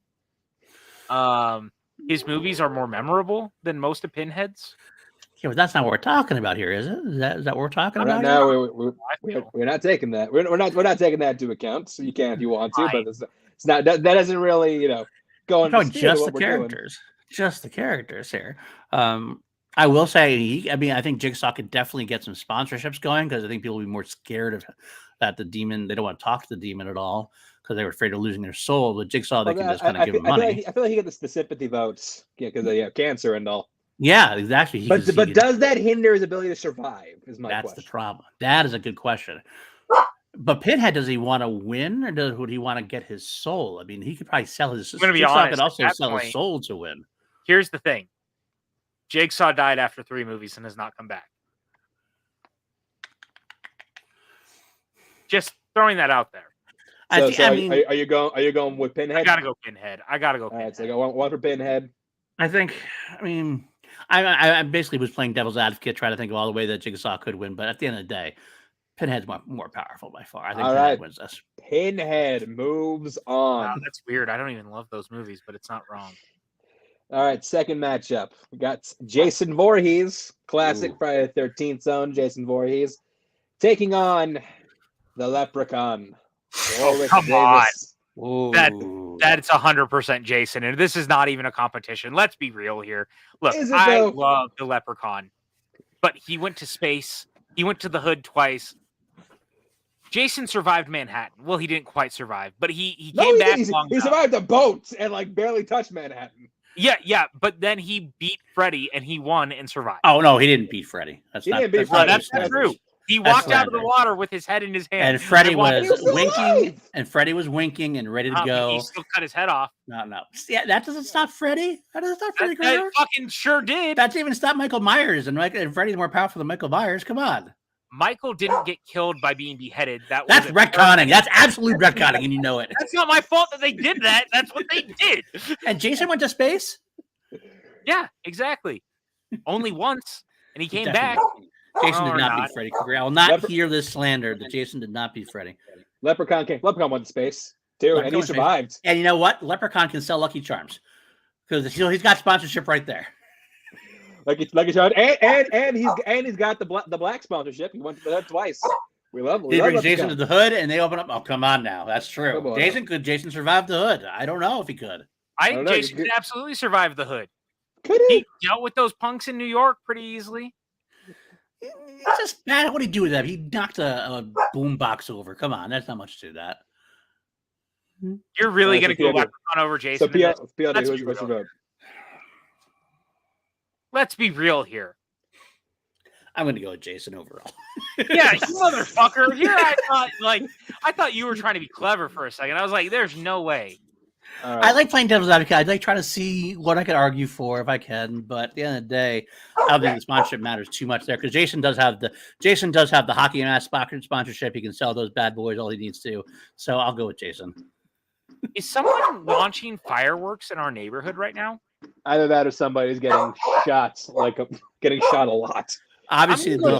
His movies are more memorable than most of Pinhead's. Yeah, but that's not what we're talking about here, is it? Is that what we're talking about? No, we're not taking that. We're not taking that into account. So you can if you want to, but it's not. That doesn't really go into just the characters. Just the characters here. I will say, I think Jigsaw could definitely get some sponsorships going, because I think people will be more scared of that the demon. They don't want to talk to the demon at all because they were afraid of losing their soul. But Jigsaw, they can just kind of give him money. I feel like he gets the sympathy votes, because they have cancer and all. Yeah, exactly. But does that hinder his ability to survive? Is my question. That's the problem. That is a good question. But Pinhead, does he want to win, or would he want to get his soul? I mean, he could probably sell his. I'm going to be honest. Could also sell his soul to win. Here's the thing: Jigsaw died after 3 movies and has not come back. Just throwing that out there. Are you going with Pinhead? I gotta go Pinhead. All right, so I got one for Pinhead. I think. I mean, I basically was playing devil's advocate, trying to think of all the way that Jigsaw could win, but at the end of the day, Pinhead's more powerful by far. I think Pinhead wins this. Pinhead moves on. Wow, that's weird. I don't even love those movies, but it's not wrong. All right, second matchup. We got Jason Voorhees, classic Friday the 13th zone, Jason Voorhees, taking on the Leprechaun. Come on. That's 100% Jason, and this is not even a competition. Let's be real here. Look, I love the Leprechaun, but he went to space He went to the hood twice. Jason survived Manhattan. Well, he didn't quite survive, but he came back. He survived a boat and like barely touched Manhattan. Yeah, but then he beat Freddy and he won and survived. Oh no, he didn't beat Freddy. That's not true. He walked out of the water with his head in his hand. And Freddy was winking. And Freddy was winking and ready to go. He still cut his head off. No. Yeah, that doesn't stop Freddy. That doesn't stop Freddy. That fucking sure did. That didn't even stop Michael Myers. And Freddy's more powerful than Michael Myers. Come on. Michael didn't get killed by being beheaded. That's retconning. That's absolute retconning, and you know it. That's not my fault that they did that. That's what they did. And Jason went to space? Yeah, exactly. Only once, and he came back. Jason did not beat Freddy Krueger. I will not hear this slander that Jason did not beat Freddy. Leprechaun went to space, too, and he survived. And you know what? Leprechaun can sell Lucky Charms. Because he's got sponsorship right there. Lucky Charms, and he's got the black sponsorship. He went to the hood twice. We love him. He brings Jason to the hood, and they open up. Oh, come on now. That's true. Could Jason survive the hood? I don't know if he could. Jason could absolutely survive the hood. Could he? He dealt with those punks in New York pretty easily. It's just bad. What did he do with that? He knocked a boombox over. Come on, that's not much to that. You're really going to go Leprechaun over Jason? So, PLD, what's your vote? Let's be real here. I'm going to go with Jason overall. Yeah, you motherfucker. Here I thought you were trying to be clever for a second. I was like, there's no way. Right. I like playing devil's advocate. I like trying to see what I could argue for if I can, but at the end of the day, I don't think the sponsorship matters too much there because Jason does have the hockey mask sponsorship. He can sell those bad boys all he needs to. So I'll go with Jason. Is someone launching fireworks in our neighborhood right now? Either that or somebody's getting shots, getting shot a lot. Obviously, the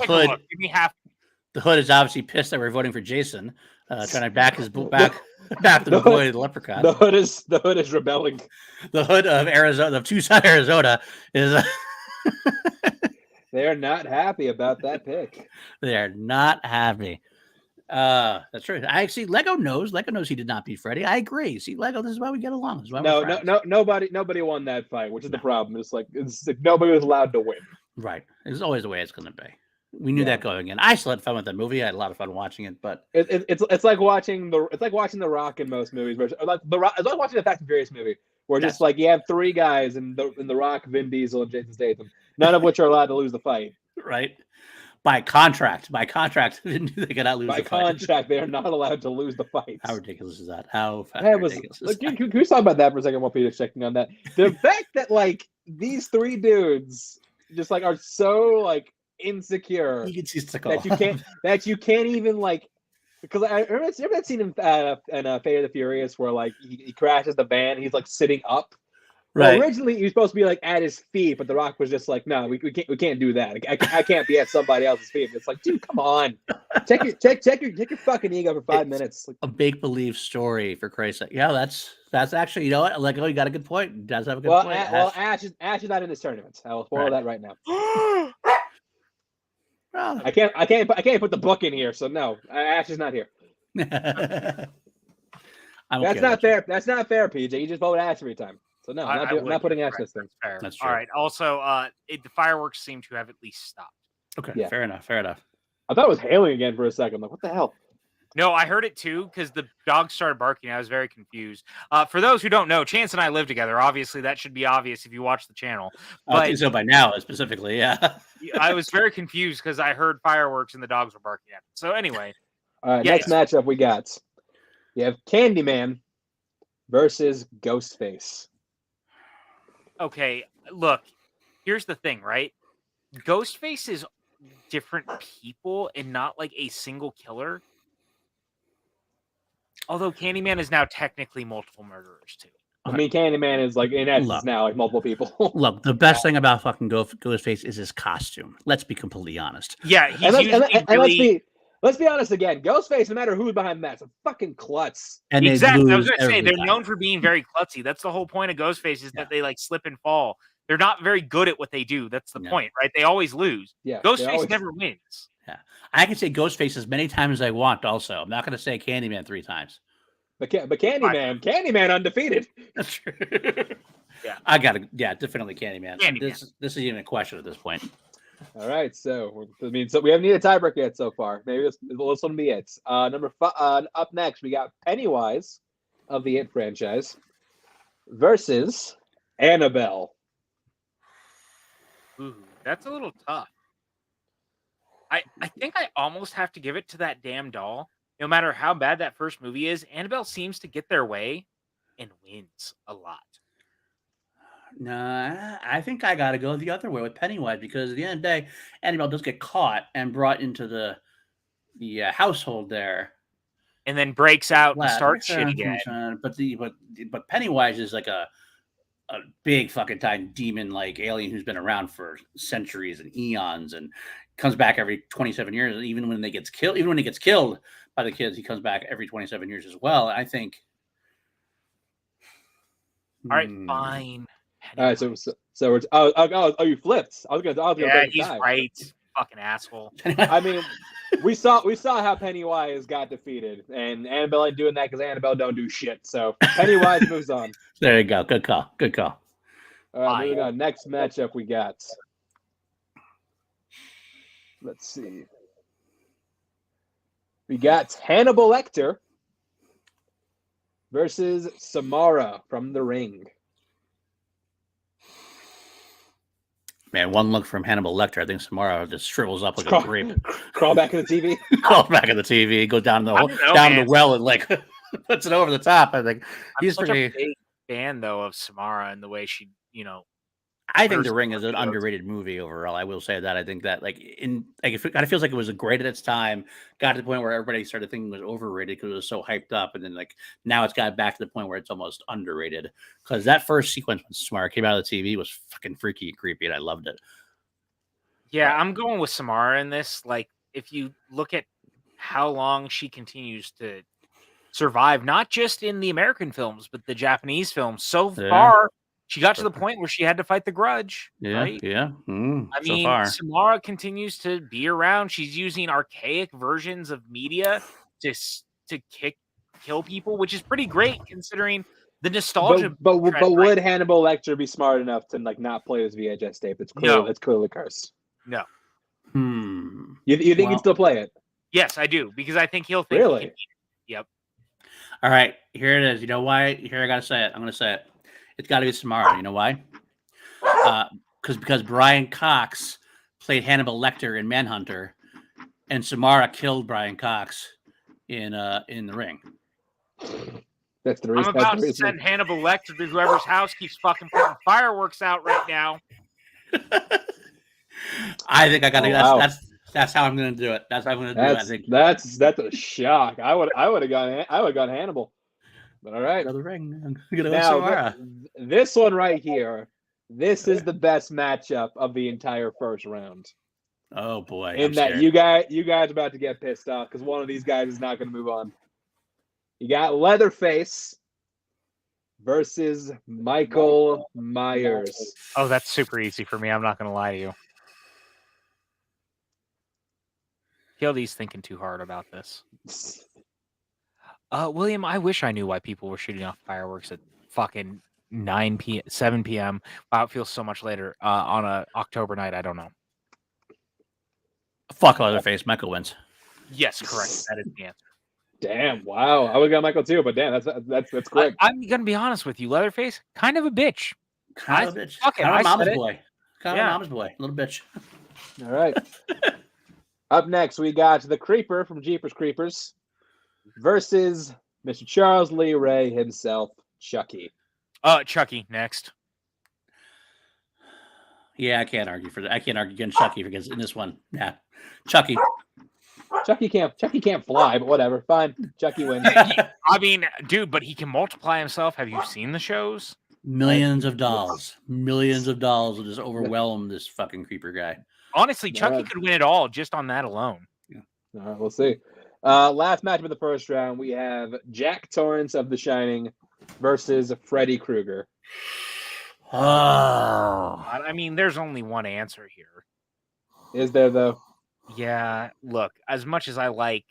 hood is obviously pissed that we're voting for Jason, trying to back his back to the boy, the leprechaun. The hood is rebelling. The hood of Arizona, of Tucson, Arizona, is. They are not happy about that pick. They are not happy. That's true. I actually Lego knows he did not beat Freddy. I agree. See, Lego, this is why we get along. This is why nobody won that fight, which is the problem. It's like nobody was allowed to win. Right. It's always the way it's going to be. We knew that going in. I still had fun with that movie. I had a lot of fun watching it, but it's like watching the Rock in most movies. It's like watching the Fast and Furious movie, where just like you have three guys in the Rock, Vin Diesel, and Jason Statham, none of which are allowed to lose the fight. Right. By contract, they cannot lose. By contract, they are not allowed to lose the fight. How ridiculous is that? Ridiculous is that? Can we talk about that for a second while Peter's checking on that? The fact that like these three dudes just like are so insecure that you can't even because I remember that scene in Fate of the Furious where he crashes the van and he's sitting up. Right. Well, originally he was supposed to be at his feet, but The Rock was just no, we can't do that. I can't be at somebody else's feet. It's dude, come on, check your fucking ego for 5 minutes. A make believe story, for Christ's sake. Yeah, that's actually, you know what? Lego, you got a good point. He does have a good point. Ash is not in this tournament. I will spoil that right now. Well, I can't put the book in here, so no, Ash is not here. That's not fair. That's not fair, PJ. You just vote Ash every time. So no, I'm not putting Ash this thing. That's true. All right. Also, the fireworks seem to have at least stopped. Okay. Yeah. Fair enough. I thought it was hailing again for a second. I'm like, what the hell? No, I heard it too because the dogs started barking. I was very confused. For those who don't know, Chance and I live together. Obviously, that should be obvious if you watch the channel. But I think so by now, specifically, yeah. I was very confused because I heard fireworks and the dogs were barking at it. So anyway. All right, next matchup we got. You have Candyman versus Ghostface. Okay, look, here's the thing, right? Ghostface is different people and not a single killer. Although Candyman is now technically multiple murderers too. I mean, Candyman is in essence now multiple people. Look, the best thing about fucking Ghostface is his costume. Let's be completely honest. Yeah, let's be honest again. Ghostface, no matter who's behind that, is a fucking klutz. And exactly. I was going to say they're known for being very klutzy. That's the whole point of Ghostface is that they slip and fall. They're not very good at what they do. That's the point, right? They always lose. Yeah, Ghostface never wins. Yeah, I can say Ghostface as many times as I want. Also, I'm not going to say Candyman 3 times. But Candyman undefeated. That's true. Yeah, I got to. Yeah, definitely Candyman. This is even a question at this point. All right, so we haven't needed a tiebreaker yet so far. Maybe this one will be it. Number 5. Up next, we got Pennywise of the It franchise versus Annabelle. Ooh, that's a little tough. I think I almost have to give it to that damn doll. No matter how bad that first movie is, Annabelle seems to get their way and wins a lot. No, I think I got to go the other way with Pennywise because at the end of the day, Annabelle does get caught and brought into the household there. And then breaks out and Lad, starts shit again. But Pennywise is like a big fucking time demon like alien who's been around for centuries and eons and comes back every 27 years. And even when he gets killed by the kids, he comes back every 27 years as well. I think. All right, fine. All right, so we're you flipped. I was gonna yeah, he's right. Fucking asshole. I mean, we saw how Pennywise got defeated, and Annabelle ain't doing that because Annabelle don't do shit. So Pennywise moves on. There you go. Good call. Good call. All right, moving on. Next matchup we got. Let's see. We got Hannibal Lecter versus Samara from The Ring. Man, one look from Hannibal Lecter, I think Samara just shrivels up like a grape. Crawl back in the TV. Crawl back in the TV. Go down the well and like puts it over the top. I think he's such a big fan though of Samara and the way she, I think The Ring is an underrated movie overall. I will say that. I think that it kind of feels like it was great at its time. Got to the point where everybody started thinking it was overrated because it was so hyped up, and then now it's got back to the point where it's almost underrated. Because that first sequence when Samara came out of the TV was fucking freaky and creepy, and I loved it. Yeah, I'm going with Samara in this. Like, if you look at how long she continues to survive, not just in the American films, but the Japanese films, so far. She got to the point where she had to fight the grudge. Yeah, right? yeah. I mean, Samara continues to be around. She's using archaic versions of media to kill people, which is pretty great considering the nostalgia. But would Hannibal Lecter be smart enough to not play this VHS tape? It's clearly cursed. No. You think he'd still play it? Yes, I do, because I think he'll think. Really? Yep. All right, here it is. You know why? Here I gotta say it. I'm gonna say it. It's got to be Samara. You know why? Because Brian Cox played Hannibal Lecter in Manhunter, and Samara killed Brian Cox in The Ring. That's the reason. I'm about to send Hannibal Lecter to whoever's house keeps fucking putting fireworks out right now. I think I got to. That's how I'm going to do it. That's how I'm going to do it. I think that's a shock. I would have gone Hannibal. But all right. Another Ring. Now, this one right here, this is the best matchup of the entire first round. Oh boy! In that you guys are about to get pissed off because one of these guys is not going to move on. You got Leatherface versus Michael Myers. Oh, that's super easy for me. I'm not going to lie to you. Kildy's thinking too hard about this. William, I wish I knew why people were shooting off fireworks at fucking 7 p.m. Wow, it feels so much later on a October night. I don't know. Fuck Leatherface. Michael wins. Yes, correct. That is the answer. Damn! Wow, I would have got Michael too, but damn, that's quick. I'm gonna be honest with you, Leatherface, kind of a bitch. Kind of a bitch. Kind of a mama's boy. Kind of a mama's boy. Little bitch. All right. Up next, we got the Creeper from Jeepers Creepers versus Mr. Charles Lee Ray himself, Chucky. Chucky next. Yeah, I can't argue for that. I can't argue against Chucky because in this one, yeah, Chucky. Chucky can't fly, but whatever. Fine, Chucky wins. I mean, dude, but he can multiply himself. Have you seen the shows? Millions of dolls will just overwhelm this fucking creeper guy. Honestly, Chucky could win it all just on that alone. Yeah. All right, we'll see. Last matchup of the first round, we have Jack Torrance of The Shining versus Freddy Krueger. Oh, I mean, there's only one answer here. Is there though? Yeah. Look, as much as I like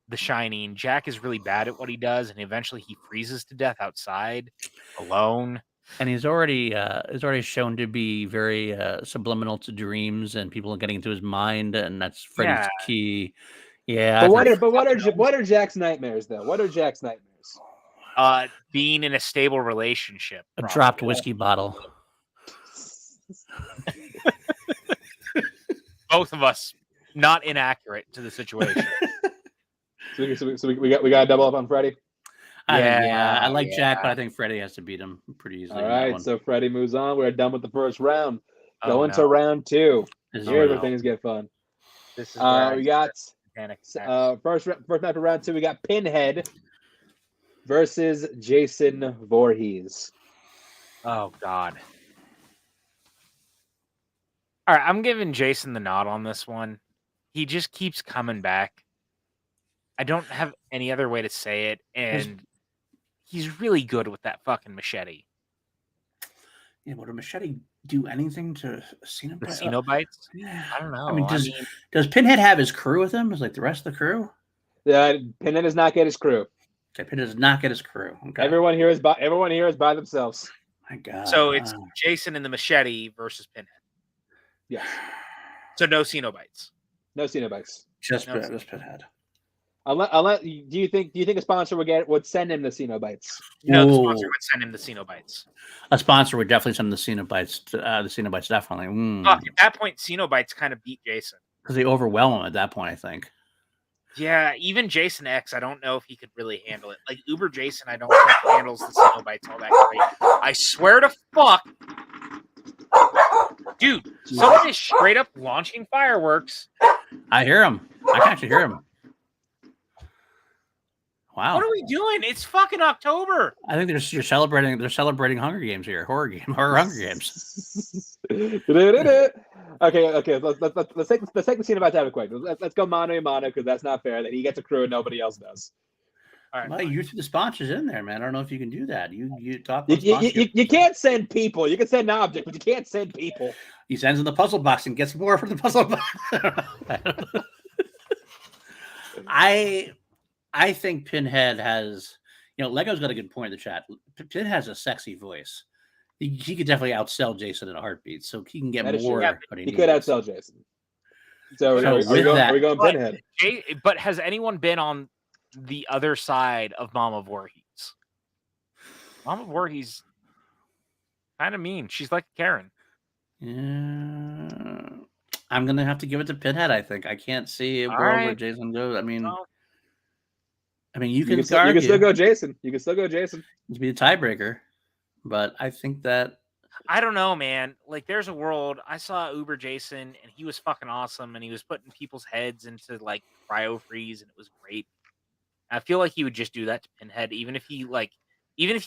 The Shining, Jack is really bad at what he does, and eventually he freezes to death outside alone. And he's already shown to be very subliminal to dreams and people getting into his mind, and that's Freddy's key. Yeah. But what are Jack's nightmares though? What are Jack's nightmares? Being in a stable relationship. A dropped whiskey bottle. Both of us not inaccurate to the situation. so we got a double up on Freddy. I like Jack, but I think Freddy has to beat him pretty easily. All right, so Freddy moves on. We're done with the first round. Going to round 2. Here's where things get fun. This is we got first match of round 2. We got Pinhead versus Jason Voorhees. Oh God. All right, I'm giving Jason the nod on this one. He just keeps coming back. I don't have any other way to say it, and he's really good with that fucking machete. Yeah, would a machete do anything to Cenobites? Cenobites? Yeah, I don't know. I mean, does Pinhead have his crew with him? Is like the rest of the crew? Pinhead does not get his crew. Okay, Pinhead does not get his crew. Okay. Everyone here is by themselves. My God. So it's Jason and the machete versus Pinhead. Yes. So no Cenobites. No Cenobites. Just Pinhead. Unless, do you think a sponsor would send him the Cenobites? No, the sponsor would send him the Cenobites. A sponsor would definitely send him the Cenobites. The Cenobites definitely. Fuck, at that point, Cenobites kind of beat Jason because they overwhelm him at that point. I think. Yeah, even Jason X, I don't know if he could really handle it. Like Uber Jason, I don't think handles the Cenobites all that great. I swear to fuck, dude, someone is straight up launching fireworks. I hear him. I can actually hear him. Wow. What are we doing? It's fucking October. I think they're celebrating Hunger Games here. Horror Hunger Games. Okay. Let's take the scene about that quick. Let's go mano a mano because that's not fair. That he gets a crew and nobody else does. All right. Well, you threw the sponsors in there, man. I don't know if you can do that. You talk. You can't send people. You can send objects, but you can't send people. He sends in the puzzle box and gets more from the puzzle box. I think Pinhead has, Lego's got a good point in the chat. Pinhead has a sexy voice. He could definitely outsell Jason in a heartbeat, so he can get more. He could outsell Jason. So are we going Pinhead? But has anyone been on the other side of Mama Voorhees? Mama Voorhees kind of mean. She's like Karen. Yeah. I'm gonna have to give it to Pinhead. I think I can't see a world where Jason goes. I mean, you can still go Jason. You can still go Jason. To be the tiebreaker, but I think that I don't know, man. Like, there's a world. I saw Uber Jason, and he was fucking awesome, and he was putting people's heads into like cryo freeze, and it was great. I feel like he would just do that to Pinhead, even if he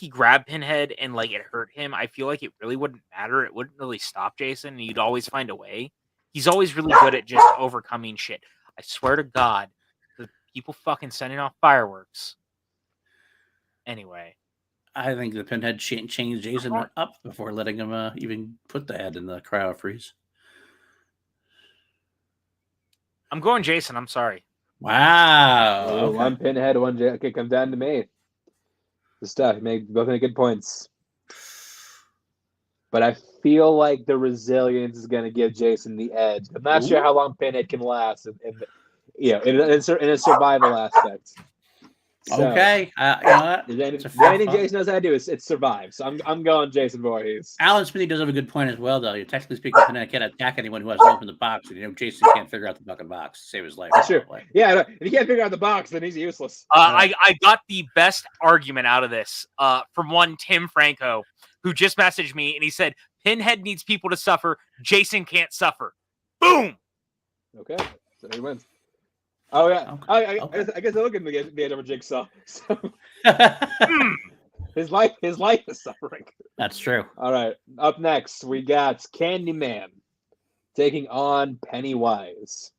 grabbed Pinhead and like it hurt him. I feel like it really wouldn't matter. It wouldn't really stop Jason, and you'd always find a way. He's always really good at just overcoming shit. I swear to God, the people fucking sending off fireworks. Anyway. I think the Pinhead changed Jason up before letting him even put the head in the cryo freeze. I'm going Jason. I'm sorry. Wow. Okay. One Pinhead, one Jason. Okay, comes down to me. The stuff. Both make good points. But I feel like the resilience is going to give Jason the edge. I'm not sure how long Pinhead can last in a survival aspect. So, okay. Anything Jason knows how to do is survive. So I'm going Jason Voorhees. Alan Smithy does have a good point as well, though. You're technically speaking, Pinhead can't attack anyone who hasn't opened the box. And, Jason can't figure out the fucking box to save his life. Sure. Yeah, if he can't figure out the box, then he's useless. I got the best argument out of this from one Tim Franco, who just messaged me, and he said, Pinhead needs people to suffer. Jason can't suffer. Boom! Okay, so he wins. Oh, yeah. Okay. I guess I look at the end of a jigsaw. So. His life is suffering. That's true. All right. Up next, we got Candyman taking on Pennywise.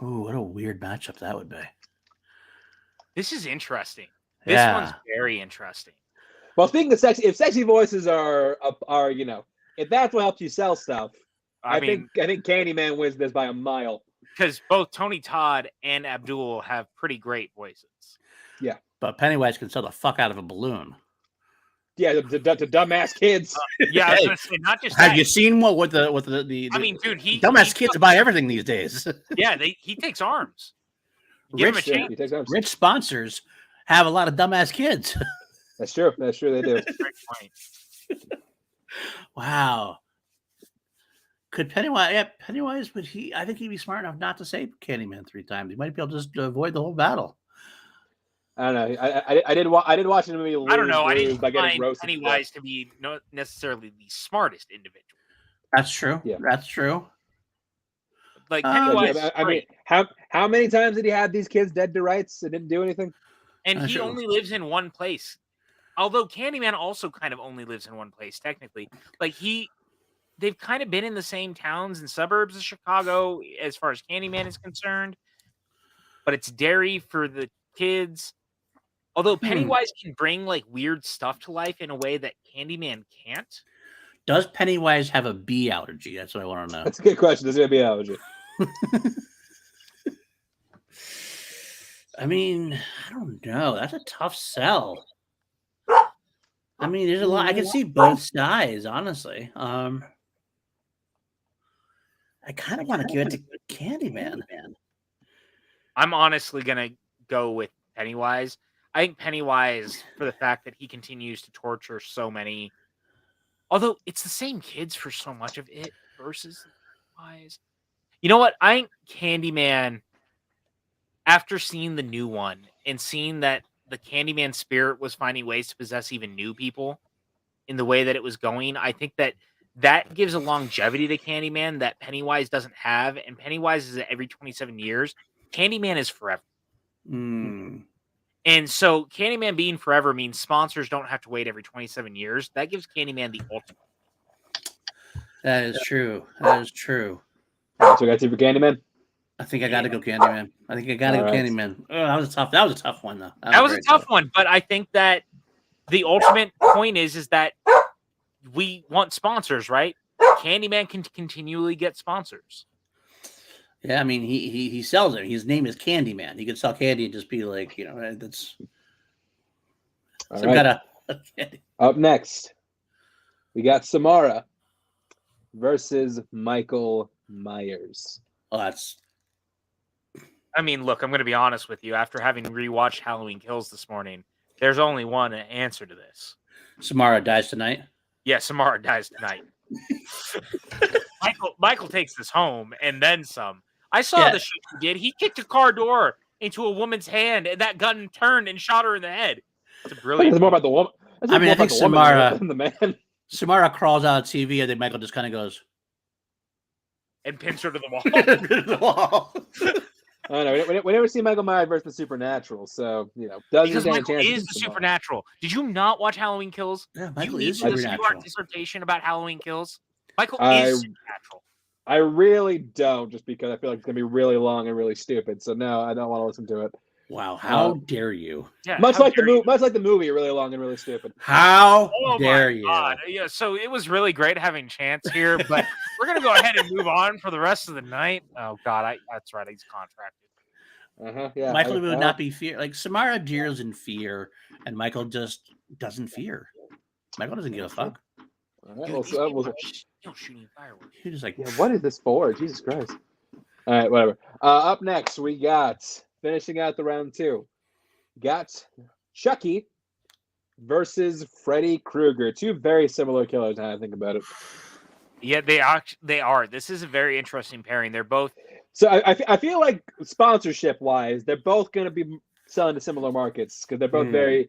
Ooh, what a weird matchup that would be. This is interesting. This one's very interesting. Well, speaking of if sexy voices are if that's what helps you sell stuff, I think Candyman wins this by a mile. Because both Tony Todd and Abdul have pretty great voices. Yeah. But Pennywise can sell the fuck out of a balloon. to dumbass kids. Yeah, I was gonna say not just Have that. you seen what the I mean, dude, dumbass kids buy everything these days. Yeah, he takes arms. Give him a chance. He takes arms. Rich sponsors have a lot of dumbass kids. That's true. That's true. They do. That's a great point. Wow. Could Pennywise? Yeah, Pennywise. Would he? I think he'd be smart enough not to say Candyman 3 times. He might be able to just avoid the whole battle. I don't know. I did watch the movie. I don't know. I didn't by getting find roasted. Pennywise to be not necessarily the smartest individual. That's true. Yeah. That's true. Like Pennywise. I mean, how many times did he have these kids dead to rights and didn't do anything? And he Sure. only lives in one place. Although Candyman also kind of only lives in one place, technically. Like they've kind of been in the same towns and suburbs of Chicago as far as Candyman is concerned. But it's Derry for the kids. Although Pennywise can bring like weird stuff to life in a way that Candyman can't. Does Pennywise have a bee allergy? That's what I want to know. That's a good question. Does he have a bee allergy? I mean, I don't know. That's a tough sell. I mean, there's a lot. I can see both sides, honestly. I kind of want to give it to Candyman. I'm honestly gonna go with Pennywise. I think Pennywise, for the fact that he continues to torture so many, although it's the same kids for so much of it versus Pennywise. You know what? I think Candyman, after seeing the new one and seeing that the Candyman spirit was finding ways to possess even new people in the way that it was going, I think that gives a longevity to Candyman that Pennywise doesn't have. And Pennywise is every 27 years. Candyman is forever. And so Candyman being forever means sponsors don't have to wait every 27 years. That gives Candyman the ultimate. That is true. That is true. So we got to for Candyman. I think I got to go Candyman. I think I got to go Candyman. Oh, that was a tough one, though. That was a tough one, but I think that the ultimate point is that we want sponsors, right? Candyman can continually get sponsors. Yeah, I mean, he sells it. His name is Candyman. He could sell candy and just be like, that's some kind of candy. Up next, we got Samara versus Michael Myers. Oh, that's. I mean, look, I'm going to be honest with you. After having rewatched Halloween Kills this morning, there's only one answer to this. Samara dies tonight? Yeah, Samara dies tonight. Michael takes this home and then some. I saw the shit he did. He kicked a car door into a woman's hand, and that gun turned and shot her in the head. It's a brilliant. It's more about the woman. I mean, I think Samara, the man. Samara crawls out of TV, and then Michael just kind of goes and pins her to the wall. I don't know. We never see Michael Myers versus the Supernatural, so because Michael is the Supernatural. Did you not watch Halloween Kills? Yeah, Michael is Supernatural. Our dissertation about Halloween Kills. Michael is Supernatural. I really don't, just because I feel like it's gonna be really long and really stupid. So no, I don't want to listen to it. Wow, how dare you? Yeah, much like the movie, really long and really stupid. How dare you? God. Yeah, so it was really great having Chance here, but we're gonna go ahead and move on for the rest of the night. Oh God, that's right, he's contracted. Yeah, Michael would not be fear. Like Samara deals in fear, and Michael just doesn't fear. Michael doesn't give a fuck. All right, shooting fireworks. He's just like, what is this for? Jesus Christ! All right, whatever. Up next, we got finishing out the round 2. Got Chucky versus Freddy Krueger. 2 very similar killers. Now I think about it. Yeah, they are. This is a very interesting pairing. They're both. So I feel like sponsorship wise, they're both going to be selling to similar markets because they're both very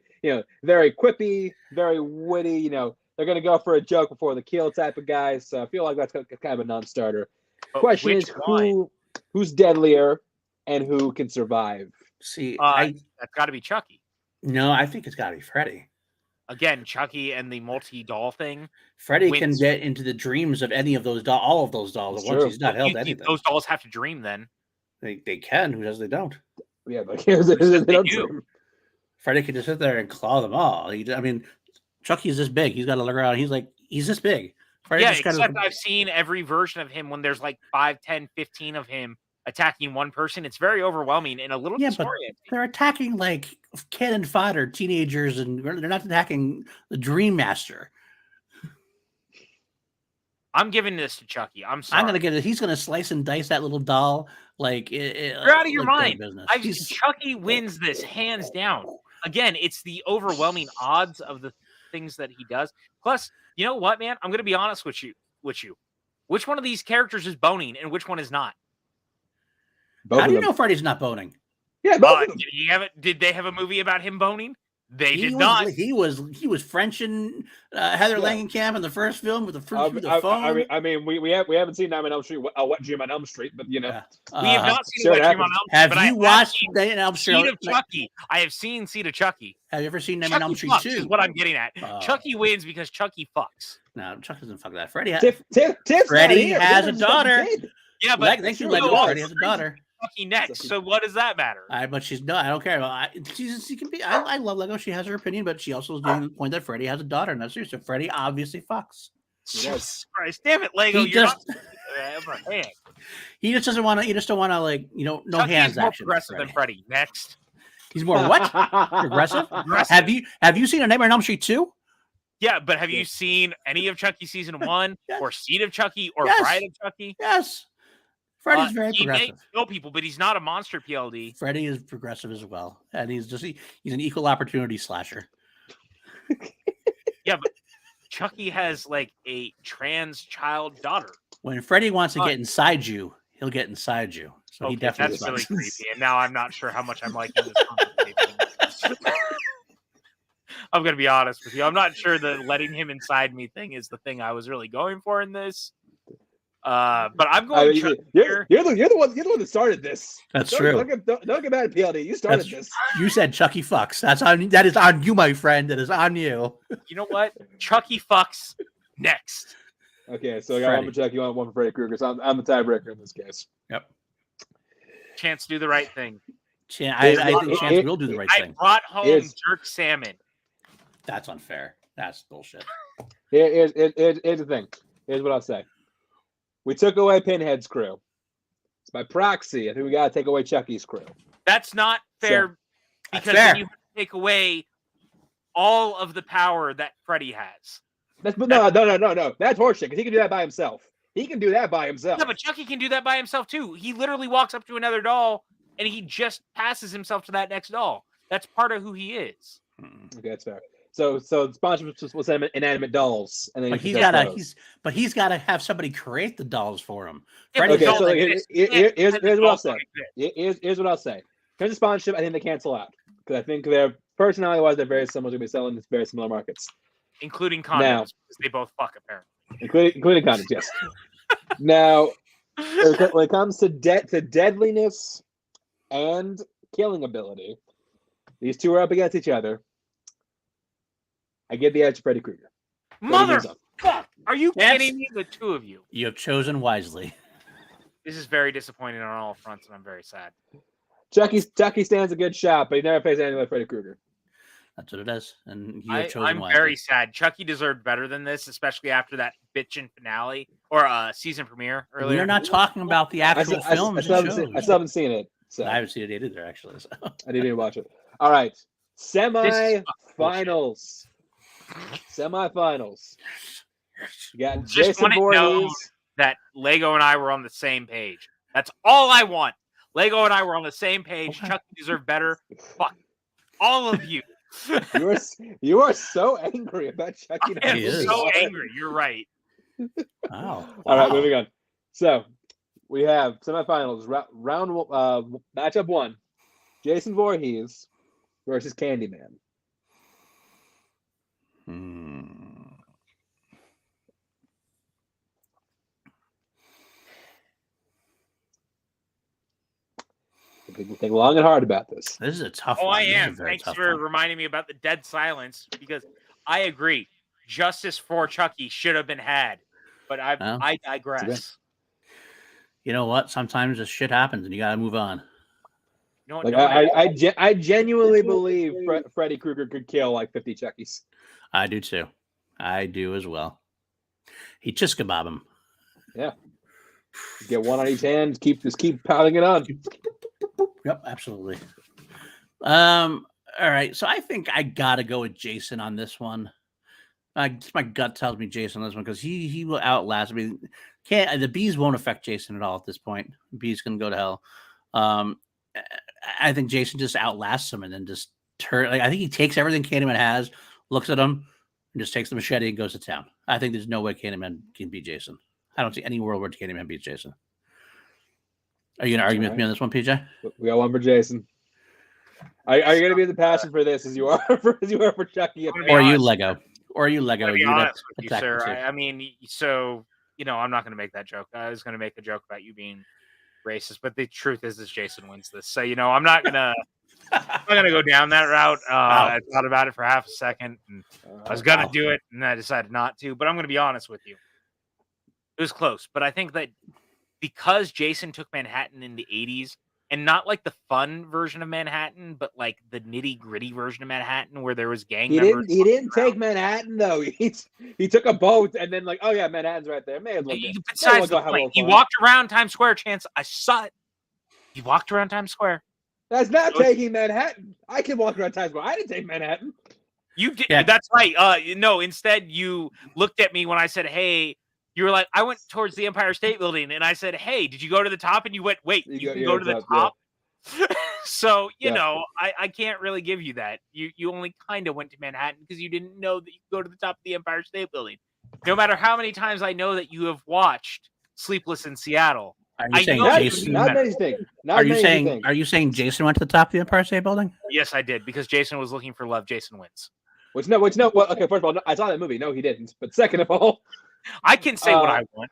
very quippy, very witty. They're going to go for a joke before the kill type of guys. So I feel like that's kind of a non-starter. But question is who's deadlier and who can survive? See, that's got to be Chucky. No, I think it's got to be Freddy. Again, Chucky and the multi-doll thing. Freddy can get into the dreams of any of those dolls, all of those dolls. Once he's not held anything. Those dolls have to dream then. They can. Who does they don't? Yeah, but they don't do. Freddy can just sit there and claw them all. I mean, Chucky's this big. He's got to look around. He's this big. Freddy except I've seen every version of him when there's like 5, 10, 15 of him attacking one person. It's very overwhelming and a little disorienting. They're attacking like cannon fodder teenagers, and they're not attacking the Dream Master. I'm giving this to Chucky. I'm sorry. I'm gonna get it. He's gonna slice and dice that little doll like you're out of your mind. Chucky wins this hands down. Again, it's the overwhelming odds of the things that he does. Plus, you know what, man? I'm gonna be honest with you. Which one of these characters is boning and which one is not? How do you know Freddy's not boning? Yeah, did they have a movie about him boning? They did not. He was Frenching Heather Langenkamp in the first film with the fruit through the phone. I mean, we haven't seen Nightmare on Elm Street, Wet Dream on Elm Street, but you know, we have not seen Wet Dream on Elm Street. Have you watched Elm Street? Seed of Chucky? I have seen Seed of Chucky. Have you ever seen Nightmare on Elm Street 2? Is what I'm getting at. Chucky wins because Chucky fucks. No, Chuck doesn't fuck that. Freddy has a daughter. Yeah, but Freddy has a daughter. Chucky next. So what does that matter? But she's not. I don't care. She can be. I love Lego. She has her opinion, but she also is doing the point that Freddy has a daughter, and that's serious. So Freddy obviously fucks. Jesus Christ, damn it, Lego! You just doesn't want to. You just don't want to no Chucky hands. Is more action. Progressive than Freddy. Next, he's more what? Progressive. Have you seen a Nightmare on Elm Street 2? Yeah, but have you seen any of Chucky season 1 or Seed of Chucky or Bride of Chucky? Yes. Freddy's very progressive. He may kill people, but he's not a monster PLD. Freddy is progressive as well, and he's an equal opportunity slasher. Yeah, but Chucky has like a trans child daughter. When Freddy wants to get inside you, he'll get inside you. So he definitely. That's really creepy. And now I'm not sure how much I'm liking this conversation. I'm gonna be honest with you. I'm not sure the letting him inside me thing is the thing I was really going for in this. But I'm going. You're the one that started this. That's true. Don't get mad at PLD. You started this. You said Chucky fucks. That is on you, my friend. That is on you. You know what? Chucky fucks next. Okay, so I got one for Chucky, one for Freddy Krueger. So I'm the tiebreaker in this case. Yep. Chance, do the right thing. I think Chance will do the right thing. I brought home jerk salmon. That's unfair. That's bullshit. Here's the thing. Here's what I'll say. We took away Pinhead's crew. It's by proxy. I think we got to take away Chucky's crew. That's not fair because then you have to take away all of the power that Freddy has. No. That's horseshit because he can do that by himself. Yeah, but Chucky can do that by himself too. He literally walks up to another doll and he just passes himself to that next doll. That's part of who he is. Okay, that's fair. So SpongeBob was inanimate dolls, and then he's got to have somebody create the dolls for him. Okay, so here's what I'll say. Here's what I'll say. In terms of sponsorship, I think they cancel out because I think their personality-wise they're very similar to be selling in very similar markets, including condoms because they both fuck apparently. Including condoms, yes. Now, when it comes to deadliness and killing ability, these two are up against each other. I give the edge to Freddy Krueger. Motherfuck! Are you kidding me? The two of you. You have chosen wisely. This is very disappointing on all fronts, and I'm very sad. Chucky stands a good shot, but he never faced anyone like Freddy Krueger. That's what it is, and you have chosen wisely. I'm very sad. Chucky deserved better than this, especially after that bitchin' finale or season premiere earlier. We're not talking about the actual films. I still haven't seen it. So. I haven't seen it either, actually. So. I didn't even watch it. All right, semifinals. You got Jason Voorhees. That Lego and I were on the same page. That's all I want. Lego and I were on the same page. Chucky deserved better. Fuck all of you. You are so angry about Chucky. I'm so angry. You're right. Wow. All right, moving on. So we have semifinals. Round matchup 1: Jason Voorhees versus Candyman. Think long and hard about this. This is a tough one. I am. Thanks for reminding me about the dead silence because I agree. Justice for Chucky should have been had, but I digress. You know what? Sometimes this shit happens and you got to move on. You know what, I genuinely believe Freddy Krueger could kill like 50 Chuckies. I do too. I do as well. He just kebab him. Yeah. Get one on each hand. Just keep piling it on. Yep, absolutely. All right, so I think I gotta go with Jason on this one. My gut tells me Jason on this one because he will outlast. I mean, the bees won't affect Jason at all at this point. Bees can go to hell. I think Jason just outlasts him and then just I think he takes everything Candyman has, looks at him, and just takes the machete and goes to town. I think there's no way Candyman can beat Jason. I don't see any world where Candyman beats Jason. Are you gonna argue with me on this one, PJ? We got one for Jason. Are you going to be the passion for this as you are for Chucky? Or are you Lego? Or are you Lego? To be honest with you, sir. I mean, so I'm not going to make that joke. I was going to make a joke about you being racist, but the truth is Jason wins this. So I'm not gonna go down that route. I thought about it for half a second, and I was gonna do it, and I decided not to. But I'm gonna be honest with you. It was close, but I think that because Jason took Manhattan in the 80s, and not like the fun version of Manhattan, but like the nitty-gritty version of Manhattan where there was gang members. He didn't take Manhattan though. He took a boat and then like, oh yeah, Manhattan's right there. Besides the point, he walked around Times Square, Chance. I saw it. He walked around Times Square. That's not taking Manhattan. I can walk around Times Square. I didn't take Manhattan. You did. Yeah. That's right. No, instead you looked at me when I said, hey, you were like, I went towards the Empire State Building, and I said, hey, did you go to the top? And you went, wait, you can go to the top? Yeah. So, I can't really give you that. You only kind of went to Manhattan because you didn't know that you could go to the top of the Empire State Building. No matter how many times I know that you have watched Sleepless in Seattle. Are you saying Jason? Are you saying Jason went to the top of the Empire State Building? Yes, I did, because Jason was looking for love. Jason wins. Well, okay, first of all, I saw that movie. No, he didn't. But second of all, I can say what I want.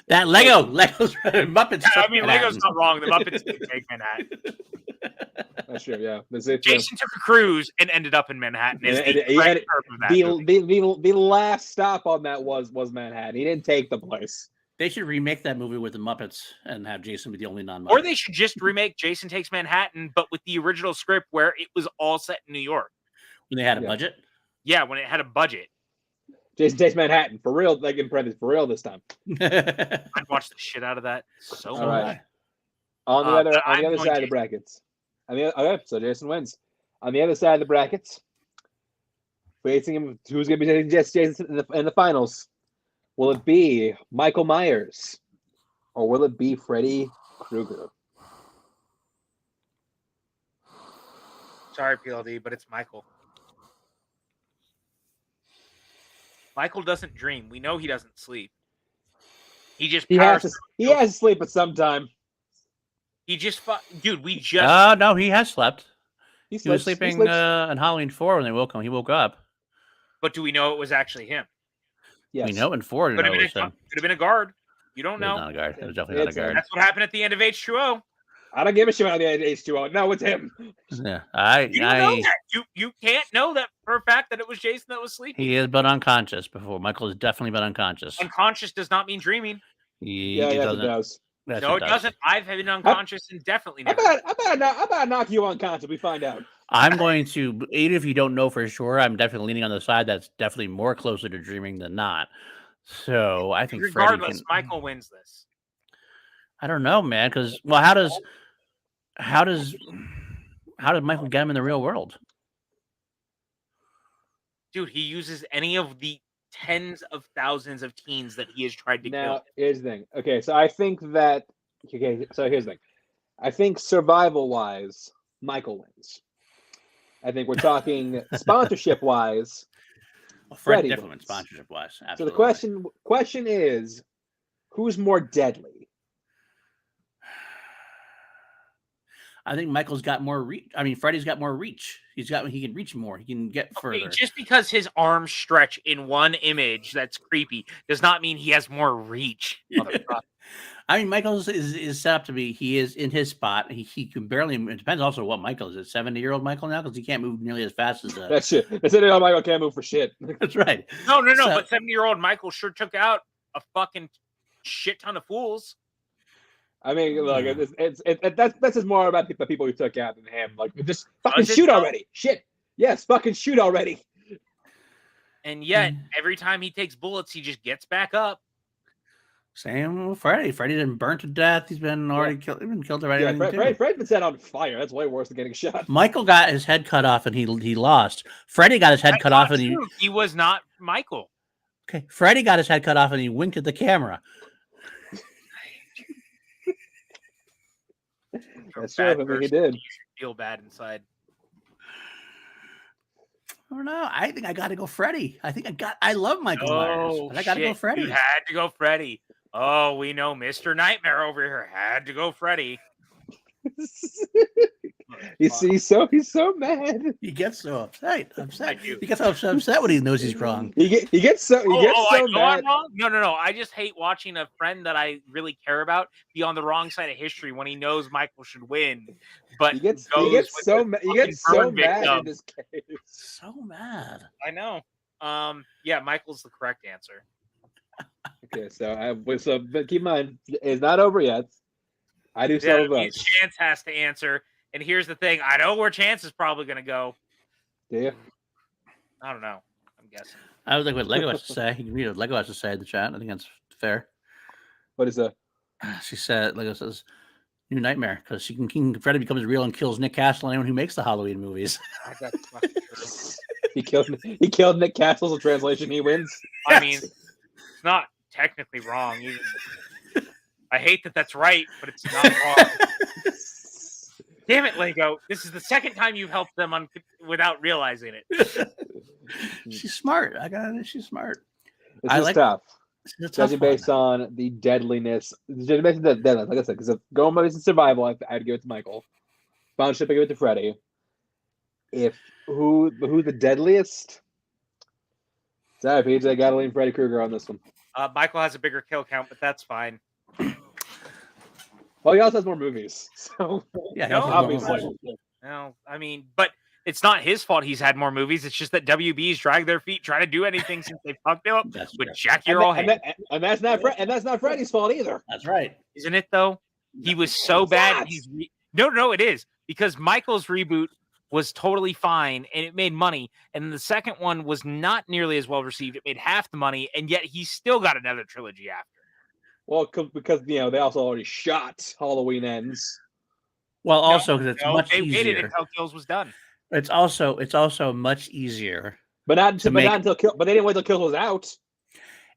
That Legos Muppets. I mean, Lego's not wrong. The Muppets did take Manhattan. That's true. Yeah, Jason took a cruise and ended up in Manhattan. The last stop on that was Manhattan. He didn't take the place. They should remake that movie with the Muppets and have Jason be the only non-Muppet. Or they should just remake Jason Takes Manhattan, but with the original script where it was all set in New York. When they had a budget? Yeah, when it had a budget. Jason Takes Manhattan, for real, like in parentheses, for real this time. I'd watch the shit out of that so much. Right. On the other side of the brackets. Okay, so Jason wins. On the other side of the brackets, facing him, who's going to be taking Jason in the finals? Will it be Michael Myers or will it be Freddy Krueger? Sorry, PLD, but it's Michael. Michael doesn't dream. We know he doesn't sleep. He has to sleep at some time. He just dude. No, he has slept. He was sleeping on Halloween 4 when they woke him. He woke up. But do we know it was actually him? Yes. We know in 4. Could have been a guard. You don't know. It was not a guard. It was definitely not a guard. That's what happened at the end of H2O. I don't give a shit about the end of H2O. No, it's him. Yeah, you know that. You can't know that for a fact that it was Jason that was sleeping. He has been unconscious before. Michael has definitely been unconscious. Unconscious does not mean dreaming. It does. No, it doesn't. I've been unconscious and definitely never. I'm about to knock you unconscious. We find out. I'm going to, even if you don't know for sure, I'm definitely leaning on the side that's definitely more closer to dreaming than not. So I think regardless, Michael wins this. I don't know, man. Because how does Michael get him in the real world? Dude, he uses any of the tens of thousands of teens that he has tried to kill. Now, here's the thing. Okay, so I think that. Okay, so here's the thing. I think survival-wise, Michael wins. I think we're talking sponsorship-wise. Freddy definitely wins sponsorship-wise. Absolutely. So the question is, who's more deadly? I think Michael's got more reach. I mean, Freddy's got more reach. He can reach more. He can get further. Just because his arms stretch in one image that's creepy does not mean he has more reach. I mean, Michael's is set up to be. He is in his spot. He can barely. It depends also what Michael is. 70-year-old Michael now because he can't move nearly as fast as that shit. 70-year-old Michael can't move for shit. That's right. No. But 70-year-old Michael sure took out a fucking shit ton of fools. I mean, look, that's just more about the people who took out than him. Like, just fucking shoot already. Shit. Yes, fucking shoot already. And yet, every time he takes bullets, he just gets back up. Same with Freddy. Freddy's been burnt to death. He's been already killed. He's been killed already. Yeah, Fred's been set on fire. That's way worse than getting shot. Michael got his head cut off and he lost. Freddy got his head cut off and he was not Michael. Okay, Freddy got his head cut off and he winked at the camera. That's true. I mean, he did. You should feel bad inside. I don't know. I think I got to go Freddy. I love Michael Myers, but I got to go Freddy. You had to go Freddy. Oh, we know Mr. Nightmare over here had to go Freddy. He's so mad. He gets so upset. He gets so upset when he knows he's wrong. He gets so mad. I'm wrong? No. I just hate watching a friend that I really care about be on the wrong side of history when he knows Michael should win. But he gets so mad in this case. So mad. I know. Yeah, Michael's the correct answer. Okay, but keep in mind, it's not over yet. I do still have votes. Chance has to answer. And here's the thing. I know where Chance is probably going to go. Do you? I don't know. I'm guessing. I was like, what Lego has to say. You can read what Lego has to say in the chat. I think that's fair. What is that? She said, Lego says, New Nightmare, because King Freddy becomes real and kills Nick Castle and anyone who makes the Halloween movies. That's fucking true. He killed Nick Castle's a translation. He wins. I mean, it's not technically wrong. I hate that that's right, but it's not wrong. Damn it, Lego. This is the second time you've helped them without realizing it. She's smart. She's smart. This is tough. Judging based on the deadliness. Judging based on the deadliness, like I said, because if going based on survival, I'd give it to Michael. Sponsorship, I give it to Freddy. Who's the deadliest? Sorry, PJ, I gotta lean Freddy Krueger on this one. Michael has a bigger kill count, but that's fine. Well, he also has more movies, so yeah, obviously. No, I mean, but it's not his fault. He's had more movies. It's just that WB's dragged their feet trying to do anything since they fucked it up with Jackie Earl Haley. And that's not Freddy's fault either. That's right, isn't it? Though he was so bad. No, it is because Michael's reboot was totally fine and it made money, and the second one was not nearly as well received. It made half the money, and yet he still got another trilogy after. Well, because they also already shot Halloween Ends. Well, also because it's much easier. They waited until Kills was done. It's also much easier, but they didn't wait till Kills was out.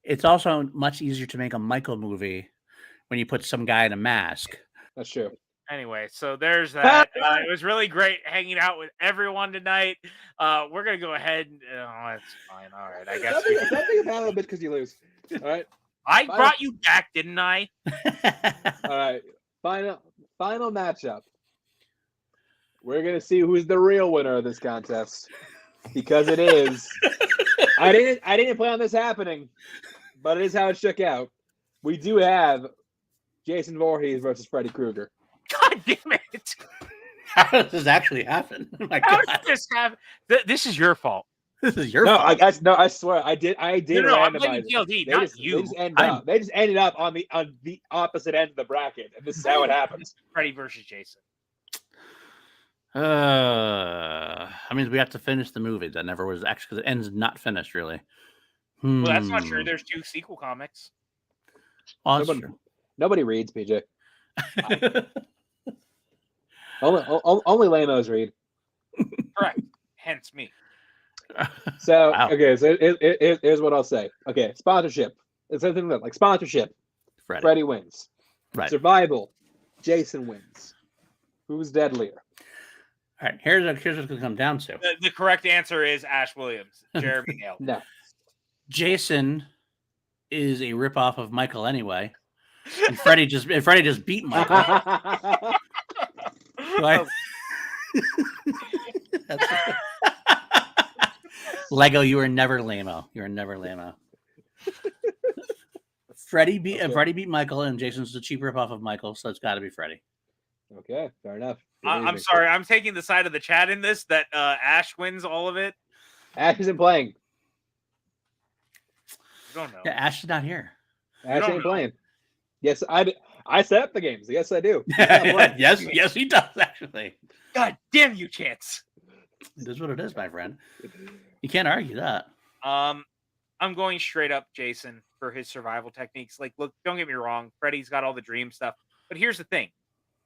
It's also much easier to make a Michael movie when you put some guy in a mask. That's true. Anyway, so there's that. It was really great hanging out with everyone tonight. We're gonna go ahead. That's fine. All right, I guess. Something about a bit because you lose. All right. I brought you back, didn't I? All right. Final matchup. We're gonna see who's the real winner of this contest, because it is. I didn't plan on this happening, but it is how it shook out. We do have Jason Voorhees versus Freddy Krueger. God damn it! How does this actually happen? Oh my How God. does this happen? This is your fault. This is your fault. I swear I did. No, I'm blaming TLD, not you. They just ended up on the opposite end of the bracket, and this is how it happens. Freddy versus Jason. I mean, we have to finish the movie that never was actually, because it ends not finished, really. Well, that's not true. There's 2 sequel comics. Oh, nobody reads, PJ. only lamos read. Correct. Hence me. So wow. Okay, so here's what I'll say. Okay, sponsorship. It's something like sponsorship. Freddy wins. Right. Survival. Jason wins. Who's deadlier? All right. Here's what it's going to come down to. The correct answer is Ash Williams. Jeremy nailed. No. Jason is a ripoff of Michael anyway, and Freddy just beat Michael. Right? Lego, you were never lame-o. You were never lame-o. Freddy beat Michael, and Jason's the cheap ripoff of Michael, so it's got to be Freddy. Okay, fair enough. I'm sorry. I'm taking the side of the chat in this that Ash wins all of it. Ash isn't playing. I don't know. Yeah, Ash is not here. Ash ain't playing. Yes, I set up the games. Yes, I do. yes, he does, actually. God damn you, Chance. It is what it is, my friend. You can't argue that. I'm going straight up, Jason. for his survival techniques. Like, look, don't get me wrong, Freddy's got all the dream stuff, but here's the thing: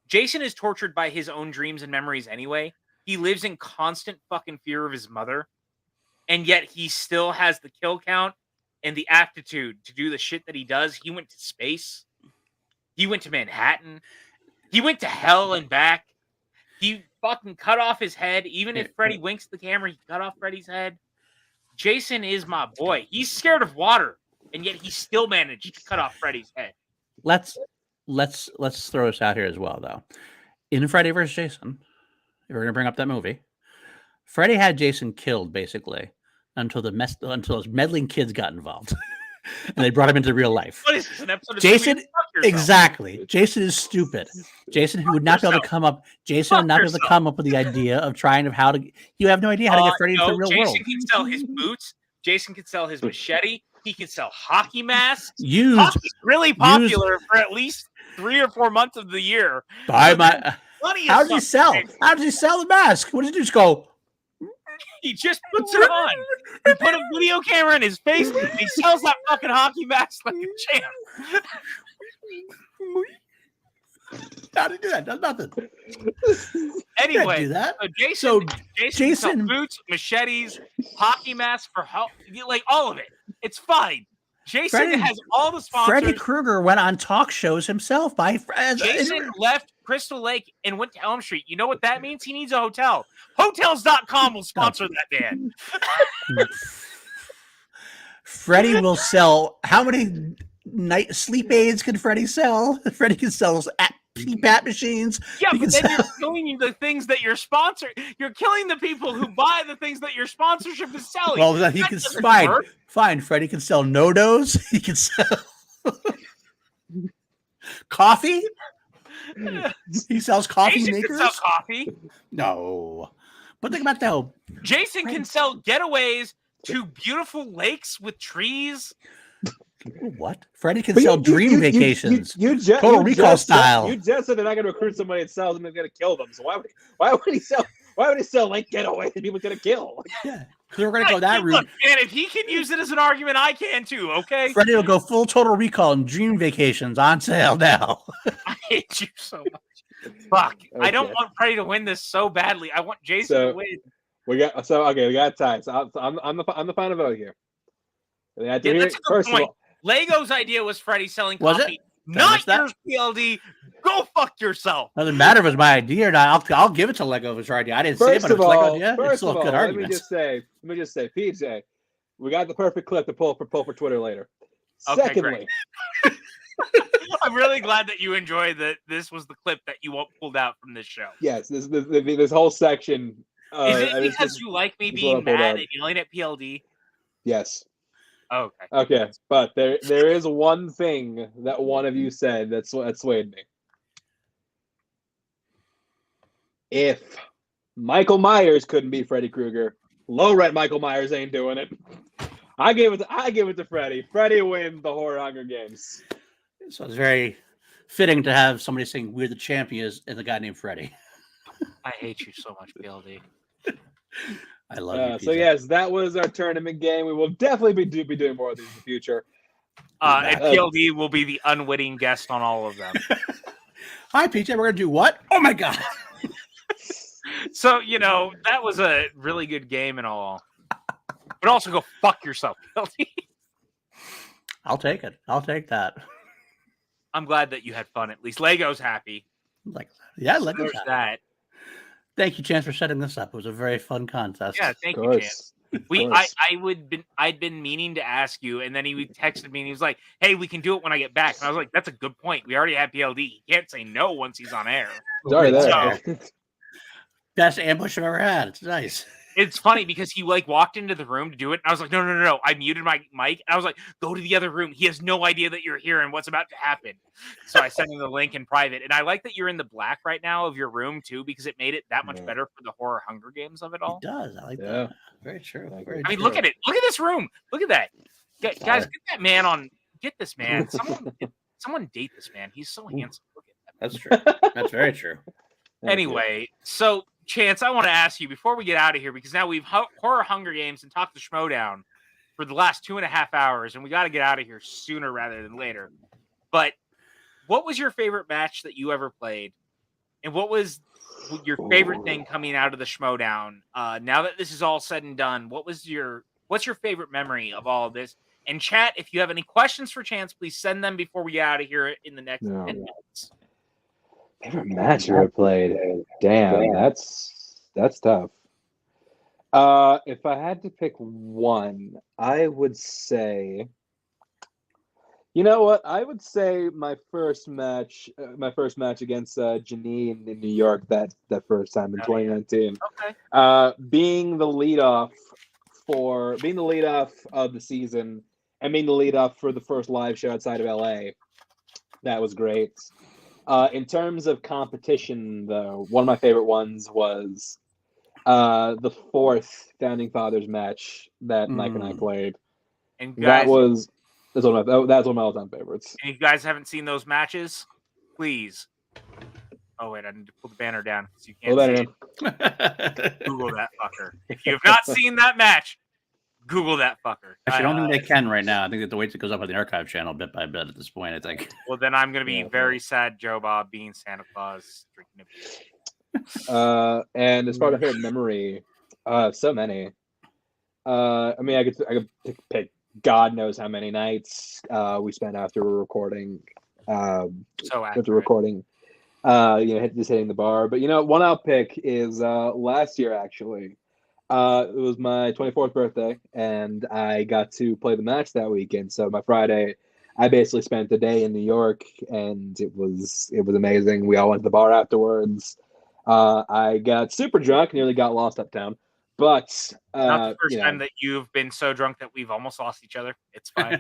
Jason is tortured by his own dreams and memories anyway. He lives in constant fucking fear of his mother, and yet he still has the kill count and the aptitude to do the shit that he does. He went to space. He went to Manhattan. He went to hell and back. He fucking cut off his head. Even if Freddy winks at the camera, he cut off Freddy's head. Jason is my boy. He's scared of water, and yet he still managed to cut off Freddy's head. Let's throw this out here as well, though. In Freddy vs. Jason, if we're gonna bring up that movie, Freddy had Jason killed basically until those meddling kids got involved, and they brought him into real life. What is this, an episode of Jason, Fuck Yourself? exactly. Jason is stupid. Jason who would not be able to come up. Jason would not be able to come up with the idea of trying how to. You have no idea how to get Freddy into the real Jason world. can sell his boots. Jason can sell his machete. He can sell hockey masks. Used Hockey's really popular for at least 3 or 4 months of the year. Buy my. Plenty of How does he stuff. sell? How does he sell the mask? What does he do? Just go. He just puts it on. He put a video camera in his face. And he sells that fucking hockey mask like a champ. How did he do that? Does nothing. Anyway, do that. Jason can sell Jason- boots, machetes, hockey masks for help, like all of it. It's fine. Jason Freddy- has all the sponsors. Freddy Krueger went on talk shows himself by Jason left Crystal Lake and went to Elm Street. You know what that means? He needs a hotel. Hotels.com will sponsor that man. Freddy will sell. How many night sleep aids can Freddy sell? Freddy can sell CPAP machines. Yeah, He but can then you're killing the things that you're sponsoring. You're killing the people who buy the things that your sponsorship is selling. Well, then he That can doesn't fine. work. Fine. Freddy can sell no-dos. He can sell coffee. He sells coffee Jason makers. can sell coffee. No, but think about that. Jason can sell getaways to beautiful lakes with trees. What? Freddy can But sell dream vacations. Total Recall style. You just said they're not going to recruit somebody and sell them and going to kill them. So why would he sell? Why would he sell like getaways that people going to kill? Yeah, because we're gonna go that route. Look, man, if he can use it as an argument, I can too. Okay. Freddy will go full Total Recall and dream vacations on sale now. I hate you so much. Fuck. I don't Okay. want Freddy to win this so badly. I want Jason to win. We got time. So I'm the final vote here. Yeah, that's a good First point. of all, Lego's idea was Freddy selling Was it? coffee. Did I miss Not that? yours, PLD. Go fuck yourself. Doesn't matter if it's my idea or not. I'll give it to Lego if it's your idea. I didn't say it, first but if of it's Lego all, idea, it's first still of a good all, argument. let me just say, PJ, we got the perfect clip to pull for Twitter later. Okay, Secondly, I'm really glad that you enjoyed that. This was the clip that you pulled out from this show. yes, this whole section. Is it because you like me this is what I being pulled mad out. and yelling at PLD? Yes. Okay. Okay, but there is one thing that one of you said that swayed me. If Michael Myers couldn't be Freddy Krueger, low rent Michael Myers ain't doing it. I give it to Freddy. Freddy wins the Horror Hunger Games. So it's very fitting to have somebody saying "We're the champions" and the guy named Freddy. I hate you so much, PLD. I love you. So PJ. yes, that was our tournament game. We will definitely be doing more of these in the future. And PLD will be the unwitting guest on all of them. Hi, PJ. We're gonna do what? Oh my god! So, that was a really good game and all. But also go fuck yourself, PLD. I'll take it. I'll take that. I'm glad that you had fun. At least Lego's happy. Like, yeah, look There's at that. that. Thank you, Chance, for setting this up. It was a very fun contest. Yeah, thank Of you, Chance. course. I'd been meaning to ask you, and then he texted me and he was like, "Hey, we can do it when I get back." And I was like, "That's a good point. We already had PLD. He can't say no once he's on air." Sorry there. Best ambush I've ever had. It's nice. It's funny because he walked into the room to do it, and I was like, no. I muted my mic, and I was like, "Go to the other room. He has no idea that you're here and what's about to happen." So I sent him the link in private, and I like that you're in the black right now of your room too, because it made it that much better for the Horror Hunger Games of it all. It does. I like Yeah. that. Very true. Very I mean, true. look at it. Look at this room. Look at that. Guys, get that man on. Get this man. Someone date this man. He's so handsome. Look at that. That's true. That's very true. Anyway, so Chance, I want to ask you before we get out of here, because now we've Horror Hunger Games and talked to Schmoedown. for the last 2.5 hours, and we got to get out of here sooner rather than later. But what was your favorite match that you ever played? And what was your favorite thing coming out of the Schmoedown? Now that this is all said and done, what's your favorite memory of all of this? And chat, if you have any questions for Chance, please send them before we get out of here in the next 10 minutes. Favorite match I ever played? Damn, that's tough. If I had to pick one, I would say, you know what? I would say my first match against Janine in New York that first time in 2019. Okay. Being the leadoff of the season and being the leadoff for the first live show outside of LA, that was great. In terms of competition, though, one of my favorite ones was the fourth Founding Fathers match that Mike and I played. And guys, that's one of my all-time favorites. And if you guys haven't seen those matches, please. Oh wait, I need to pull the banner down so you can't see it. Google that fucker. If you have not seen that match, Google that fucker. Actually, I don't think they can right now. I think they have to wait till it goes up on the archive channel bit by bit at this point, I think. Well, then I'm going to be very sad, Joe Bob, being Santa Claus, drinking a beer. And as far as I heard memory, so many. I mean, I could pick God knows how many nights we spent after recording. After recording, just hitting the bar. But one I'll pick is last year actually. It was my 24th birthday, and I got to play the match that weekend. So my Friday, I basically spent the day in New York, and it was amazing. We all went to the bar afterwards. I got super drunk, nearly got lost uptown. But not the first time that you've been so drunk that we've almost lost each other. It's fine.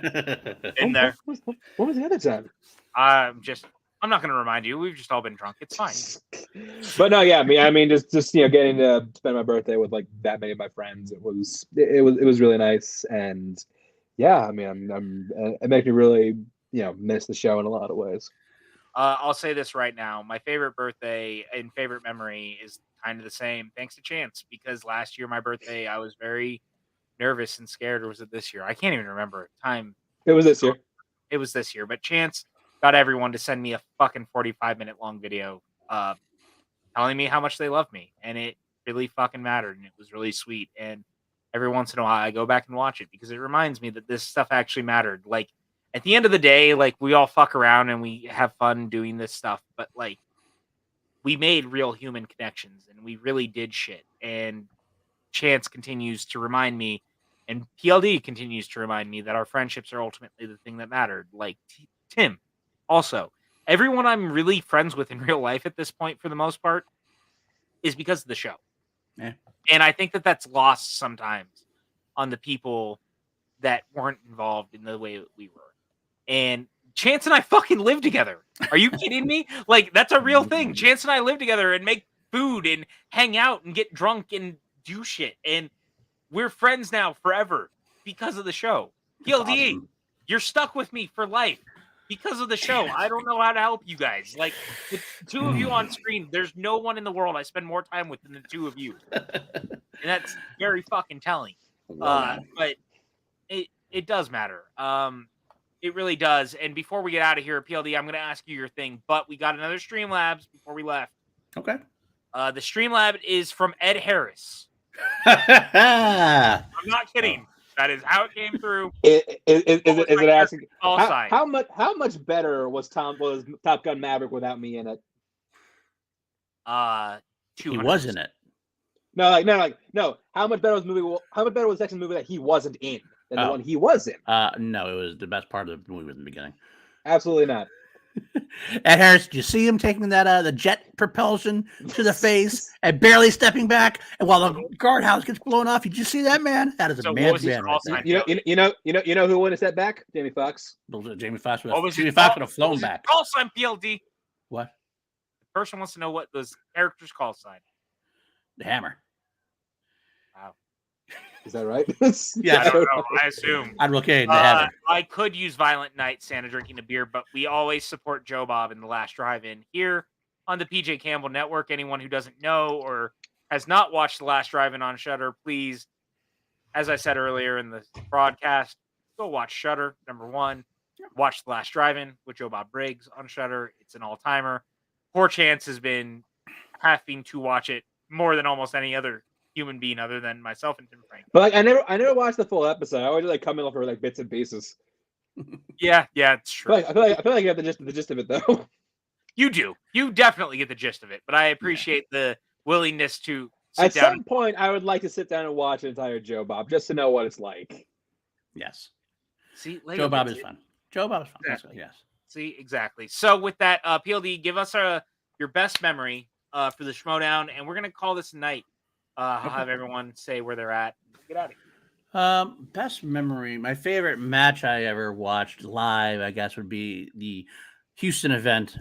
In there. What was the other time? I'm not going to remind you. We've just all been drunk. It's fine. But no, yeah, I mean, just getting to spend my birthday with like that many of my friends, it was really nice, and yeah, I mean, it makes me really miss the show in a lot of ways. I'll say this right now: my favorite birthday and favorite memory is kind of the same, thanks to Chance, because last year my birthday I was very nervous and scared. Or was it this year? I can't even remember. It was this year. It was this year, but Chance got everyone to send me a fucking 45-minute long video telling me how much they love me, and it really fucking mattered, and it was really sweet. And every once in a while I go back and watch it because it reminds me that this stuff actually mattered. Like at the end of the day, like we all fuck around and we have fun doing this stuff, but like we made real human connections and we really did shit. And Chance continues to remind me, and PLD continues to remind me that our friendships are ultimately the thing that mattered. Like Tim. Also, everyone I'm really friends with in real life at this point, for the most part, is because of the show. Yeah. And I think that that's lost sometimes on the people that weren't involved in the way that we were. And Chance and I fucking live together. Are you kidding me? Like, that's a real thing. Chance and I live together and make food and hang out and get drunk and do shit. And we're friends now forever because of the show. PLD, awesome. You're stuck with me for life. Because of the show. I don't know how to help you guys. Like, the two of you on screen, there's no one in the world I spend more time with than the two of you. And that's very fucking telling. But it does matter. It really does. And before we get out of here, PLD, I'm going to ask you your thing. But we got another Streamlabs before we left. Okay. The Streamlab is from Ed Harris. I'm not kidding. That is how it came through. Is it asking how much better was Top Gun Maverick without me in it? He was in it. No. How much better was the movie? How much better was the second movie that he wasn't in than the one he was in? No, it was the best part of the movie in the beginning. Absolutely not. Ed Harris, did you see him taking that the jet propulsion to the face and barely stepping back, and while the guardhouse gets blown off? Did you see that, man? That is a man's man. Right, you know who wouldn't have stepped back? Jamie Foxx. Jamie Foxx would have flown back. Call sign, PLD. What? The person wants to know what those characters' call sign. The Hammer. Wow. Is that right? Yeah, I don't know. I assume. Admiral Cade, the Hammer. I could use Violent Night, Santa drinking a beer, but we always support Joe Bob in The Last Drive-In here on the PJ Campbell Network. Anyone who doesn't know or has not watched The Last Drive-In on Shudder, please as I said earlier in the broadcast, go watch Shudder, number one. Watch The Last Drive-In with Joe Bob Briggs on Shudder. It's an all-timer. Poor Chance has been having to watch it more than almost any other human being other than myself and Tim Frank. But like, I never watched the full episode. I always like come in for like bits and pieces. Yeah, it's true. I feel like I have the gist of it though. You do. You definitely get the gist of it. But I appreciate the willingness to sit At down. some point, I would like to sit down and watch an entire Joe Bob just to know what it's like. Yes. See, Joe Bob is fun. Joe Bob is fun. Exactly. Yes. See, exactly. So with that, PLD, give us your best memory for the Schmoedown, and we're gonna call this a night. I'll have everyone say where they're at. Get out of here. Best memory. My favorite match I ever watched live, I guess, would be the Houston event,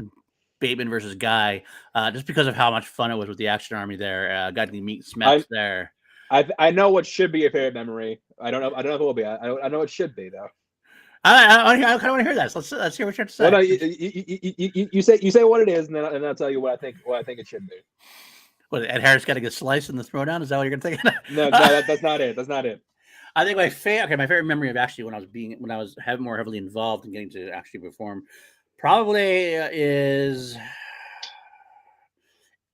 Bateman versus Guy, just because of how much fun it was with the Action Army there. Got to meet Smets there. I know what should be your favorite memory. I don't know if it will be. I know it should be though. I kind of want to hear that. So let's hear what you have to say. Well, no, you say what it is, and then I'll tell you what I think it should be. What, Ed Harris got to get sliced in the throwdown? Is that what you're going to think? No, that's not it. That's not it. I think my favorite memory of actually when I was more heavily involved in getting to actually perform probably is,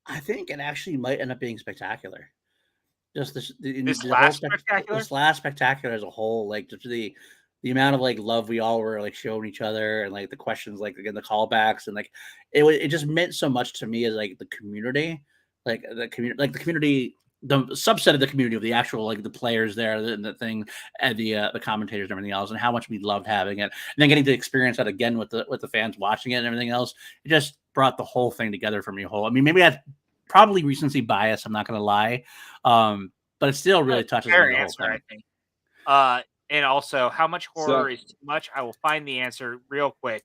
I think it actually might end up being spectacular. Just this last spectacular as a whole, like just the amount of like love we all were like showing each other, and like the questions, like again the callbacks, and like it just meant so much to me as like the community, the subset of the community of the actual like the players there, and the thing, and the commentators and everything else, and how much we loved having it, and then getting to experience that again with the fans watching it and everything else. It just brought the whole thing together for me. I mean, maybe that's probably recency bias. I'm not going to lie, but it still really touches me. Answer, I think. And also, how much horror is too much? I will find the answer real quick.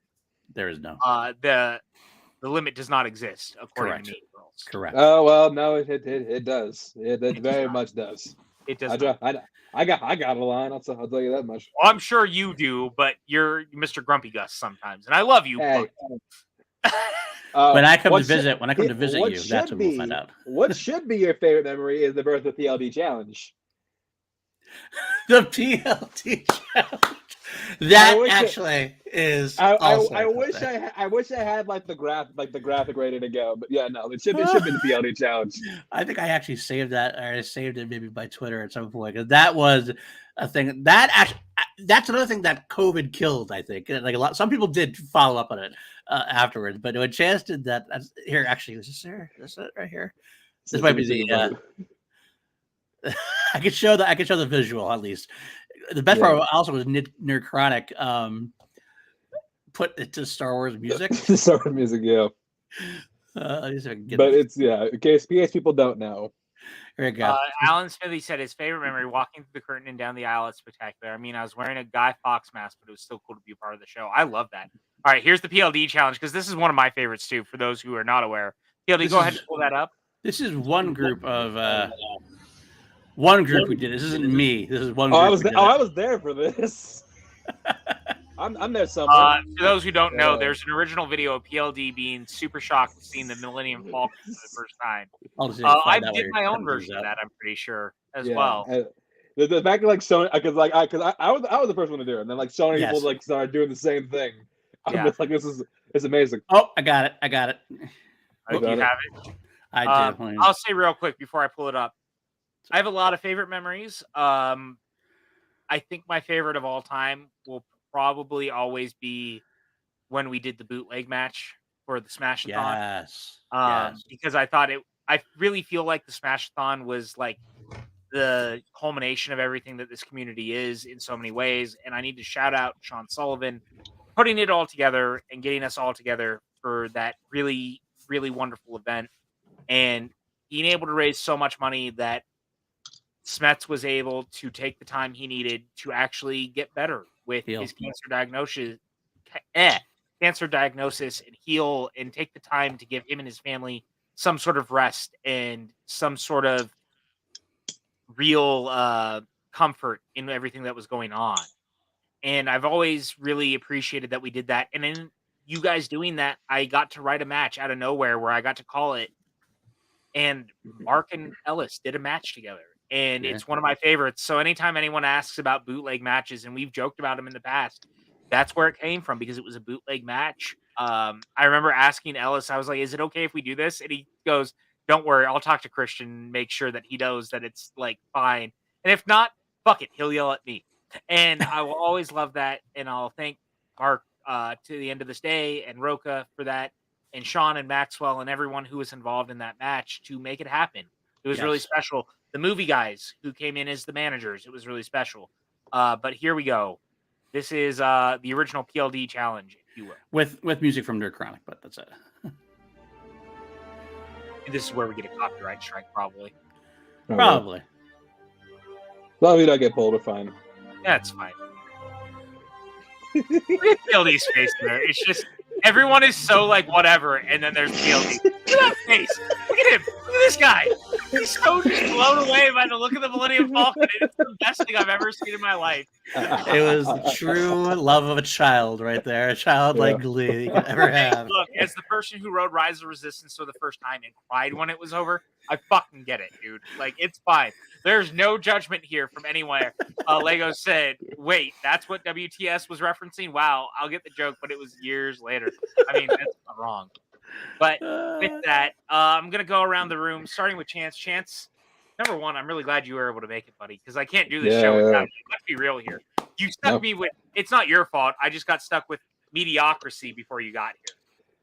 There is no. The limit does not exist, according to me. Correct. Oh well, no, it does. It very much does. It does. I got a line. I'll tell you that much. Well, I'm sure you do, but you're Mr. Grumpy Gus sometimes, and I love you. Hey. When I come to visit you, that's when we'll find out. What should be your favorite memory is the birth of the PLD challenge. The PLD challenge. That actually is. I wish I had like the graphic ready to go, but yeah, no, it should be the PLD challenge. I think I actually saved that, or I saved it maybe by Twitter at some point, because that was a thing that's another thing that COVID killed. I think like some people did follow up on it afterwards, but when Chance did that, here actually was this there? Is it right here? This might be the. I could show the visual at least. The best part also was Nerd Chronic put it to Star Wars music. Star Wars music, yeah. But it's in case people don't know. Here we go. Alan Smithy said his favorite memory walking through the curtain and down the aisle at Spectacular. I mean, I was wearing a Guy Fawkes mask, but it was still cool to be a part of the show. I love that. All right, here's the PLD challenge, because this is one of my favorites too. For those who are not aware, PLD, go ahead and pull that up. This is one group of. One group we did. This isn't me. This is one group. I was there for this. I'm there somewhere. For those who don't know, there's an original video of PLD being super shocked seeing the Millennium Falcon for the first time. I did my own version of that, I'm pretty sure, as well. The fact that like Sony, because I was the first one to do it, and then like Sony people like started doing the same thing. I'm just like, it's amazing. Oh, I got it. You have it. I did. I'll say real quick before I pull it up. I have a lot of favorite memories. I think my favorite of all time will probably always be when we did the bootleg match for the Smash-a-thon. Yes. Because I really feel like the Smash-a-thon was like the culmination of everything that this community is in so many ways. And I need to shout out Sean Sullivan putting it all together and getting us all together for that really, really wonderful event. And being able to raise so much money that Smets was able to take the time he needed to actually get better with his cancer diagnosis and heal, and take the time to give him and his family some sort of rest and some sort of real comfort in everything that was going on. And I've always really appreciated that we did that. And in you guys doing that, I got to write a match out of nowhere where I got to call it. And Mark and Ellis did a match together. and it's one of my favorites. So anytime anyone asks about bootleg matches, and we've joked about them in the past, that's where it came from, because it was a bootleg match. I remember asking Ellis, I was like, is it okay if we do this? And he goes, don't worry, I'll talk to Christian, make sure that he knows that it's like fine. And if not, fuck it, he'll yell at me. And I will always love that. And I'll thank Mark to the end of this day, and Roca for that, and Sean and Maxwell and everyone who was involved in that match to make it happen. It was really special. The movie guys who came in as the managers, it was really special. But here we go. This is the original PLD challenge, if you will. With music from Nerd Chronic, but that's it. This is where we get a copyright strike, probably. Probably. Well, we don't get pulled, we're fine. That's fine. Look at PLD's face there. It's just, everyone is so like, whatever, and then there's PLD. Look at that face. Look at him. Look at this guy. He's so just blown away by the look of the Millennium Falcon. It's the best thing I've ever seen in my life. It was the true love of a child right there. A childlike glee you could ever have. Look, as the person who rode Rise of Resistance for the first time and cried when it was over, I fucking get it, dude. Like, it's fine. There's no judgment here from anywhere. Lego said, wait, that's what WTS was referencing? Wow, I'll get the joke, but it was years later. I mean, that's not wrong. But with that, I'm going to go around the room, starting with Chance. Chance, number one, I'm really glad you were able to make it, buddy, because I can't do this show without you. Let's be real here. You stuck me with, it's not your fault. I just got stuck with mediocrity before you got here.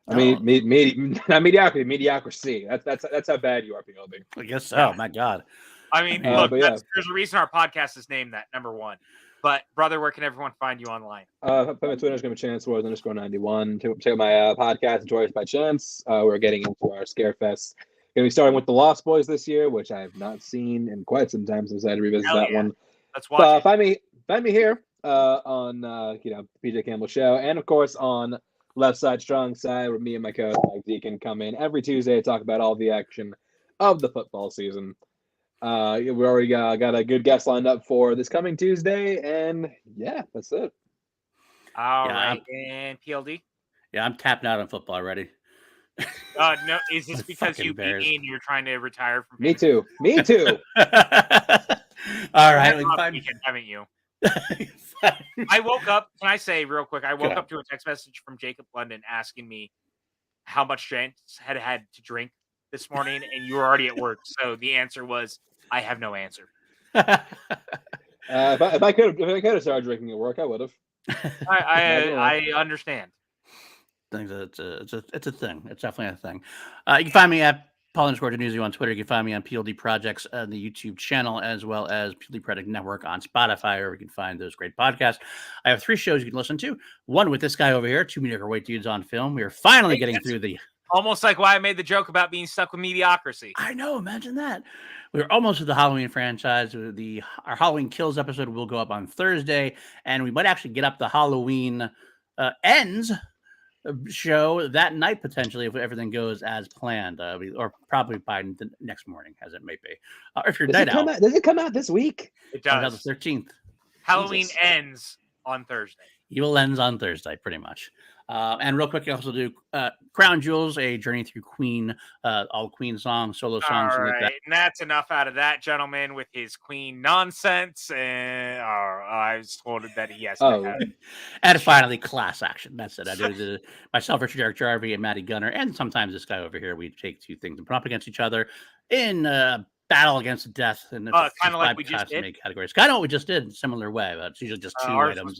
I mean, not mediocrity, mediocrity. That's how bad you are, PLB. I guess so. My God. I mean, look, there's a reason our podcast is named that, number one. But, brother, where can everyone find you online? My Twitter is going to be ChanceWars_91. Check out my podcast, Enjoy Us by Chance. We're getting into our Scarefest. Going to be starting with The Lost Boys this year, which I have not seen in quite some time, so I'm excited to revisit that one. Let's watch it. Find me here on the PJ Campbell Show, and of course on Left Side Strong Side, where me and my co-host Mike Deacon come in every Tuesday to talk about all the action of the football season. We already got a good guest lined up for this coming Tuesday, and yeah, that's it. All right, and PLD? Yeah, I'm tapping out on football already. No, is this because you beat me and you're trying to retire from Me too. Me too. All right. Haven't you? I woke up, can I say real quick, I woke up to a text message from Jacob London asking me how much Chance had to drink this morning, and you were already at work. So the answer was, I have no answer. If I could have started drinking at work, I would have. I understand. It's a thing. It's definitely a thing. You can find me at Paul_Denuzio on Twitter. You can find me on PLD Projects on the YouTube channel, as well as PLD Project Network on Spotify, where you can find those great podcasts. I have 3 shows you can listen to. One with this guy over here, 2 mediocre white dudes on film. We are finally getting through the... Almost like why I made the joke about being stuck with mediocrity. I know, imagine that. We're almost at the Halloween franchise. Our Halloween Kills episode will go up on Thursday, and we might actually get up the Halloween Ends show that night, potentially, if everything goes as planned, or probably by the next morning, as it may be. If you're night out. Does it come out this week? It does. On the 13th. Halloween ends on Thursday. Evil ends on Thursday, pretty much. And real quick, you also do Crown Jewels, a journey through Queen, all Queen songs, solo songs. All right, like that. And that's enough out of that gentleman with his Queen nonsense. And I was told that he has to have. And finally, class action. That's it. I do myself, Richard Eric Jarvie, and Matty Gunner, and sometimes this guy over here. We take 2 things and put up against each other in battle against the death, and kind of like we just did. Categories. Kind of what we just did, in a similar way. But it's usually just 2 items.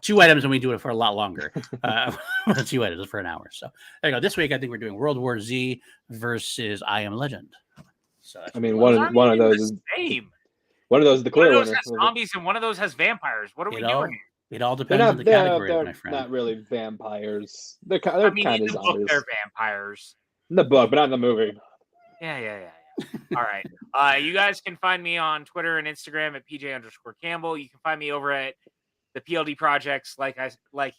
Two items, and we do it for a lot longer. 2 items for an hour. So there you go. This week, I think we're doing World War Z versus I Am Legend. So I mean, one of those is same. One of those is the clear one. One of those winner. has zombies, and one of those has vampires. What are we doing? It all depends on the category, my friend. Not really vampires. They're kind in of the zombies. book, they're vampires. In the book, but not in the movie. Yeah. All right. You guys can find me on Twitter and Instagram at PJ_Campbell. You can find me over at the PLD Projects, like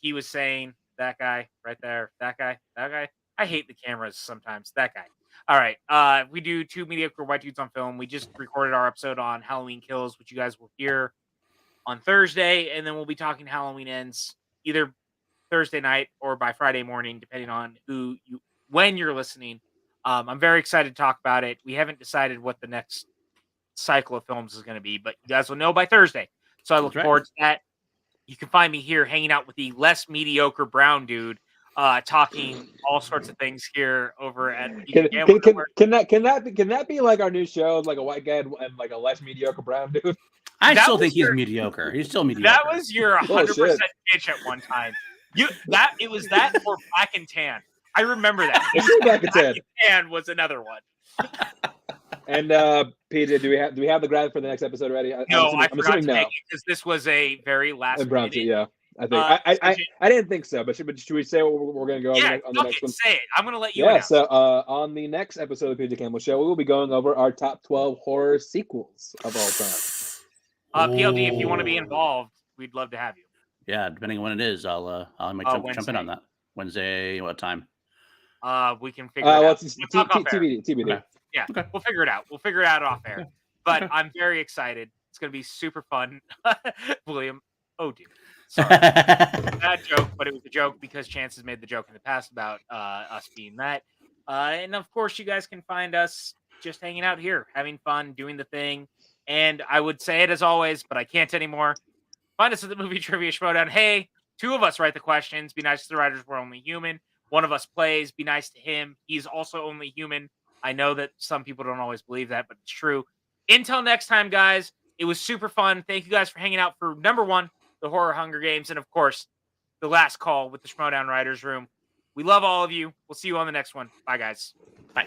he was saying, that guy right there, that guy. I hate the cameras sometimes. That guy. All right. We do 2 mediocre white dudes on film. We just recorded our episode on Halloween Kills, which you guys will hear on Thursday, and then we'll be talking Halloween Ends either Thursday night or by Friday morning, depending on when you're listening. I'm very excited to talk about it. We haven't decided what the next cycle of films is going to be, but you guys will know by Thursday. So I look forward to that. You can find me here hanging out with the less mediocre brown dude, talking all sorts of things here over at Can that be like our new show, like a white guy and like a less mediocre brown dude? I still think he's mediocre. He's still mediocre. That was your 100% pitch at one time. It was that or Black and Tan. I remember that. Black and Tan was another one. And PJ, do we have the graphic for the next episode already? No, I forgot to make it because this was a very last minute. Yeah, I think I didn't think so. But should we say what we're going to go over on the next one? Say it. I'm going to let you. Yeah. So on the next episode of the PJ Campbell Show, we will be going over our top 12 horror sequels of all time. PLD, if you want to be involved, we'd love to have you. Yeah, depending on when it is, I'll jump in on that. Wednesday, what time? We can figure it out. It's TBD. Okay. Yeah, okay. We'll figure it out. We'll figure it out off air. But I'm very excited. It's going to be super fun. William, oh, dude. Sorry. Bad joke, but it was a joke because Chance has made the joke in the past about us being that. And, of course, you guys can find us just hanging out here, having fun, doing the thing. And I would say it as always, but I can't anymore. Find us at the Movie Trivia Schmoedown. Hey, 2 of us write the questions. Be nice to the writers. We're only human. 1 of us plays. Be nice to him. He's also only human. I know that some people don't always believe that, but it's true. Until next time, guys, it was super fun. Thank you guys for hanging out for number 1, the Horror Hunger Games, and, of course, the last call with the Schmoedown Writers Room. We love all of you. We'll see you on the next one. Bye, guys. Bye.